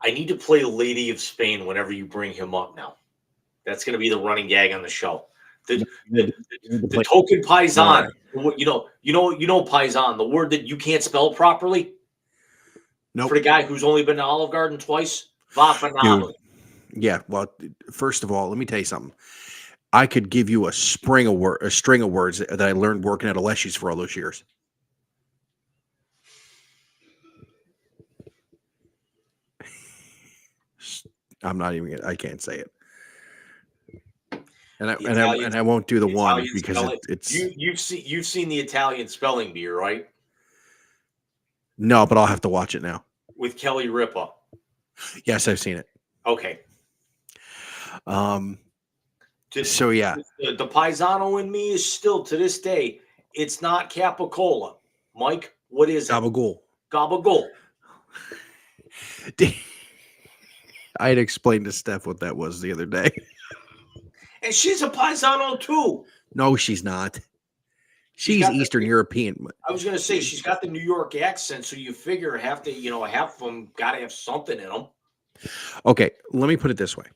I need to play Lady of Spain whenever you bring him up now. That's going to be the running gag on the show. The token paisan. You know paisan, the word that you can't spell properly. Nope. For the guy who's only been to Olive Garden twice. Va phenomenal. Yeah. Well, first of all, let me tell you something. I could give you a string of words that I learned working at Aleshi's for all those years. I'm not even. I can't say it. And I won't do the one because it's. You've seen the Italian spelling bee, right? No, but I'll have to watch it now. With Kelly Ripa. Yes, I've seen it. Okay. So yeah, the paisano in me is still to this day. It's not capicola. Mike, what is it? Gabagool. Gabagool. I had explained to Steph what that was the other day. And she's a paisano too. No, she's not. She's Eastern European. I was going to say she's got the New York accent, so you figure half of them got to have something in them. Okay, let me put it this way.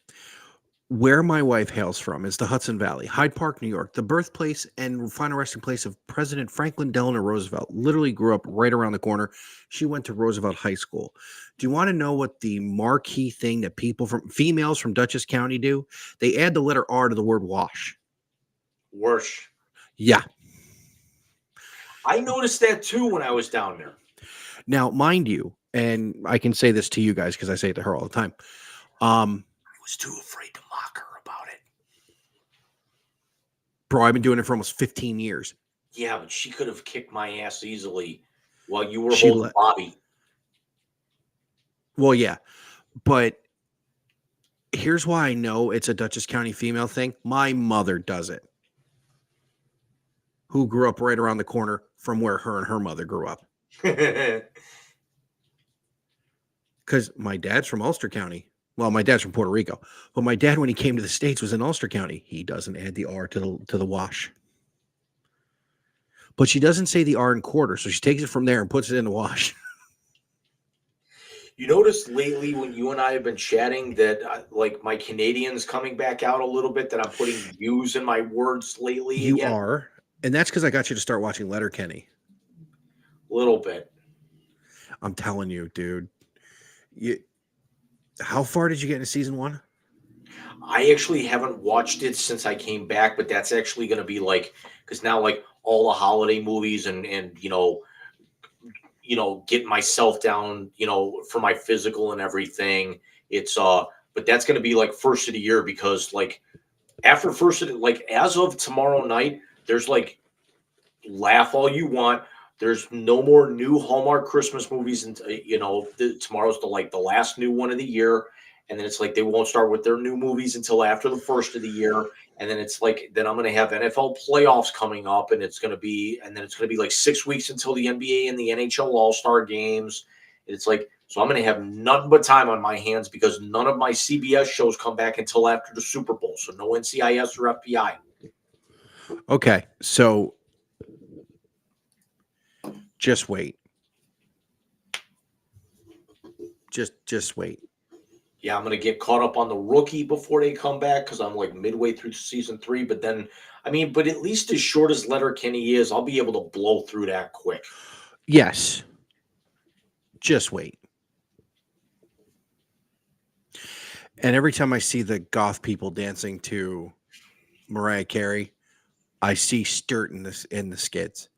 Where my wife hails from is the Hudson Valley, Hyde Park, New York, the birthplace and final resting place of President Franklin Delano Roosevelt. Literally grew up right around the corner. She went to Roosevelt High School. Do you want to know what the marquee thing that females from Dutchess County do? They add the letter R to the word wash. Wash. Yeah. I noticed that too when I was down there. Now, mind you, and I can say this to you guys because I say it to her all the time. I was too afraid to mock her about it. Bro, I've been doing it for almost 15 years. Yeah, but she could have kicked my ass easily while you were holding Bobby. Well, yeah, but Here's why I know it's a Dutchess County female thing. My mother does it, who grew up right around the corner from where her and her mother grew up. Because my dad's from Ulster County. Well, my dad's from Puerto Rico, but my dad, when he came to the States, was in Ulster County. He doesn't add the R to the wash. But she doesn't say the R in quarter, so she takes it from there and puts it in the wash. You notice lately when you and I have been chatting that like my Canadian's coming back out a little bit, that I'm putting U's in my words lately You again? are, and that's because I got you to start watching Letterkenny. A little bit. I'm telling you, dude. How far did you get into season 1? I actually haven't watched it since I came back, but that's actually going to be like, because now like all the holiday movies and getting myself down, for my physical and everything. It's but that's going to be like first of the year, because like after first of the, like as of tomorrow night, there's like, laugh all you want, there's no more new Hallmark Christmas movies, and tomorrow's the last new one of the year, and then it's like they won't start with their new movies until after the first of the year, and then it's like then I'm going to have NFL playoffs coming up, and it's going to be like 6 weeks until the NBA and the NHL All-Star games. It's like, so I'm going to have nothing but time on my hands, because none of my CBS shows come back until after the Super Bowl, so no NCIS or FBI. Okay, so just wait. Just wait. Yeah, I'm going to get caught up on the Rookie before they come back, because I'm like midway through season 3. But then, but at least as short as Letterkenny is, I'll be able to blow through that quick. Yes. Just wait. And every time I see the goth people dancing to Mariah Carey, I see Sturt in the skits.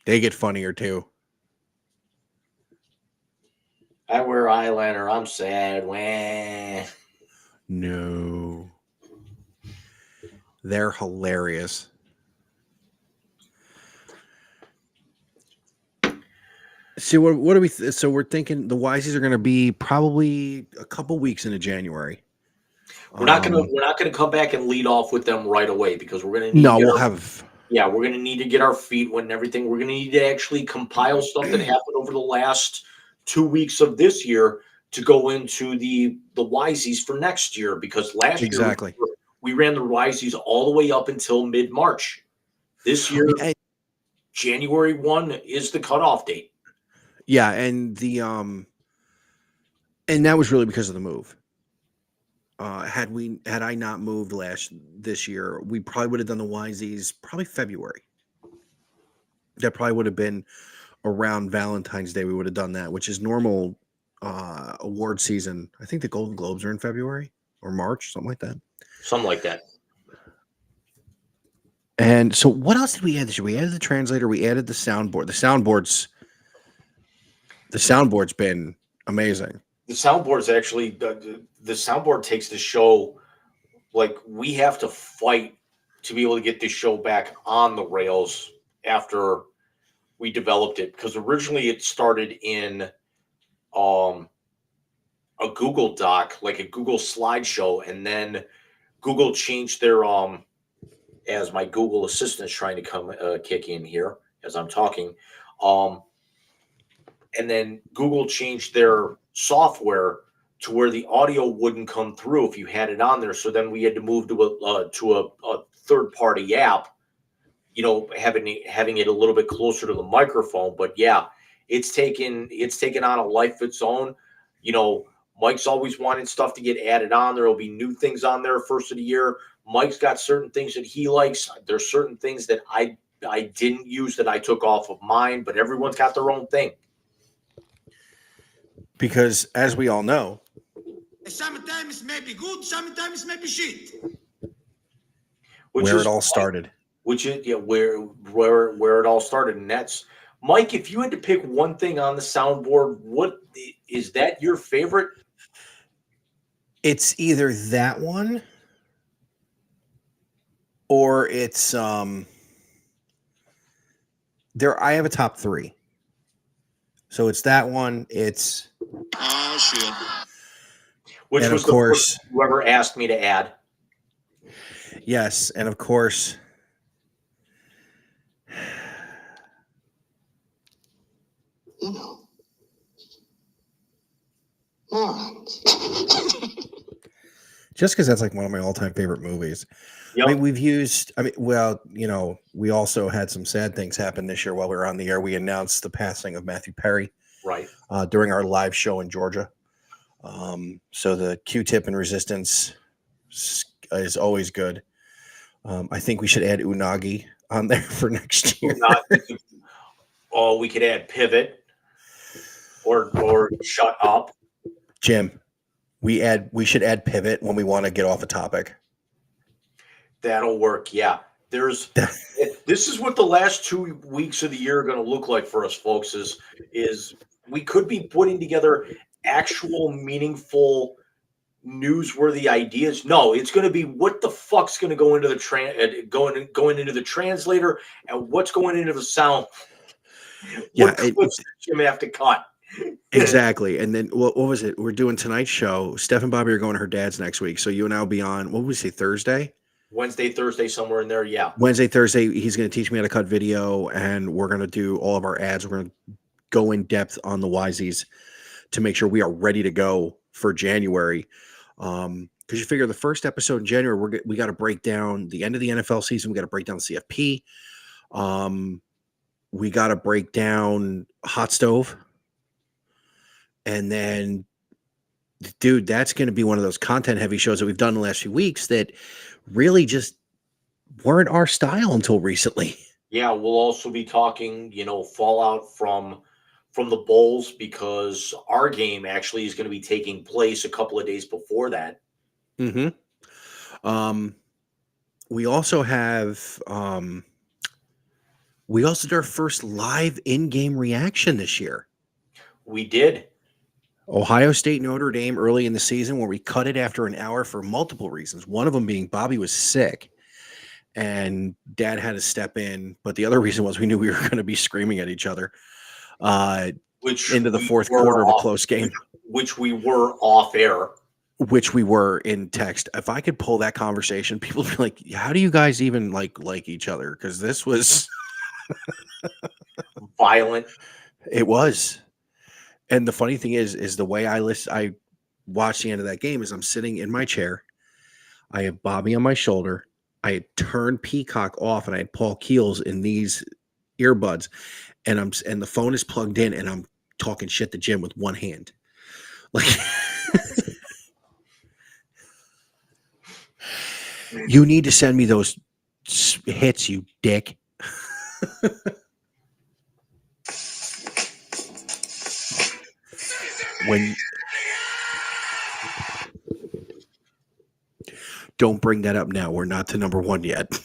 They get funnier too. I wear eyeliner. I'm sad. Wah. No. They're hilarious. See, what are we? So we're thinking the Wiseies are going to be probably a couple weeks into January. We're not gonna come back and lead off with them right away, because we're gonna need we're gonna need to get our feet wet and everything. We're gonna need to actually compile stuff that happened over the last 2 weeks of this year to go into the Wiseies for next year, because last year we ran the Wiseies all the way up until mid-March. This year, January 1 is the cutoff date. Yeah, and and that was really because of the move. Had I not moved this year, we probably would have done the Wiseies probably February. That probably would have been around Valentine's Day. We would have done that, which is normal award season. I think the Golden Globes are in February or March, something like that. Something like that. And so what else did we add this year? We added the translator. We added the soundboard. The soundboard's been amazing. The soundboard's actually the soundboard takes the show, like, we have to fight to be able to get this show back on the rails after we developed it, because originally it started in a Google Doc, like a Google slideshow, and then Google changed their as my Google Assistant is trying to come kick in here as I'm talking, and then Google changed their software to where the audio wouldn't come through if you had it on there. So then we had to move to a third-party app, having it a little bit closer to the microphone. But yeah, it's taken on a life of its own. Mike's always wanted stuff to get added on. There will be new things on there first of the year. Mike's got certain things that he likes. There's certain things that I didn't use that I took off of mine, but everyone's got their own thing. Because as we all know, sometimes may be good, sometimes may be shit. Where it all started. Where it all started. And that's, Mike, if you had to pick one thing on the soundboard, what is that your favorite? It's either that one or it's I have a top 3. So it's that one, it's Oh shit. Which And was of the course, first whoever asked me to add. yes, and of course, You know. Morons. just because that's like one of my all-time favorite movies. Yep. I mean, we've used. I mean, well, you know, we also had some sad things happen this year while we were on the air. We announced the passing of Matthew Perry Right. during our live show in Georgia. So the Q-tip and Resistance is always good. I think we should add Unagi on there for next year. Oh, we could add Pivot or Shut Up. Jim, we should add Pivot when we want to get off a topic. That'll work. Yeah. This is what the last 2 weeks of the year are going to look like for us, folks. Is we could be putting together actual meaningful newsworthy ideas. No, it's going to be what the fuck's going to go into the going into the translator and what's going into the sound. Yeah, What clips does Jim have to cut? Exactly. And then what was it? We're doing tonight's show. Steph and Bobby are going to her dad's next week. So you and I will be on, what would we say, Thursday? Wednesday, Thursday, somewhere in there. Yeah. Wednesday, Thursday, he's going to teach me how to cut video, and we're going to do all of our ads. We're going to go in depth on the Wiseies to make sure we are ready to go for January. Because you figure the first episode in January, we got to break down the end of the NFL season. We got to break down the CFP. We got to break down Hot Stove. And then, dude, that's going to be one of those content heavy shows that we've done in the last few weeks that really just weren't our style until recently. Yeah, we'll also be talking, fallout from the Bulls, because our game actually is going to be taking place a couple of days before that. Mm-hmm. We also have we also did our first live in-game reaction this year. We did. Ohio State, Notre Dame early in the season, where we cut it after an hour for multiple reasons. One of them being Bobby was sick and Dad had to step in. But the other reason was we knew we were going to be screaming at each other into the fourth quarter of a close game. Which we were off air. Which we were in text. If I could pull that conversation, people would be like, how do you guys even like each other? Because this was violent. It was. And the funny thing is the way I watched the end of that game is I'm sitting in my chair. I have Bobby on my shoulder. I had turned Peacock off and I had Paul Keels in these earbuds, and the phone is plugged in and I'm talking shit to Jim with one hand. Like, you need to send me those hits, you dick. Don't bring that up now. We're not to number one yet.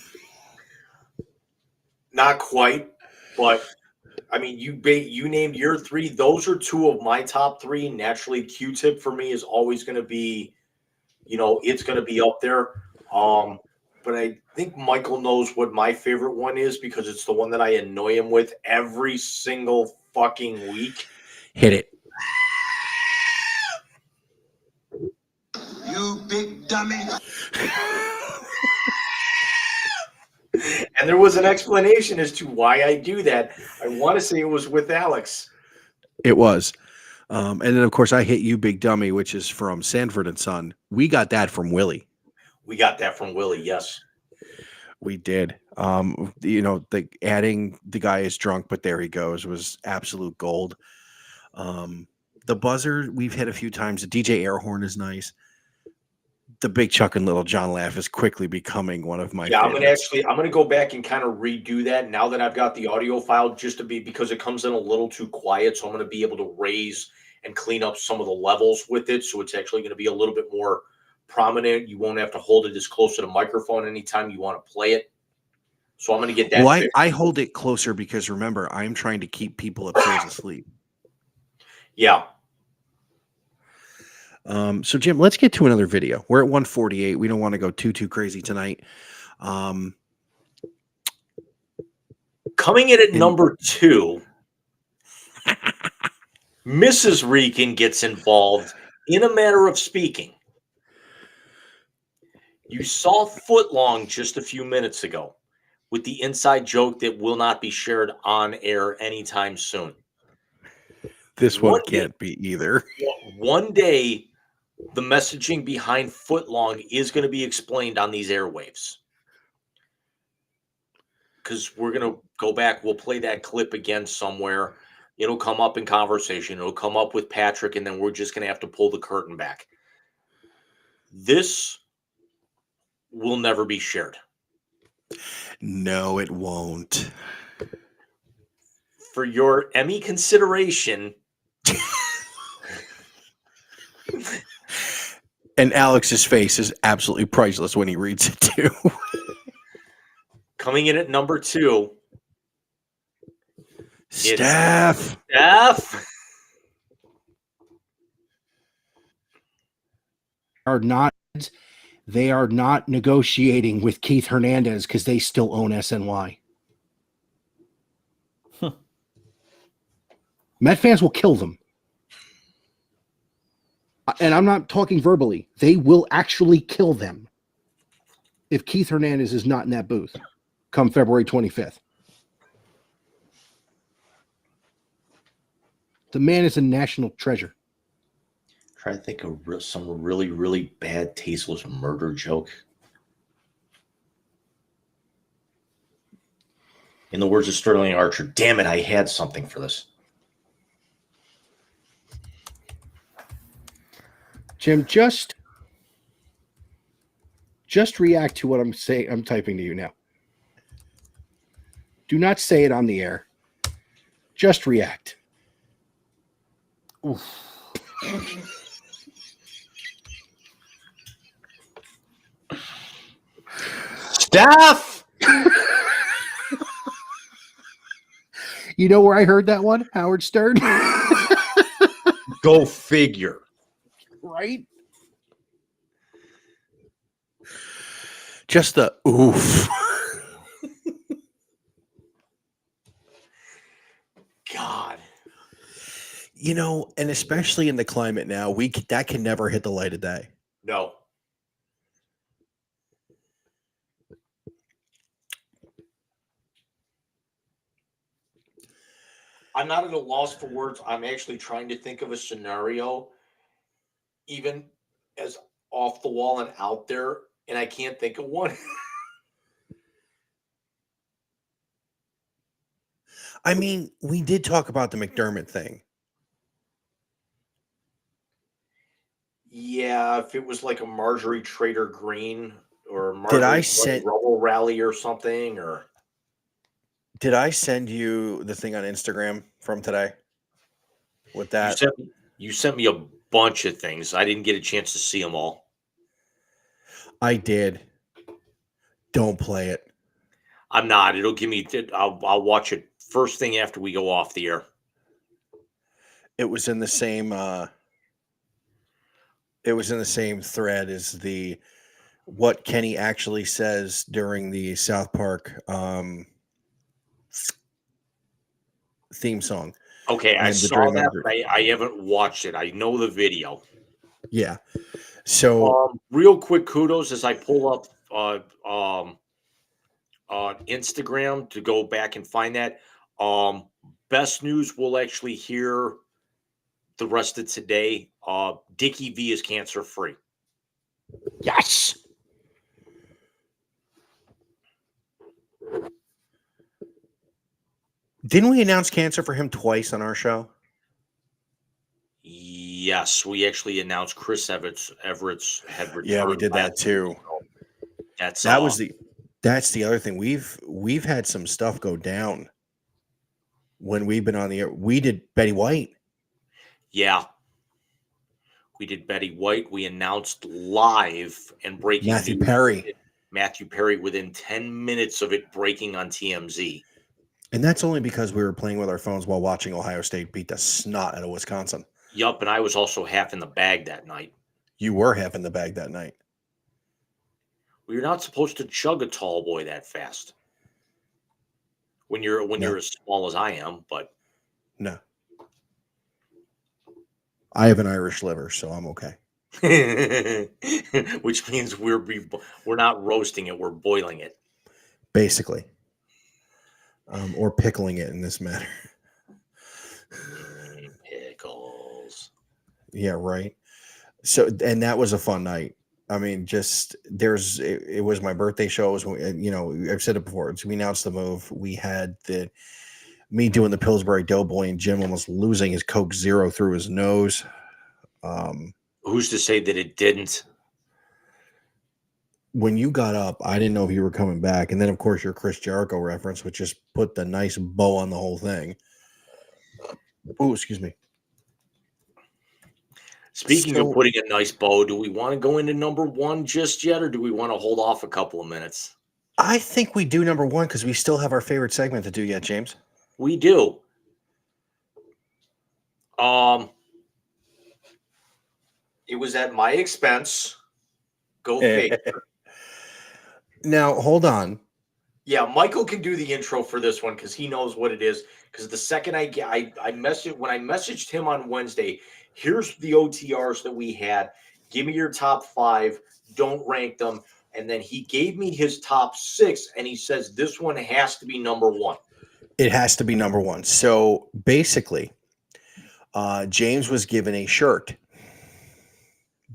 Not quite, but I mean, you named your three. Those are two of my top three. Naturally, Q-tip for me is always going to be, it's going to be up there. But I think Michael knows what my favorite one is, because it's the one that I annoy him with every single fucking week. Hit it. You big dummy. And there was an explanation as to why I do that. I want to say it was with Alex. It was. And then, of course, I hit you, big dummy, which is from Sanford and Son. We got that from Willie. We got that from Willie, yes. We did. Adding the guy is drunk, but there he goes was absolute gold. The buzzer we've hit a few times. The DJ air horn is nice. The Big Chuck and Little John laugh is quickly becoming one of my favorites. I'm gonna go back and kind of redo that now that I've got the audio file, just to be, because it comes in a little too quiet. So I'm gonna be able to raise and clean up some of the levels with it. So it's actually gonna be a little bit more prominent. You won't have to hold it as close to the microphone anytime you want to play it. So I'm gonna get that. Well, I hold it closer because remember, I'm trying to keep people upstairs asleep. Yeah. So Jim, let's get to another video. We're at 148. We don't want to go too crazy tonight. Coming in at number 2. Mrs. Reekin gets involved in a manner of speaking. You saw Footlong just a few minutes ago with the inside joke that will not be shared on air anytime soon. This one One day, can't be either. one day, the messaging behind Footlong is going to be explained on these airwaves. Because we're going to go back, we'll play that clip again somewhere. It'll come up in conversation. It'll come up with Patrick, and then we're just going to have to pull the curtain back. This will never be shared. No, it won't. For your Emmy consideration. And Alex's face is absolutely priceless when he reads it too. Coming in at number 2. Steph. Steph. They are not negotiating with Keith Hernandez because they still own SNY. Met fans will kill them. And I'm not talking verbally. They will actually kill them if Keith Hernandez is not in that booth come February 25th. The man is a national treasure. Trying to think of some really, really bad, tasteless murder joke. In the words of Sterling Archer, damn it, I had something for this. Jim, just react to what I'm saying. I'm typing to you now. Do not say it on the air. Just react. Oof. Steph! You know where I heard that one? Howard Stern. Go figure. Right? Just the oof. God. You know, and especially in the climate now, that can never hit the light of day. No. I'm not at a loss for words. I'm actually trying to think of a scenario, even as off the wall and out there, and I can't think of one. I mean, we did talk about the McDermott thing. Yeah, if it was like a Marjorie Trader Green or a Did I Marjorie send- Rebel Rally or something, or Did I send you the thing on Instagram from today? With that, you sent me a bunch of things. I didn't get a chance to see them all. I did. Don't play it. I'm not. It'll give me. I'll watch it first thing after we go off the air. It was in the same. It was in the same thread as the what Kenny actually says during the South Park theme song. Okay, I And the saw Dre that, Murder. but I haven't watched it. I know the video. Yeah. So Real quick, kudos as I pull up Instagram to go back and find that. Best news we'll actually hear the rest of today. Dickie V is cancer free. Yes. didn't we announce cancer for him twice on our show? Yes, we actually announced Chris Everett's had returned. Yeah, we did that too. That's That's the other thing. We've had some stuff go down when we've been on the air. We did Betty White. Yeah. We did Betty White. We announced live and breaking Matthew news. Perry. Matthew Perry within 10 minutes of it breaking on TMZ. And that's only because we were playing with our phones while watching Ohio State beat the snot out of Wisconsin. Yup, and I was also half in the bag that night. You were half in the bag that night. Well, you're not supposed to chug a tall boy that fast. When you're as small as I am, but no. I have an Irish liver, so I'm okay. Which means we're not roasting it, we're boiling it. Basically. Or pickling it in this matter. Pickles. Yeah, right. So, and that was a fun night. I mean, just it was my birthday show. It was, I've said it before. So we announced the move. We had me doing the Pillsbury Doughboy and Jim almost losing his Coke Zero through his nose. Who's to say that it didn't? When you got up, I didn't know if you were coming back. And then, of course, your Chris Jericho reference, which just put the nice bow on the whole thing. Oh, excuse me. Speaking of putting a nice bow, do we want to go into number one just yet, or do we want to hold off a couple of minutes? I think we do number one because we still have our favorite segment to do yet, James. We do. It was at my expense. Go figure. Now, hold on. Yeah, Michael can do the intro for this one because he knows what it is. Because the second I messaged him on Wednesday, here's the OTRs that we had. Give me your top 5. Don't rank them. And then he gave me his top 6, and he says this one has to be number 1. It has to be number 1. So basically, James was given a shirt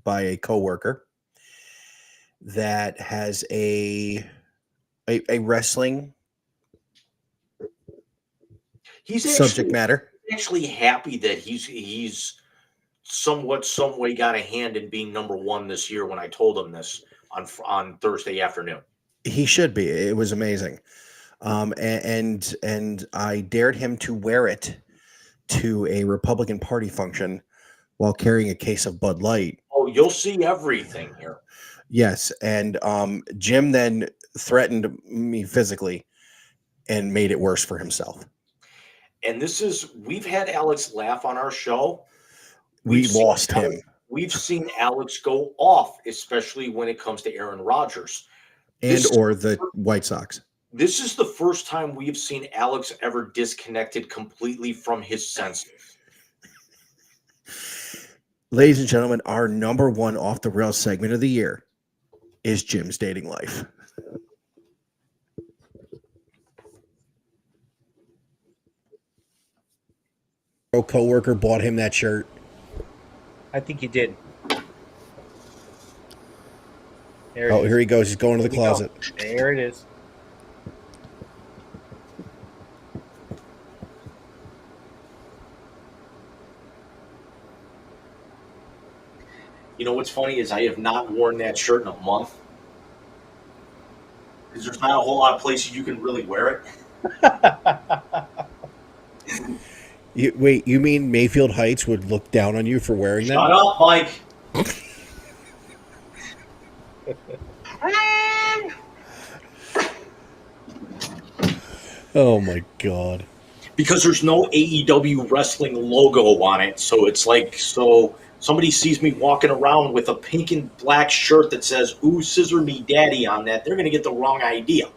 by a coworker that has a wrestling subject matter. Actually happy that he's some way got a hand in being number 1 this year when I told him this on Thursday afternoon. He should be. It was amazing. And I dared him to wear it to a Republican Party function while carrying a case of Bud Light. Oh, you'll see everything here. Yes, and Jim then threatened me physically and made it worse for himself. And we've had Alex laugh on our show. We lost him. We've seen Alex go off, especially when it comes to Aaron Rodgers. Or the White Sox. This is the first time we've seen Alex ever disconnected completely from his senses. Ladies and gentlemen, our number 1 off the rails segment of the year is Jim's dating life. A coworker bought him that shirt. I think you did. Here he goes. He's going to the closet. There it is. You know what's funny is I have not worn that shirt in a month because there's not a whole lot of places you can really wear it. You mean Mayfield Heights would look down on you for wearing that? Shut up, Mike. Oh my God. Because there's no AEW wrestling logo on it, so it's like somebody sees me walking around with a pink and black shirt that says "Ooh, scissor me daddy" on that, they're going to get the wrong idea.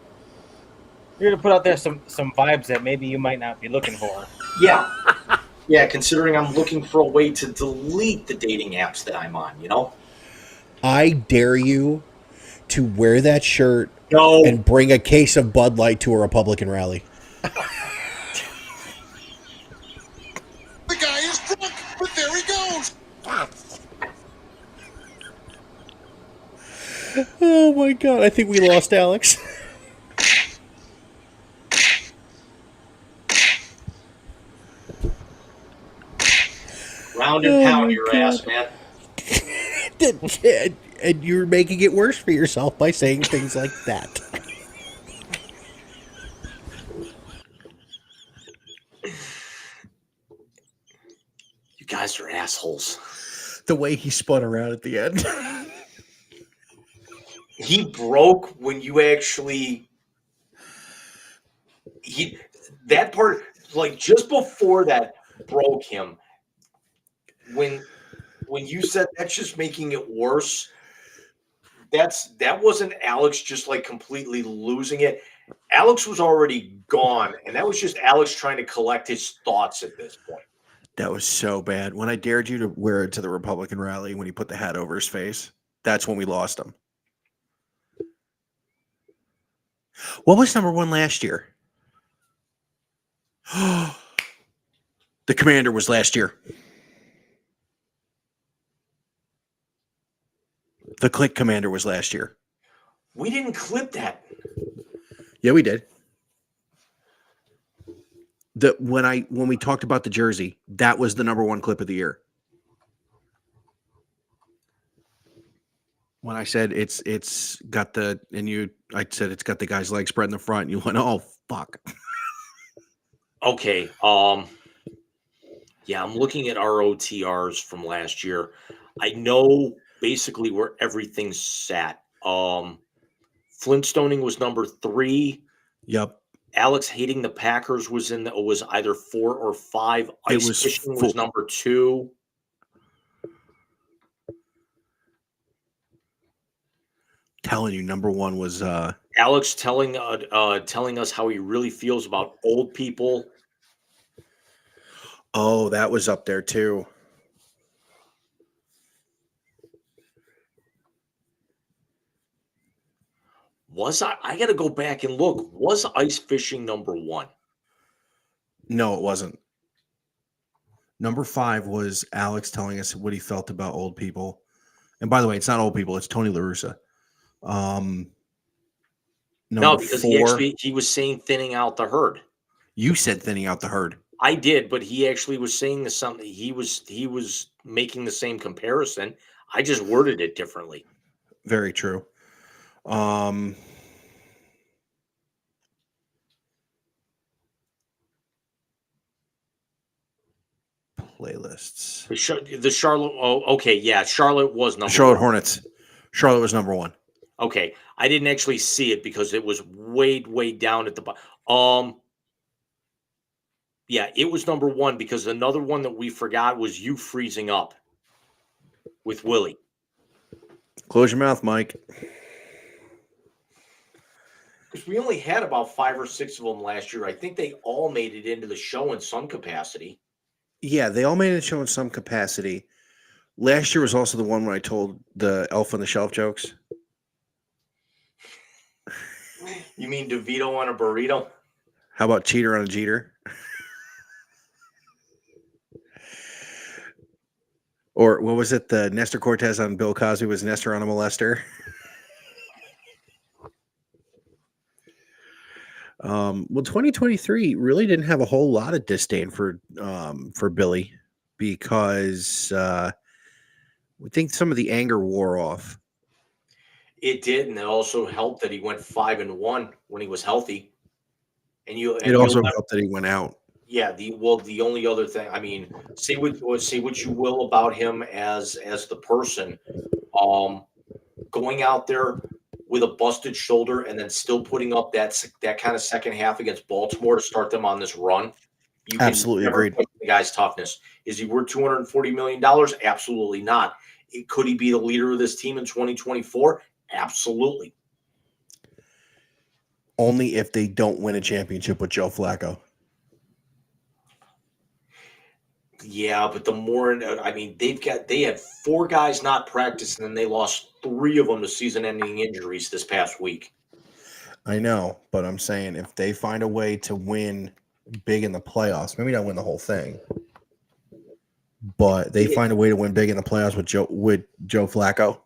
You're going to put out there some vibes that maybe you might not be looking for. Yeah. Yeah, considering I'm looking for a way to delete the dating apps that I'm on, I dare you to wear that shirt No. and bring a case of Bud Light to a Republican rally. The guy is drunk, but there he goes. Oh my God, I think we lost Alex. Round and pound your ass, man. And you're making it worse for yourself by saying things like that. You guys are assholes. The way he spun around at the end. He broke when you actually that part, like just before that broke him, when you said that's just making it worse, that wasn't Alex just like completely losing it. Alex was already gone, and that was just Alex trying to collect his thoughts at this point. That was so bad. When I dared you to wear it to the Republican rally when he put the hat over his face, that's when we lost him. What was number one last year? The Commander was last year. The Click Commander was last year. We didn't clip that. Yeah, we did. When we talked about the jersey, that was the number one clip of the year. When I said it's got the I said it's got the guy's leg spread in the front, and you went, oh fuck. Okay. Yeah, I'm looking at our OTRs from last year. I know basically where everything's sat. Flintstoning was number 3. Yep. Alex hating the Packers was either 4 or 5. Ice was fishing 4. was number 2. Telling you, number one was Alex telling us how he really feels about old people. oh, that was up there too. Was I got to go back and look. Was ice fishing number 1? No, it wasn't. Number 5 was Alex telling us what he felt about old people. And by the way, it's not old people, it's Tony La Russa. No, Number because 4, he was saying thinning out the herd. you said thinning out the herd. I did, but he actually was saying something. He was making the same comparison. I just worded it differently. Very true. Playlists. The Charlotte. Oh, okay, yeah. Charlotte was number Charlotte 1. Hornets. Charlotte was number 1. Okay, I didn't actually see it because it was way down at the bottom. Yeah, it was number 1 because another one that we forgot was you freezing up with Willie. Close your mouth, Mike. Because we only had about 5 or 6 of them last year. I think they all made it into the show in some capacity. Yeah, they all made it show in some capacity. Last year was also the one when I told the elf on the shelf jokes. You mean DeVito on a burrito? How about cheater on a jeter? Or what was it? The Nestor Cortez on Bill Cosby was Nestor on a molester. Well, 2023 really didn't have a whole lot of disdain for Billy because we think some of the anger wore off. It did, and it also helped that he went 5-1 when he was healthy. It also helped that he went out. Yeah, the only other thing, I mean, say what you will about him as the person, going out there with a busted shoulder and then still putting up that kind of second half against Baltimore to start them on this run. You can Absolutely never agreed. question the guy's toughness. Is he worth $240 million? Absolutely not. Could he be the leader of this team in 2024? Absolutely. Only if they don't win a championship with Joe Flacco. Yeah, but the more, I mean, they had 4 guys not practicing, and they lost 3 of them to season-ending injuries this past week. I know, but I'm saying if they find a way to win big in the playoffs, maybe not win the whole thing, but they find a way to win big in the playoffs with Joe Flacco.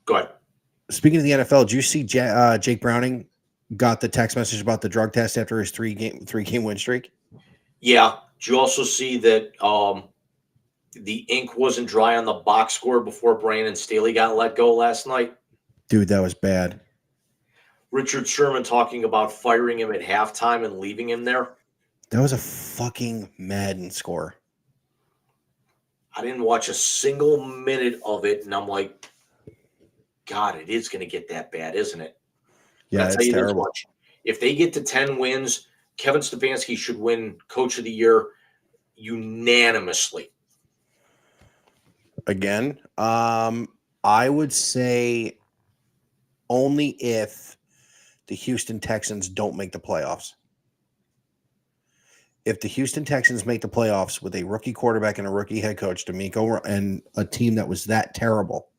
Go ahead. Speaking of the NFL, did you see Jake Browning got the text message about the drug test after his three game win streak? Yeah. Did you also see that the ink wasn't dry on the box score before Brandon Staley got let go last night? Dude, that was bad. Richard Sherman talking about firing him at halftime and leaving him there. That was a fucking Madden score. I didn't watch a single minute of it, and I'm like, God, it is going to get that bad, isn't it? Yeah, it's terrible. If they get to 10 wins, Kevin Stefanski should win Coach of the Year unanimously. Again, I would say only if the Houston Texans don't make the playoffs. if the Houston Texans make the playoffs with a rookie quarterback and a rookie head coach, and a team that was that terrible,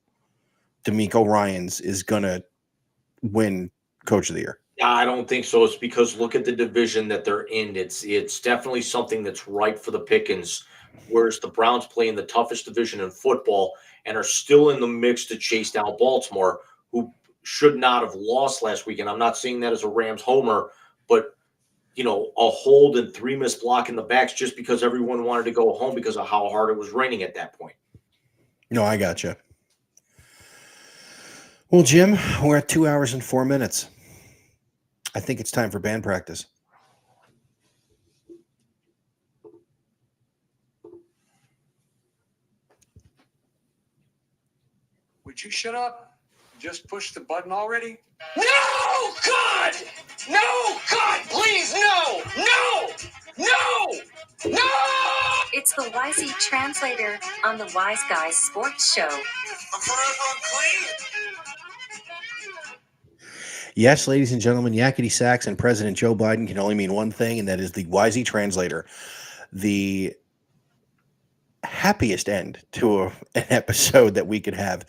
DeMeco Ryans is going to win Coach of the Year. I don't think so. It's because look at the division that they're in. It's definitely something that's ripe for the pickings. Whereas the Browns play in the toughest division in football and are still in the mix to chase down Baltimore, who should not have lost last weekend. I'm not saying that as a Rams homer, but a hold and 3 missed block in the backs just because everyone wanted to go home because of how hard it was raining at that point. No, I got you. Well, Jim, we're at 2 hours and 4 minutes. I think it's time for band practice. Would you shut up? Just push the button already? No, God! No, God, please, no! No! No! No! It's the Wisey Translator on the Wise Guys Sports Show. I'm forever unclean. Yes, ladies and gentlemen, Yakety Sax and President Joe Biden can only mean one thing, and that is the Wisey Translator. The happiest end to an episode that we could have.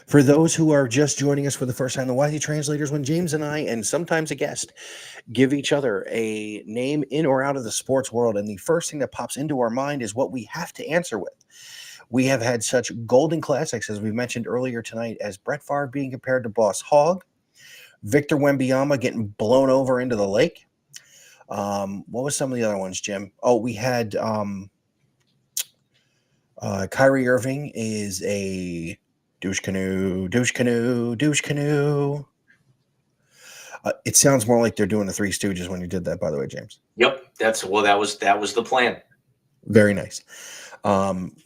For those who are just joining us for the first time, the Wisey Translators, when James and I, and sometimes a guest, give each other a name in or out of the sports world, and the first thing that pops into our mind is what we have to answer with. We have had such golden classics, as we mentioned earlier tonight, as Brett Favre being compared to Boss Hogg, Victor Wembanyama getting blown over into the lake. What was some of the other ones, Jim? Oh, we had Kyrie Irving is a douche canoe. It sounds more like they're doing the Three Stooges when you did that, by the way, James. Yep, that was the plan. Very nice.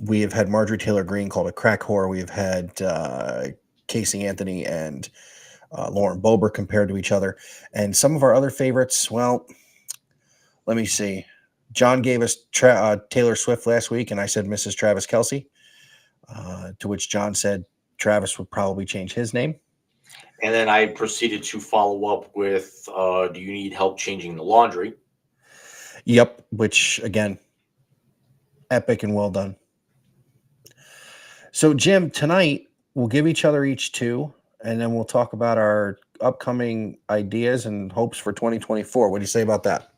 We have had Marjorie Taylor Greene called a crack whore. We have had Casey Anthony and Lauren Boebert compared to each other. And some of our other favorites, well, let me see. John gave us Taylor Swift last week, and I said Mrs. Travis Kelce, to which John said Travis would probably change his name. And then I proceeded to follow up with, do you need help changing the laundry? Yep, which, again, epic and well done. So, Jim, tonight we'll give each other each two, and then we'll talk about our upcoming ideas and hopes for 2024. What do you say about that?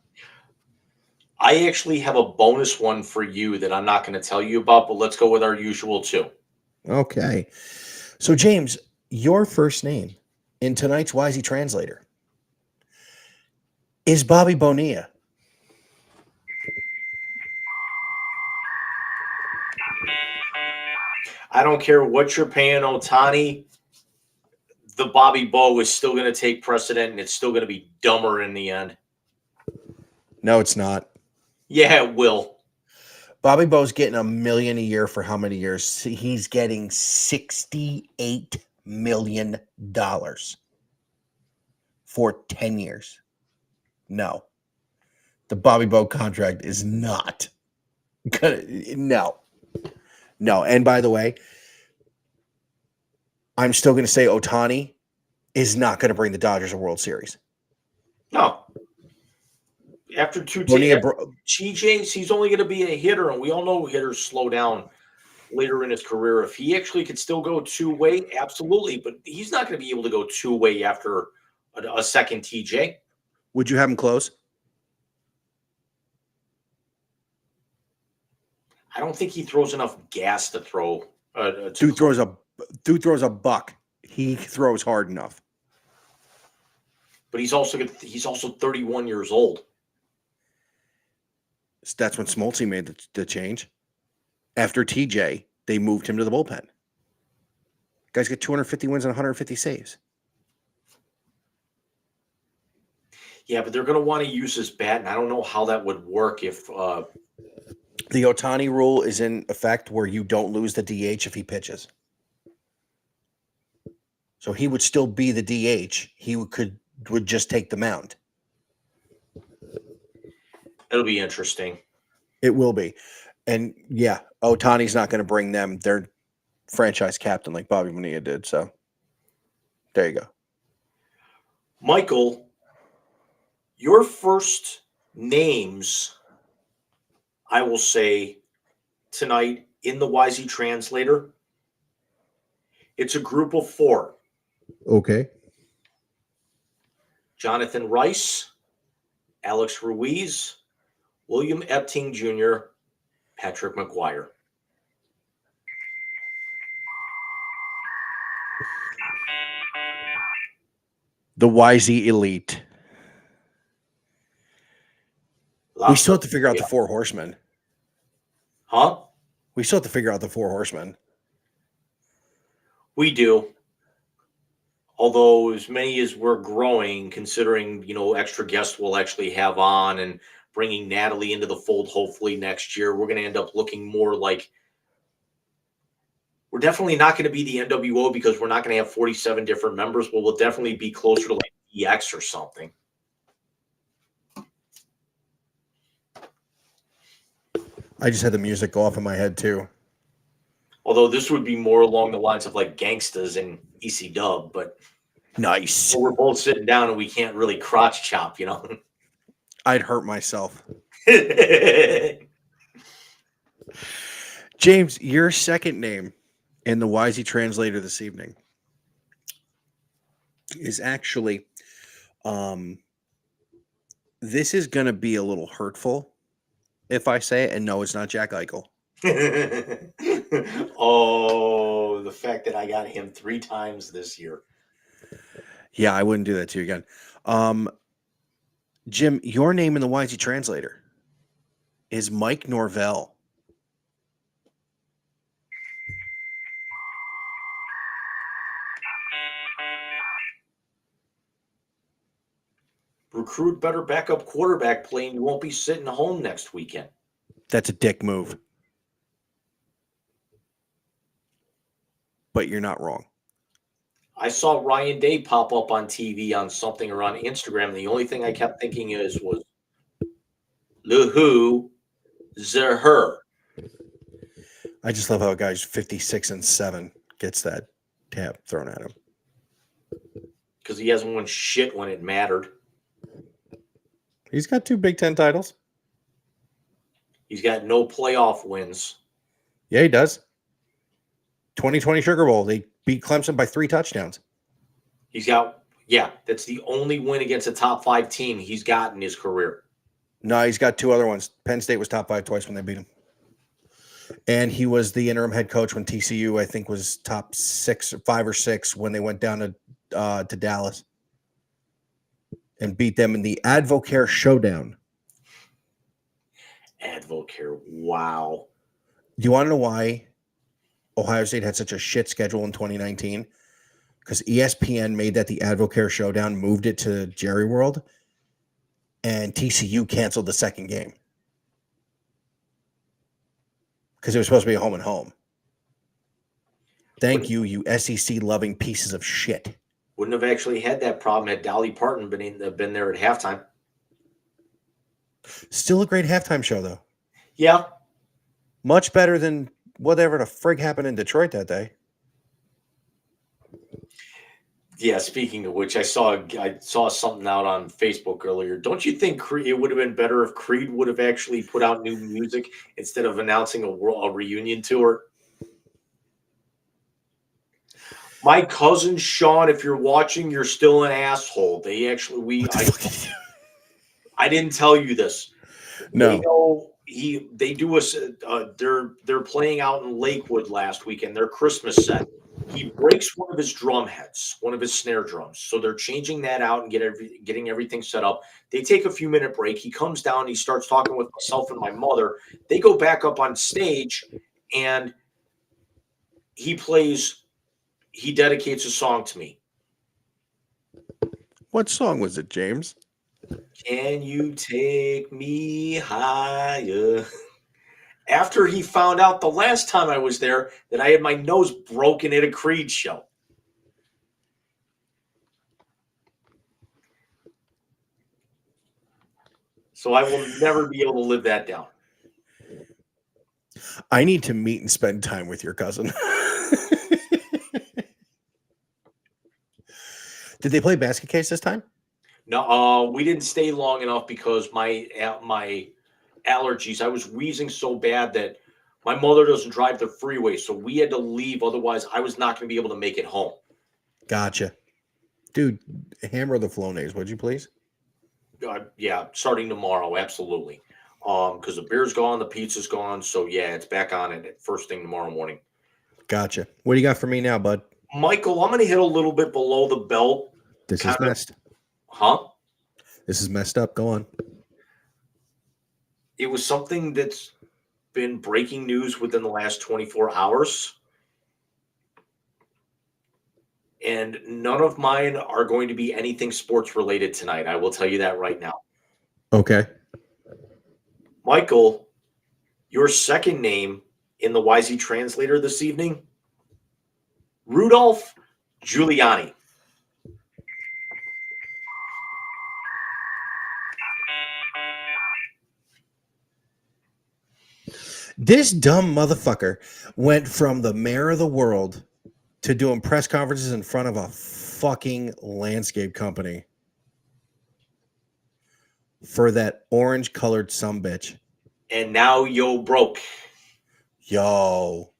I actually have a bonus one for you that I'm not going to tell you about, but let's go with our usual two. Okay. So, James, your first name in tonight's Wisey Translator is Bobby Bonilla. I don't care what you're paying Otani. The Bobby Bo is still going to take precedent, and it's still going to be dumber in the end. No, it's not. Yeah, it will. Bobby Bo's getting $1 million a year for how many years? He's getting $68 million for 10 years. No. The Bobby Bo contract is not gonna. No. And by the way, I'm still going to say Otani is not going to bring the Dodgers a World Series. No. After two TJs, he's only going to be a hitter, and we all know hitters slow down later in his career. If he actually could still go two-way, absolutely, but he's not going to be able to go two-way after a second TJ. Would you have him close? I don't think he throws enough gas to throw. Dude throws a buck. He throws hard enough. But he's also 31 years old. That's when Smoltz made the change. After TJ, they moved him to the bullpen. Guys get 250 wins and 150 saves. Yeah, but they're going to want to use his bat, and I don't know how that would work if the Otani rule is in effect where you don't lose the DH if he pitches. So he would still be the DH. He would just take the mound. It'll be interesting. It will be. And yeah, Otani's not going to bring them their franchise captain like Bobby Bonilla did. So there you go. Michael, your first names I will say tonight in the YZ Translator, it's a group of 4. Okay. Jonathan Rice, Alex Ruiz, William Epting Jr., Patrick McGuire. The YZ Elite. We still have to figure out the 4 horsemen. Huh? We still have to figure out the 4 horsemen. We do. Although as many as we're growing, considering, extra guests we'll actually have on and bringing Natalie into the fold hopefully next year, we're going to end up looking more like, we're definitely not going to be the NWO because we're not going to have 47 different members, but we'll definitely be closer to like EX or something. I just had the music go off in my head too. Although this would be more along the lines of like Gangstas and EC Dub, but nice. We're both sitting down and we can't really crotch chop, I'd hurt myself. James, your second name in the YZ Translator this evening is actually, this is going to be a little hurtful if I say it, and no, it's not Jack Eichel. Oh, the fact that I got him 3 times this year. Yeah, I wouldn't do that to you again. Jim, your name in the YZ Translator is Mike Norvell. Recruit better backup quarterback play and you won't be sitting home next weekend. That's a dick move. But you're not wrong. I saw Ryan Day pop up on TV on something or on Instagram. And the only thing I kept thinking was the who, the her. I just love how a guy's 56-7 gets that tab thrown at him. Because he hasn't won shit when it mattered. He's got 2 Big Ten titles. He's got no playoff wins. Yeah, he does. 2020 Sugar Bowl. They beat Clemson by 3 touchdowns. He's got, that's the only win against a top 5 team he's got in his career. No, he's got 2 other ones. Penn State was top 5 twice when they beat him. And he was the interim head coach when TCU, I think, was top 5 or 6 when they went down to Dallas and beat them in the Advocare Showdown. Advocare, wow. Do you want to know why Ohio State had such a shit schedule in 2019? Because ESPN made that the Advocare Showdown, moved it to Jerry World, and TCU canceled the second game. Because it was supposed to be a home and home. Thank you, you SEC-loving pieces of shit. Wouldn't have actually had that problem had Dolly Parton been there at halftime. Still a great halftime show, though. Yeah. Much better than whatever the frig happened in Detroit that day. Yeah, speaking of which, I saw something out on Facebook earlier. Don't you think it would have been better if Creed would have actually put out new music instead of announcing a reunion tour? My cousin Sean, if you're watching, you're still an asshole. They actually I didn't tell you this. No. They do they're playing out in Lakewood last weekend, their Christmas set. He breaks one of his drum heads, one of his snare drums. So they're changing that out and getting everything set up. They take a few minute break. He comes down, he starts talking with myself and my mother. They go back up on stage and he dedicates a song to me. What song was it, James? Can you take me higher? After he found out the last time I was there that I had my nose broken at a Creed show. So I will never be able to live that down. I need to meet and spend time with your cousin. Did they play Basket Case this time? No, we didn't stay long enough because my allergies. I was wheezing so bad that my mother doesn't drive the freeway, so we had to leave. Otherwise, I was not going to be able to make it home. Gotcha. Dude, hammer the Flonase, would you please? Yeah, starting tomorrow, absolutely. Because the beer's gone, the pizza's gone, so yeah, it's back on it first thing tomorrow morning. Gotcha. What do you got for me now, bud? Michael, I'm going to hit a little bit below the belt. This is messed. Huh? This is messed up. Go on. It was something that's been breaking news within the last 24 hours. And none of mine are going to be anything sports related tonight. I will tell you that right now. Okay. Michael, your second name in the YZ translator this evening, Rudolph Giuliani. This dumb motherfucker went from the mayor of the world to doing press conferences in front of a fucking landscape company for that orange colored sumbitch. And now yo broke. Yo.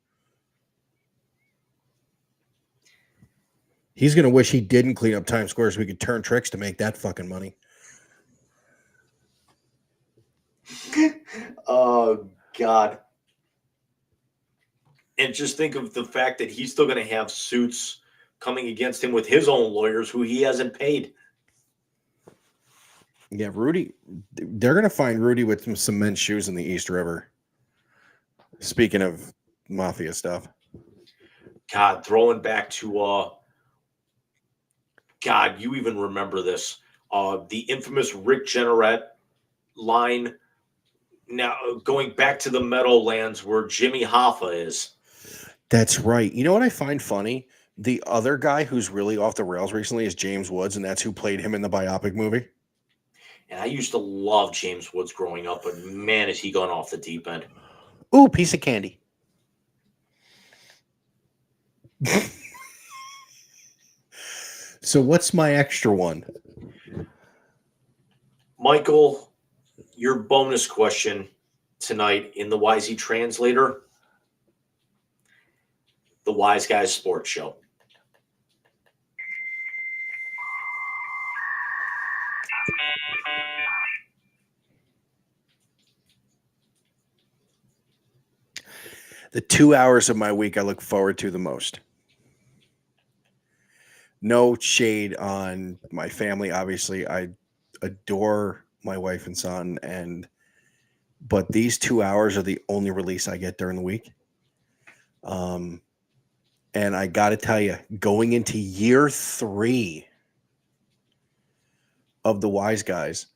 He's going to wish he didn't clean up Times Square so we could turn tricks to make that fucking money. Oh, God. And just think of the fact that he's still going to have suits coming against him with his own lawyers who he hasn't paid. Yeah, Rudy, they're going to find Rudy with some cement shoes in the East River. Speaking of mafia stuff. God, throwing back to, God, you even remember this. The infamous Rick Jenneret line. Now, going back to the Meadowlands where Jimmy Hoffa is. That's right. You know what I find funny? The other guy who's really off the rails recently is James Woods, and that's who played him in the biopic movie. And I used to love James Woods growing up, but man, has he gone off the deep end. Ooh, piece of candy. So what's my extra one? Michael, your bonus question tonight in the YZ Translator, the Wise Guys Sports Show. The 2 hours of my week I look forward to the most. No shade on my family. Obviously, I adore my wife and son, but these 2 hours are the only release I get during the week. And I got to tell you, going into year 3 of the Wise Guys,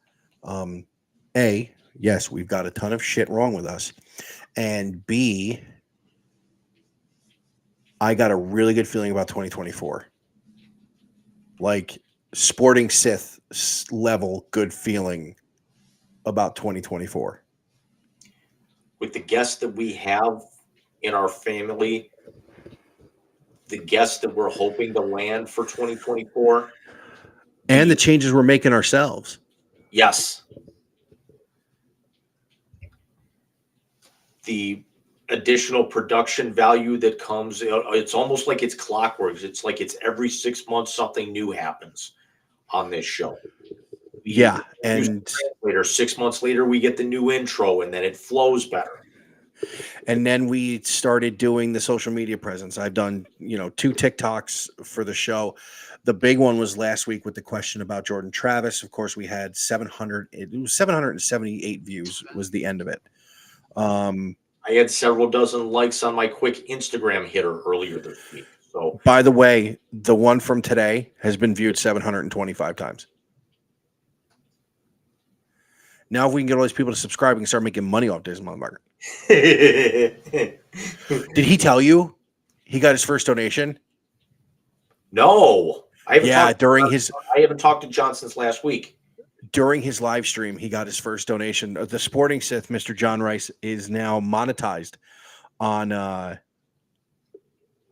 A, yes, we've got a ton of shit wrong with us. And B, I got a really good feeling about 2024. Like sporting Sith level good feeling about 2024. With the guests that we have in our family, the guests that we're hoping to land for 2024. And the changes we're making ourselves. Yes. The additional production value that comes, it's almost like it's clockwork. It's like it's every 6 months something new happens on this show. Yeah, and later 6 months later we get the new intro and then it flows better. And then we started doing the social media presence. I've done, 2 TikToks for the show. The big one was last week with the question about Jordan Travis. Of course, we had 778 views was the end of it. I had several dozen likes on my quick Instagram hitter earlier this week. So, by the way, the one from today has been viewed 725 times. Now, if we can get all these people to subscribe, we can start making money off this motherfucker. Did he tell you he got his first donation? No. I haven't talked to John since last week. During his live stream, he got his first donation. The Sporting Sith, Mr. John Rice, is now monetized on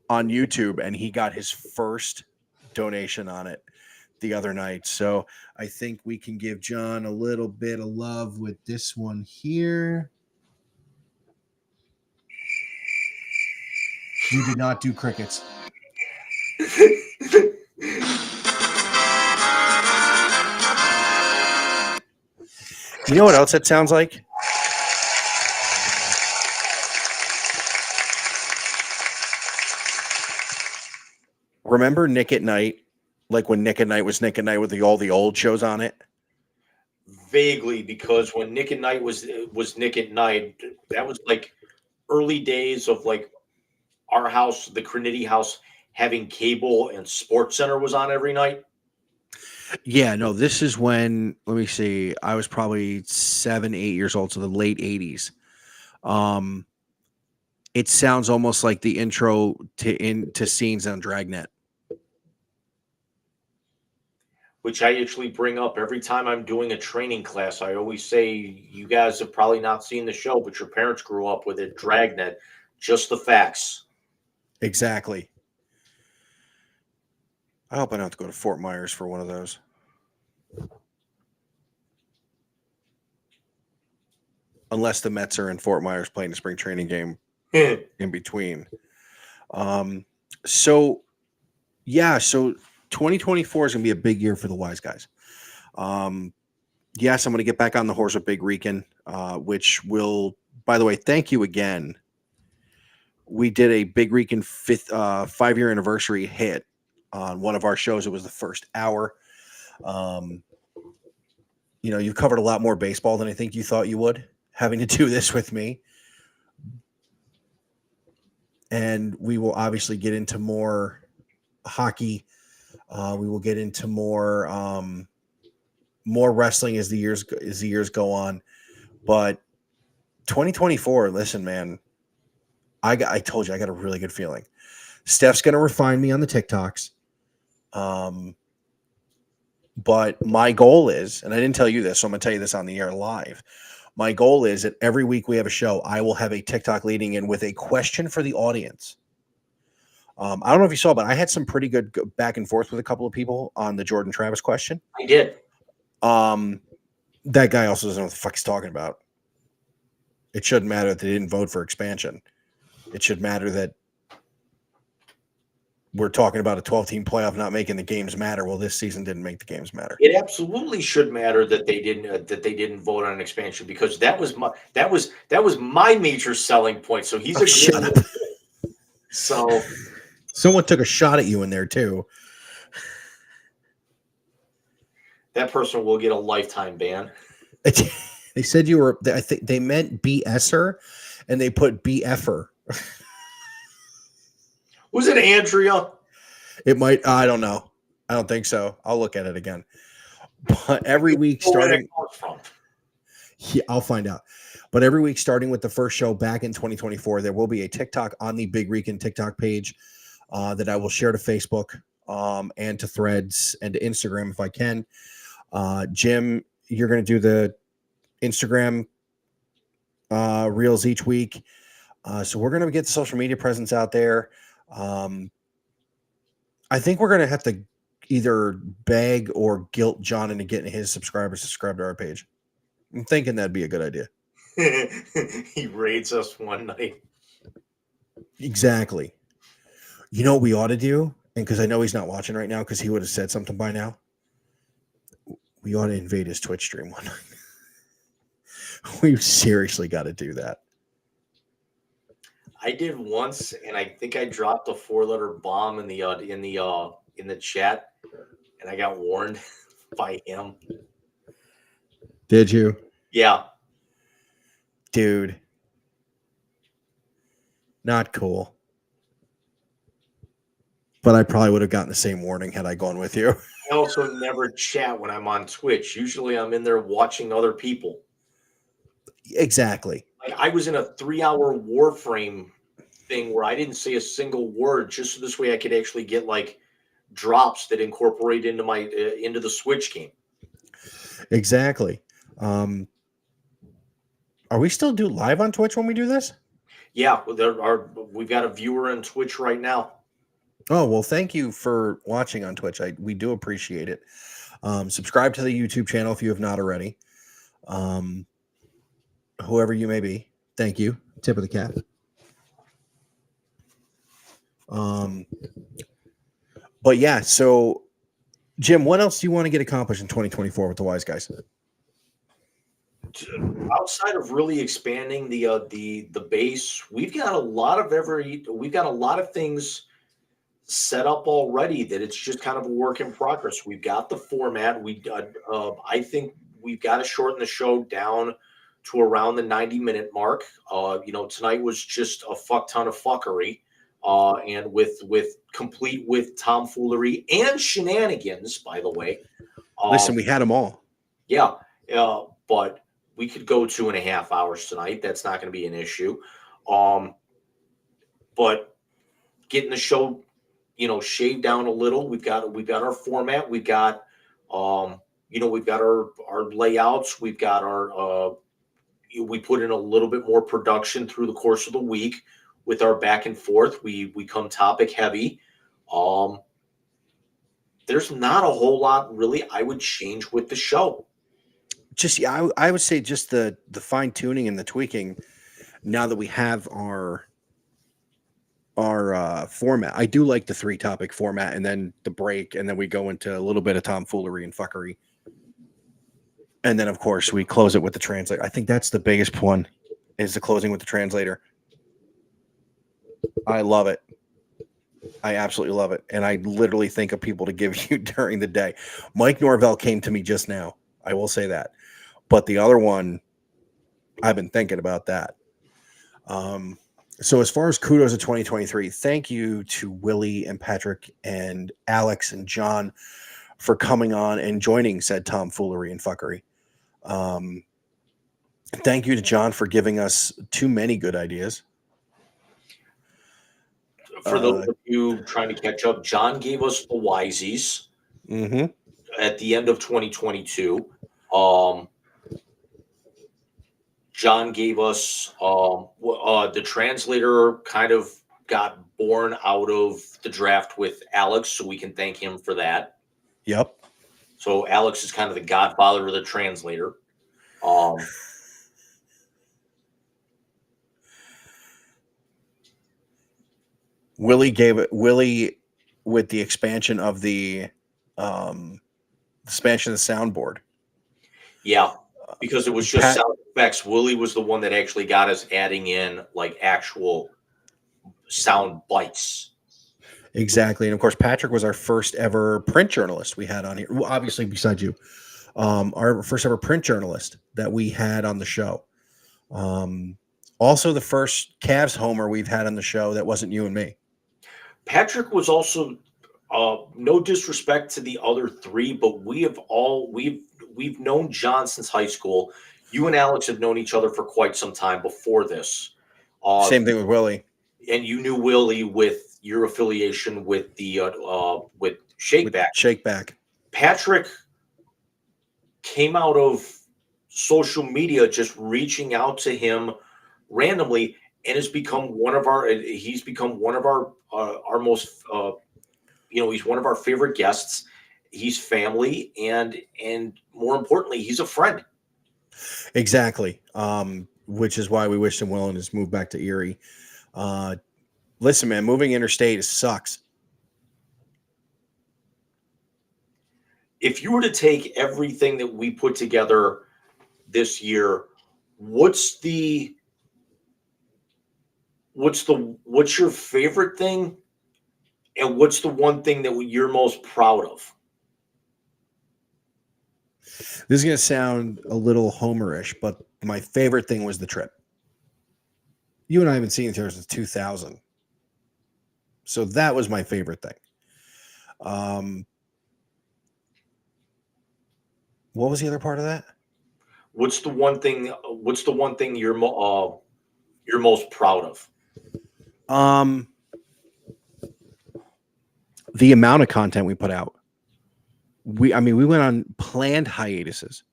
YouTube, and he got his first donation on it. the other night. So I think we can give John a little bit of love with this one here. You did not do crickets. You know what else it sounds like? Remember Nick at Night? Like when Nick at Night was Nick at Night with all the old shows on it? Vaguely, because when Nick at Night was Nick at Night, that was like early days of like our house, the Crinity house, having cable, and Sports Center was on every night. Yeah, no, this is when, let me see, I was probably 7, 8 years old, so the late 80s. It sounds almost like the intro to scenes on Dragnet. Which I actually bring up every time I'm doing a training class. I always say, you guys have probably not seen the show, but your parents grew up with it. Dragnet, just the facts. Exactly. I hope I don't have to go to Fort Myers for one of those. Unless the Mets are in Fort Myers playing a spring training game in between. So 2024 is going to be a big year for the Wise Guys. Yes, I'm going to get back on the horse with Big Rican, which will, by the way, thank you again. We did a Big Rican 5-year anniversary hit on one of our shows. It was the first hour. You've covered a lot more baseball than I think you thought you would, having to do this with me. And we will obviously get into more hockey. We will get into more wrestling as the years go on. But 2024, listen, man, I told you I got a really good feeling. Steph's going to refine me on the TikToks. But my goal is, and I didn't tell you this, so I'm going to tell you this on the air live. My goal is that every week we have a show, I will have a TikTok leading in with a question for the audience. I don't know if you saw, but I had some pretty good back and forth with a couple of people on the Jordan Travis question. I did. That guy also doesn't know what the fuck he's talking about. It shouldn't matter that they didn't vote for expansion. It should matter that we're talking about a 12-team playoff not making the games matter. Well, this season didn't make the games matter. It absolutely should matter that they didn't vote on an expansion, because that was my major selling point. So he's shut up. So Someone took a shot at you in there too. that person will get a lifetime ban. They said you were. I think they meant BSer, and they put BFer. Was it Andrea? It might. I don't know. I don't think so. I'll look at it again. But every week starting, yeah, I'll find out. But every week starting with the first show back in 2024, there will be a TikTok on the Big Rican TikTok page that I will share to Facebook and to Threads and to Instagram if I can. Jim, you're going to do the Instagram reels each week. So we're going to get the social media presence out there. I think we're going to have to either beg or guilt John into getting his subscribers to subscribe to our page. I'm thinking that'd be a good idea. He raids us one night. Exactly. You know what we ought to do? And because I know he's not watching right now, because he would have said something by now. We ought to invade his Twitch stream one night. We've seriously got to do that. I did once, and I think I dropped a 4-letter bomb in the chat, and I got warned by him. Did you? Yeah. Dude. Not cool. But I probably would have gotten the same warning had I gone with you. I also never chat when I'm on Twitch. Usually I'm in there watching other people. Exactly. Like I was in a 3-hour Warframe thing where I didn't say a single word, just so this way I could actually get like drops that incorporate into my into the Switch game. Exactly. Are we still do live on Twitch when we do this? Yeah, we've got a viewer on Twitch right now. Oh, well, thank you for watching on Twitch. We do appreciate it. Subscribe to the YouTube channel if you have not already. Whoever you may be, thank you. Tip of the cap. But yeah, so Jim, what else do you want to get accomplished in 2024 with the Wise Guys? Outside of really expanding the base, we've got a lot of things set up already that it's just kind of a work in progress. We've got the format. I think we've got to shorten the show down to around the 90-minute mark. Tonight was just a fuck ton of fuckery, and complete with tomfoolery and shenanigans. By the way, Listen, we had them all. yeah, but we could go 2.5 hours tonight. That's not going to be an issue. But getting the show, shaved down a little. We've got our format. We've got we've got our layouts. We've got our we put in a little bit more production through the course of the week with our back and forth. We come topic heavy. There's not a whole lot really I would change with the show. I would say just the fine tuning and the tweaking. Now that we have our format, I do like the 3-topic format, and then the break, and then we go into a little bit of tomfoolery and fuckery, and then of course we close it with the translator. I think that's the biggest one, is the closing with the translator. I love it. I absolutely love it, and I literally think of people to give you during the day. Mike Norvell came to me just now. I will say that. But the other one, I've been thinking about that. So as far as kudos of 2023, thank you to Willie and Patrick and Alex and John for coming on and joining said tomfoolery and fuckery. Thank you to John for giving us too many good ideas. For those of you trying to catch up, John gave us the Wisies at the end of 2022. John gave us the translator kind of got born out of the draft with Alex, so we can thank him for that. Yep. So Alex is kind of the godfather of the translator. Willie with the expansion of the soundboard. Yeah, because it was just sound effects. Willie was the one that actually got us adding in like actual sound bites. Exactly. And of course, Patrick was our first ever print journalist we had on here. Well, obviously, besides you, our first ever print journalist that we had on the show. Also, the first Cavs homer we've had on the show that wasn't you and me. Patrick was also, no disrespect to the other three, but we've known John since high school. You and Alex have known each other for quite some time before this. Same thing with Willie. And you knew Willie with your affiliation with the with Shakeback. Shakeback. Patrick came out of social media just reaching out to him randomly, and has become one of our. He's become one of our most. He's one of our favorite guests. He's family, and more importantly, he's a friend. Exactly. Which is why we wish him well in his move back to Erie. Listen, man, moving interstate sucks. If you were to take everything that we put together this year, what's your favorite thing, and what's the one thing that you're most proud of? This is going to sound a little homerish, but my favorite thing was the trip. You and I haven't seen each other since 2000. So that was my favorite thing. What was the other part of that? What's the one thing you're most proud of? The amount of content we put out. We went on planned hiatuses.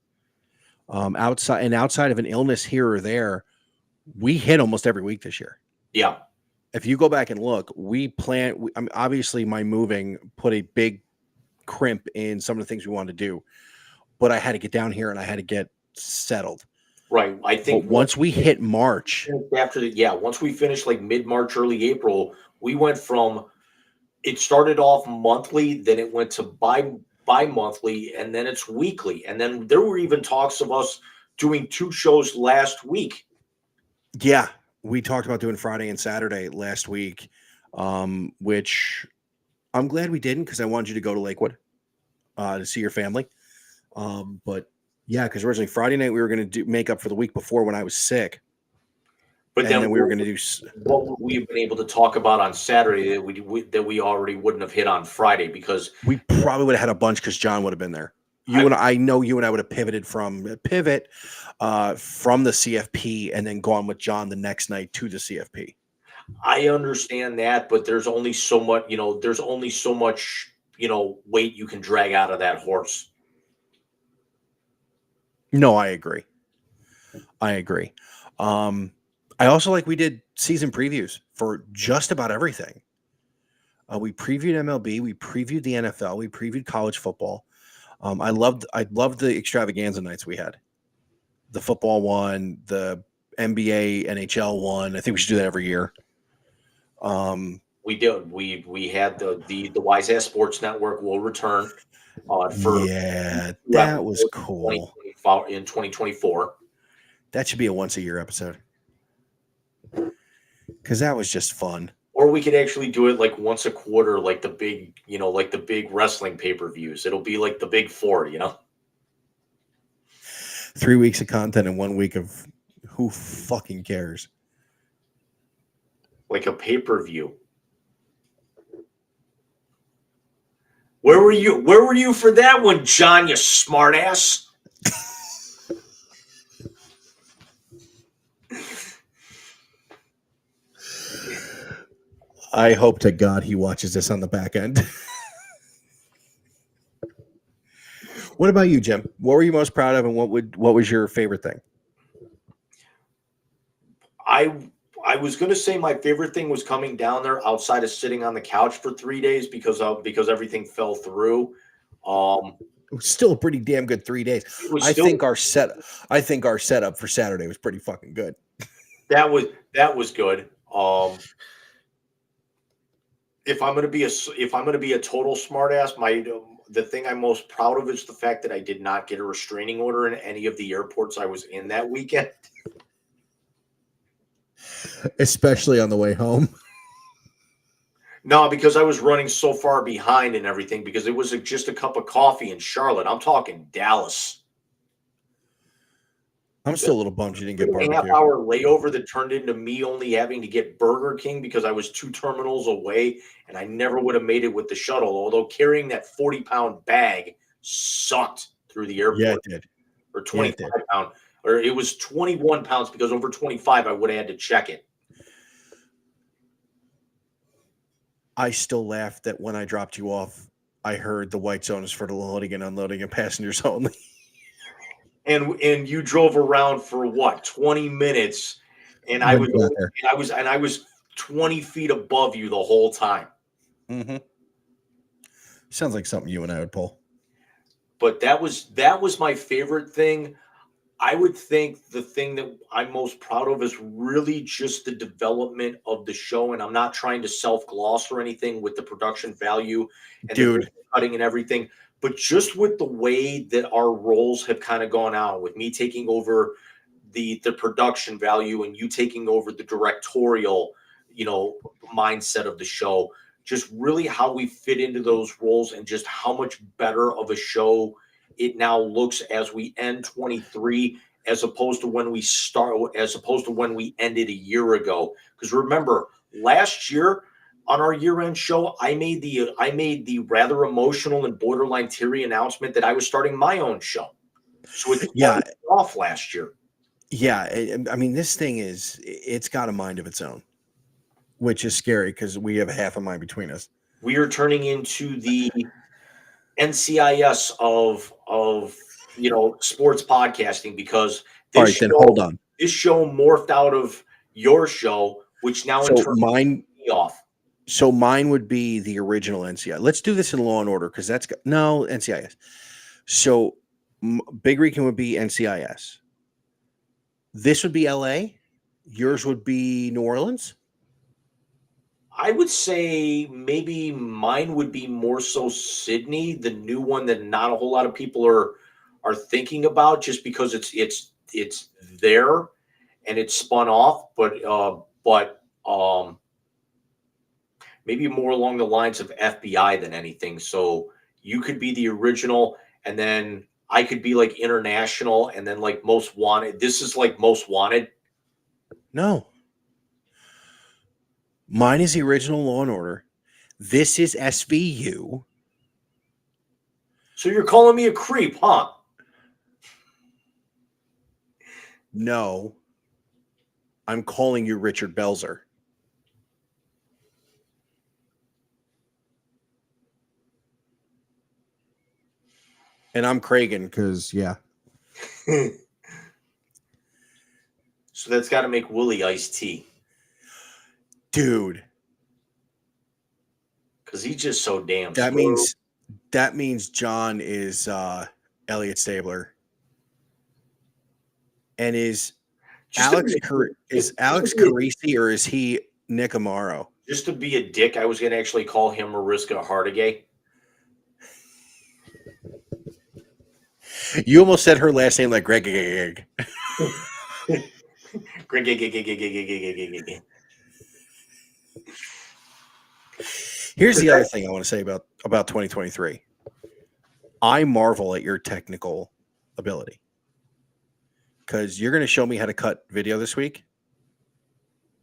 Outside of an illness here or there, we hit almost every week this year. Yeah. if you go back and look, I mean, obviously my moving put a big crimp in some of the things we wanted to do, but I had to get down here and I had to get settled. Right. I think but once we hit March, once we finished like mid-March, early April, we went from, it started off monthly, then it went to bi-monthly, and then it's weekly. And then there were even talks of us doing 2 shows last week. yeah, we talked about doing Friday and Saturday last week, which I'm glad we didn't because I wanted you to go to Lakewood to see your family. But yeah, because originally Friday night we were going to make up for the week before when I was sick. But then we were going to do what would we have been able to talk about on Saturday that we already wouldn't have hit on Friday, because we probably would have had a bunch because John would have been there. I know you and I would have pivoted from the CFP and then gone with John the next night to the CFP. I understand that, but there's only so much, weight you can drag out of that horse. No, I agree. I also we did season previews for just about everything. We previewed MLB, we previewed the NFL, we previewed college football. I loved the extravaganza nights we had. The football one, the NBA, NHL one. I think we should do that every year. We did. We had the Wise Ass Sports Network will return. That was cool. In 2024. That should be a once a year episode. Because that was just fun. Or we could actually do it like once a quarter, like the big, like the big wrestling pay-per-views. It'll be like the big 4, 3 weeks of content and 1 week of who fucking cares? Like a pay-per-view. Where were you? Where were you for that one, John, you smartass? I hope to God he watches this on the back end. What about you, Jim? What were you most proud of, and what was your favorite thing? I was going to say my favorite thing was coming down there outside of sitting on the couch for 3 days because everything fell through. It was still a pretty damn good 3 days. I think our setup for Saturday was pretty fucking good. That was good. If I'm going to be a total smartass, the thing I'm most proud of is the fact that I did not get a restraining order in any of the airports I was in that weekend. Especially on the way home. No, because I was running so far behind and everything, because it was just a cup of coffee in Charlotte. I'm talking Dallas. I'm still a little bummed you didn't get barbecue. 3.5-hour layover that turned into me only having to get Burger King because I was 2 terminals away, and I never would have made it with the shuttle, although carrying that 40-pound bag sucked through the airport. Yeah, it did. Or 25-pound. Or it was 21 pounds because over 25, I would have had to check it. I still laughed that when I dropped you off, I heard the white zone is for the loading and unloading and passengers only. And you drove around for what, 20 minutes, and I was 20 feet above you the whole time. Mm-hmm. Sounds like something you and I would pull. But that was my favorite thing. I would think the thing that I'm most proud of is really just the development of the show, and I'm not trying to self-gloss or anything with the production value and the cutting and everything. But just with the way that our roles have kind of gone out, with me taking over the production value and you taking over the directorial, mindset of the show, just really how we fit into those roles and just how much better of a show it now looks as we end 23, as opposed to when we ended a year ago. Because remember, last year, on our year-end show, I made the rather emotional and borderline teary announcement that I was starting my own show. So it's off last year. Yeah, I mean, this thing it's got a mind of its own, which is scary because we have half a mind between us. We are turning into the NCIS of sports podcasting, because all right, then hold on. This show morphed out of your show which now So in turn mine, me off. so mine would be the original NCIS. Let's do this in Law and Order because that's no NCIS. So Big Rican would be NCIS. This would be LA. Yours would be New Orleans. I would say maybe mine would be more so Sydney, the new one that not a whole lot of people are thinking about, just because it's there and it's spun off, but maybe more along the lines of FBI than anything. So you could be the original, and then I could be like international, and then like most wanted. This is like most wanted. No. Mine is the original Law and Order. This is SVU. So you're calling me a creep, huh? No. I'm calling you Richard Belzer. And I'm Kragan because, yeah. So that's got to make Willie iced tea. Dude. Because he's just so damn That smooth. means John is Elliot Stabler. And is Alex Carisi or is he Nick Amaro? Just to be a dick, I was going to actually call him Mariska Hargitay. You almost said her last name like Greg. Greg. Here's the other thing I want to say about 2023. I marvel at your technical ability because you're going to show me how to cut video this week.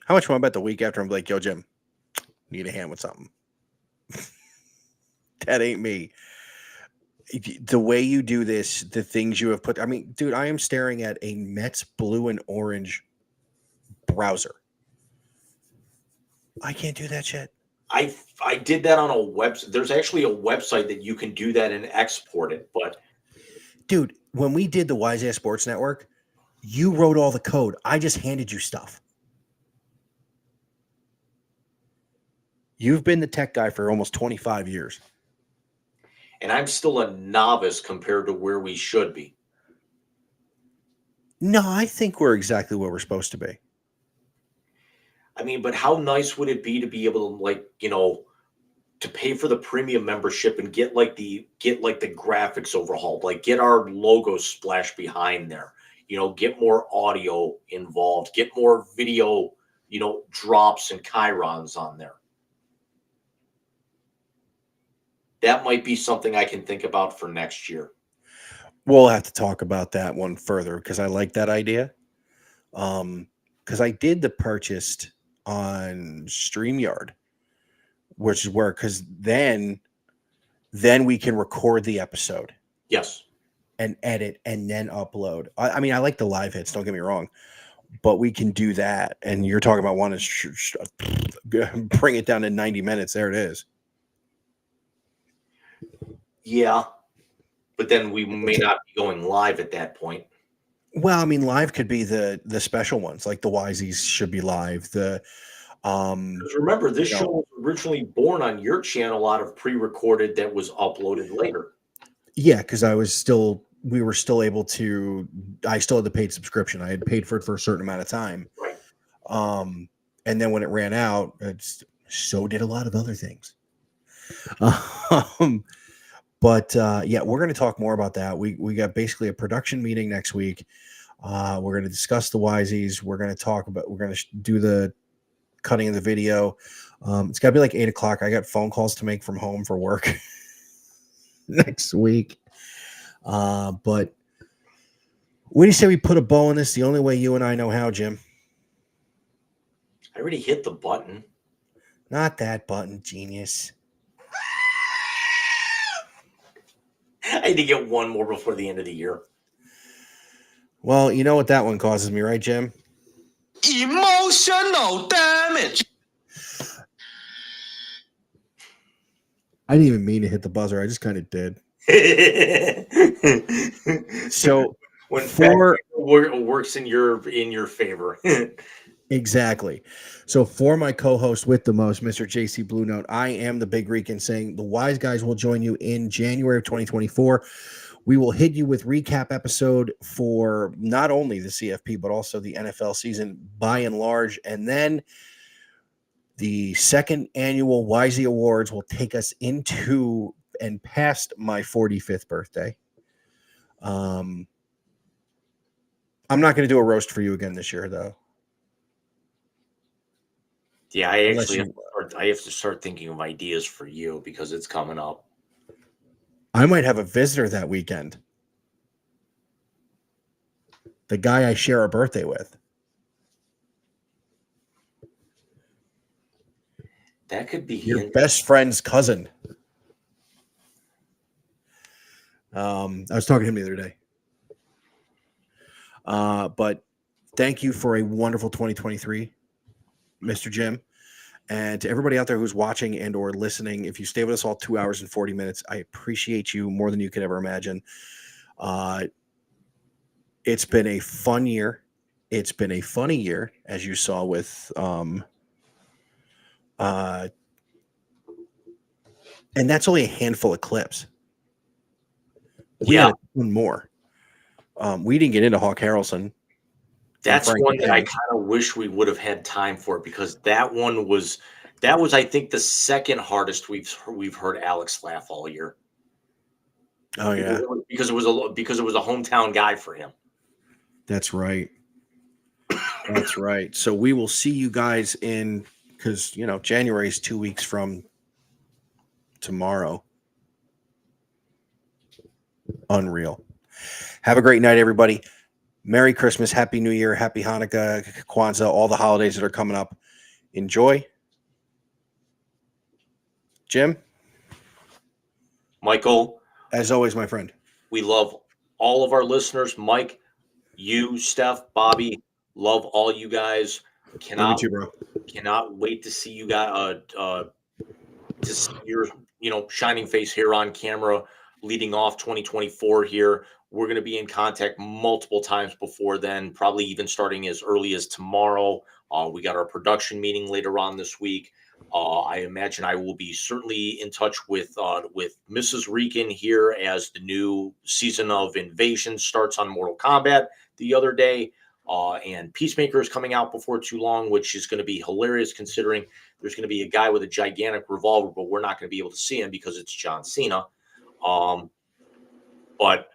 How much want to bet the week after I'm like, yo, Jim, need a hand with something? That ain't me. The way you do this, the things you have put. I mean, dude, I am staring at a Mets blue and orange browser. I can't do that shit. I did that on a website. There's actually a website that you can do that and export it. But dude, when we did the Wise Ass Sports Network, you wrote all the code. I just handed you stuff. You've been the tech guy for almost 25 years. And I'm still a novice compared to where we should be. No, I think we're exactly where we're supposed to be. I mean, but how nice would it be to be able to, like, you know, to pay for the premium membership and get the graphics overhauled, like get our logo splashed behind there, you know, get more audio involved, get more video, you know, drops and chyrons on there. That might be something I can think about for next year. We'll have to talk about that one further because I like that idea. Because I did the purchased on StreamYard, which is where, because then we can record the episode. Yes. And edit and then upload. I mean, I like the live hits, don't get me wrong, but we can do that. And you're talking about wanting to bring it down to 90 minutes. There it is. Yeah. But then we may not be going live at that point. Well, I mean, live could be the special ones, like the Wisies should be live. The remember, this show was originally born on your channel out of pre-recorded that was uploaded later. Yeah, because I still had the paid subscription. I had paid for it for a certain amount of time. Right. And then when it ran out, so did a lot of other things. But yeah, we're going to talk more about that. We got basically a production meeting next week. We're going to discuss the Wisies. We're going to do the cutting of the video. It's got to be like 8:00. I got phone calls to make from home for work next week. But what do you say we put a bow on this the only way you and I know how, Jim? I already hit the button. Not that button, genius. I had to get one more before the end of the year. Well, you know what that one causes me, right, Jim? Emotional damage. I didn't even mean to hit the buzzer. I just kind of did. So when works in your favor. Exactly. So for my co-host with the most, Mr. JC Blue Note, I am the Big Rican saying the Wise Guys will join you in January of 2024. We will hit you with recap episode for not only the CFP, but also the NFL season by and large. And then the second annual Wisey Awards will take us into and past my 45th birthday. I'm not going to do a roast for you again this year, though. Yeah, I Unless actually you- I have to start thinking of ideas for you because it's coming up. I might have a visitor that weekend. The guy I share a birthday with. That could be Your best friend's cousin. I was talking to him the other day. But thank you for a wonderful 2023, Mr. Jim. And to everybody out there who's watching and or listening, if you stay with us all 2 hours and 40 minutes, I appreciate you more than you could ever imagine. It's been a fun year. It's been a funny year, as you saw with and that's only a handful of clips. We had one more. We didn't get into Hawk Harrelson. That's Frank one that I Kennedy. kind of wish we would have had time for because that was I think the second hardest we've heard Alex laugh all year. Oh yeah, because it was a hometown guy for him. that's right. That's right. So we will see you guys because January is 2 weeks from tomorrow. Unreal. Have a great night, everybody. Merry Christmas, Happy New Year, Happy Hanukkah, Kwanzaa, all the holidays that are coming up. Enjoy. Jim? Michael? As always, my friend. We love all of our listeners. Mike, you, Steph, Bobby, love all you guys. Love you too, bro. Cannot wait to see you guys, to see your, shining face here on camera leading off 2024 here. We're going to be in contact multiple times before then, probably even starting as early as tomorrow. We got our production meeting later on this week. I imagine I will be certainly in touch with Mrs. Rican here as the new season of Invasion starts on Mortal Kombat the other day. And Peacemaker is coming out before too long, which is going to be hilarious considering there's going to be a guy with a gigantic revolver, but we're not going to be able to see him because it's John Cena. But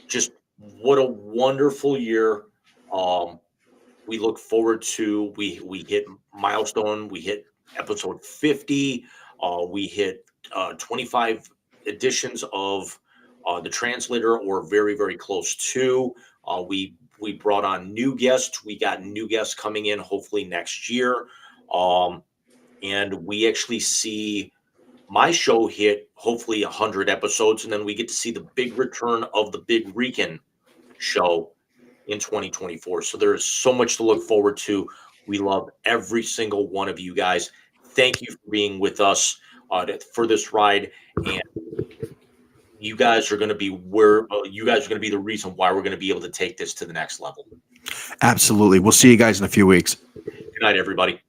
just what a wonderful year. We look forward to, we hit milestone, we hit episode 50, we hit 25 editions of the translator or very, very close to. We brought on new guests. We got new guests coming in hopefully next year. And we actually see my show hit hopefully 100 episodes, and then we get to see the big return of the Big Rican show in 2024. So there is so much to look forward to. We love every single one of you guys. Thank you for being with us for this ride. And you guys are going to be the reason why we're going to be able to take this to the next level. Absolutely. We'll see you guys in a few weeks. Good night, everybody.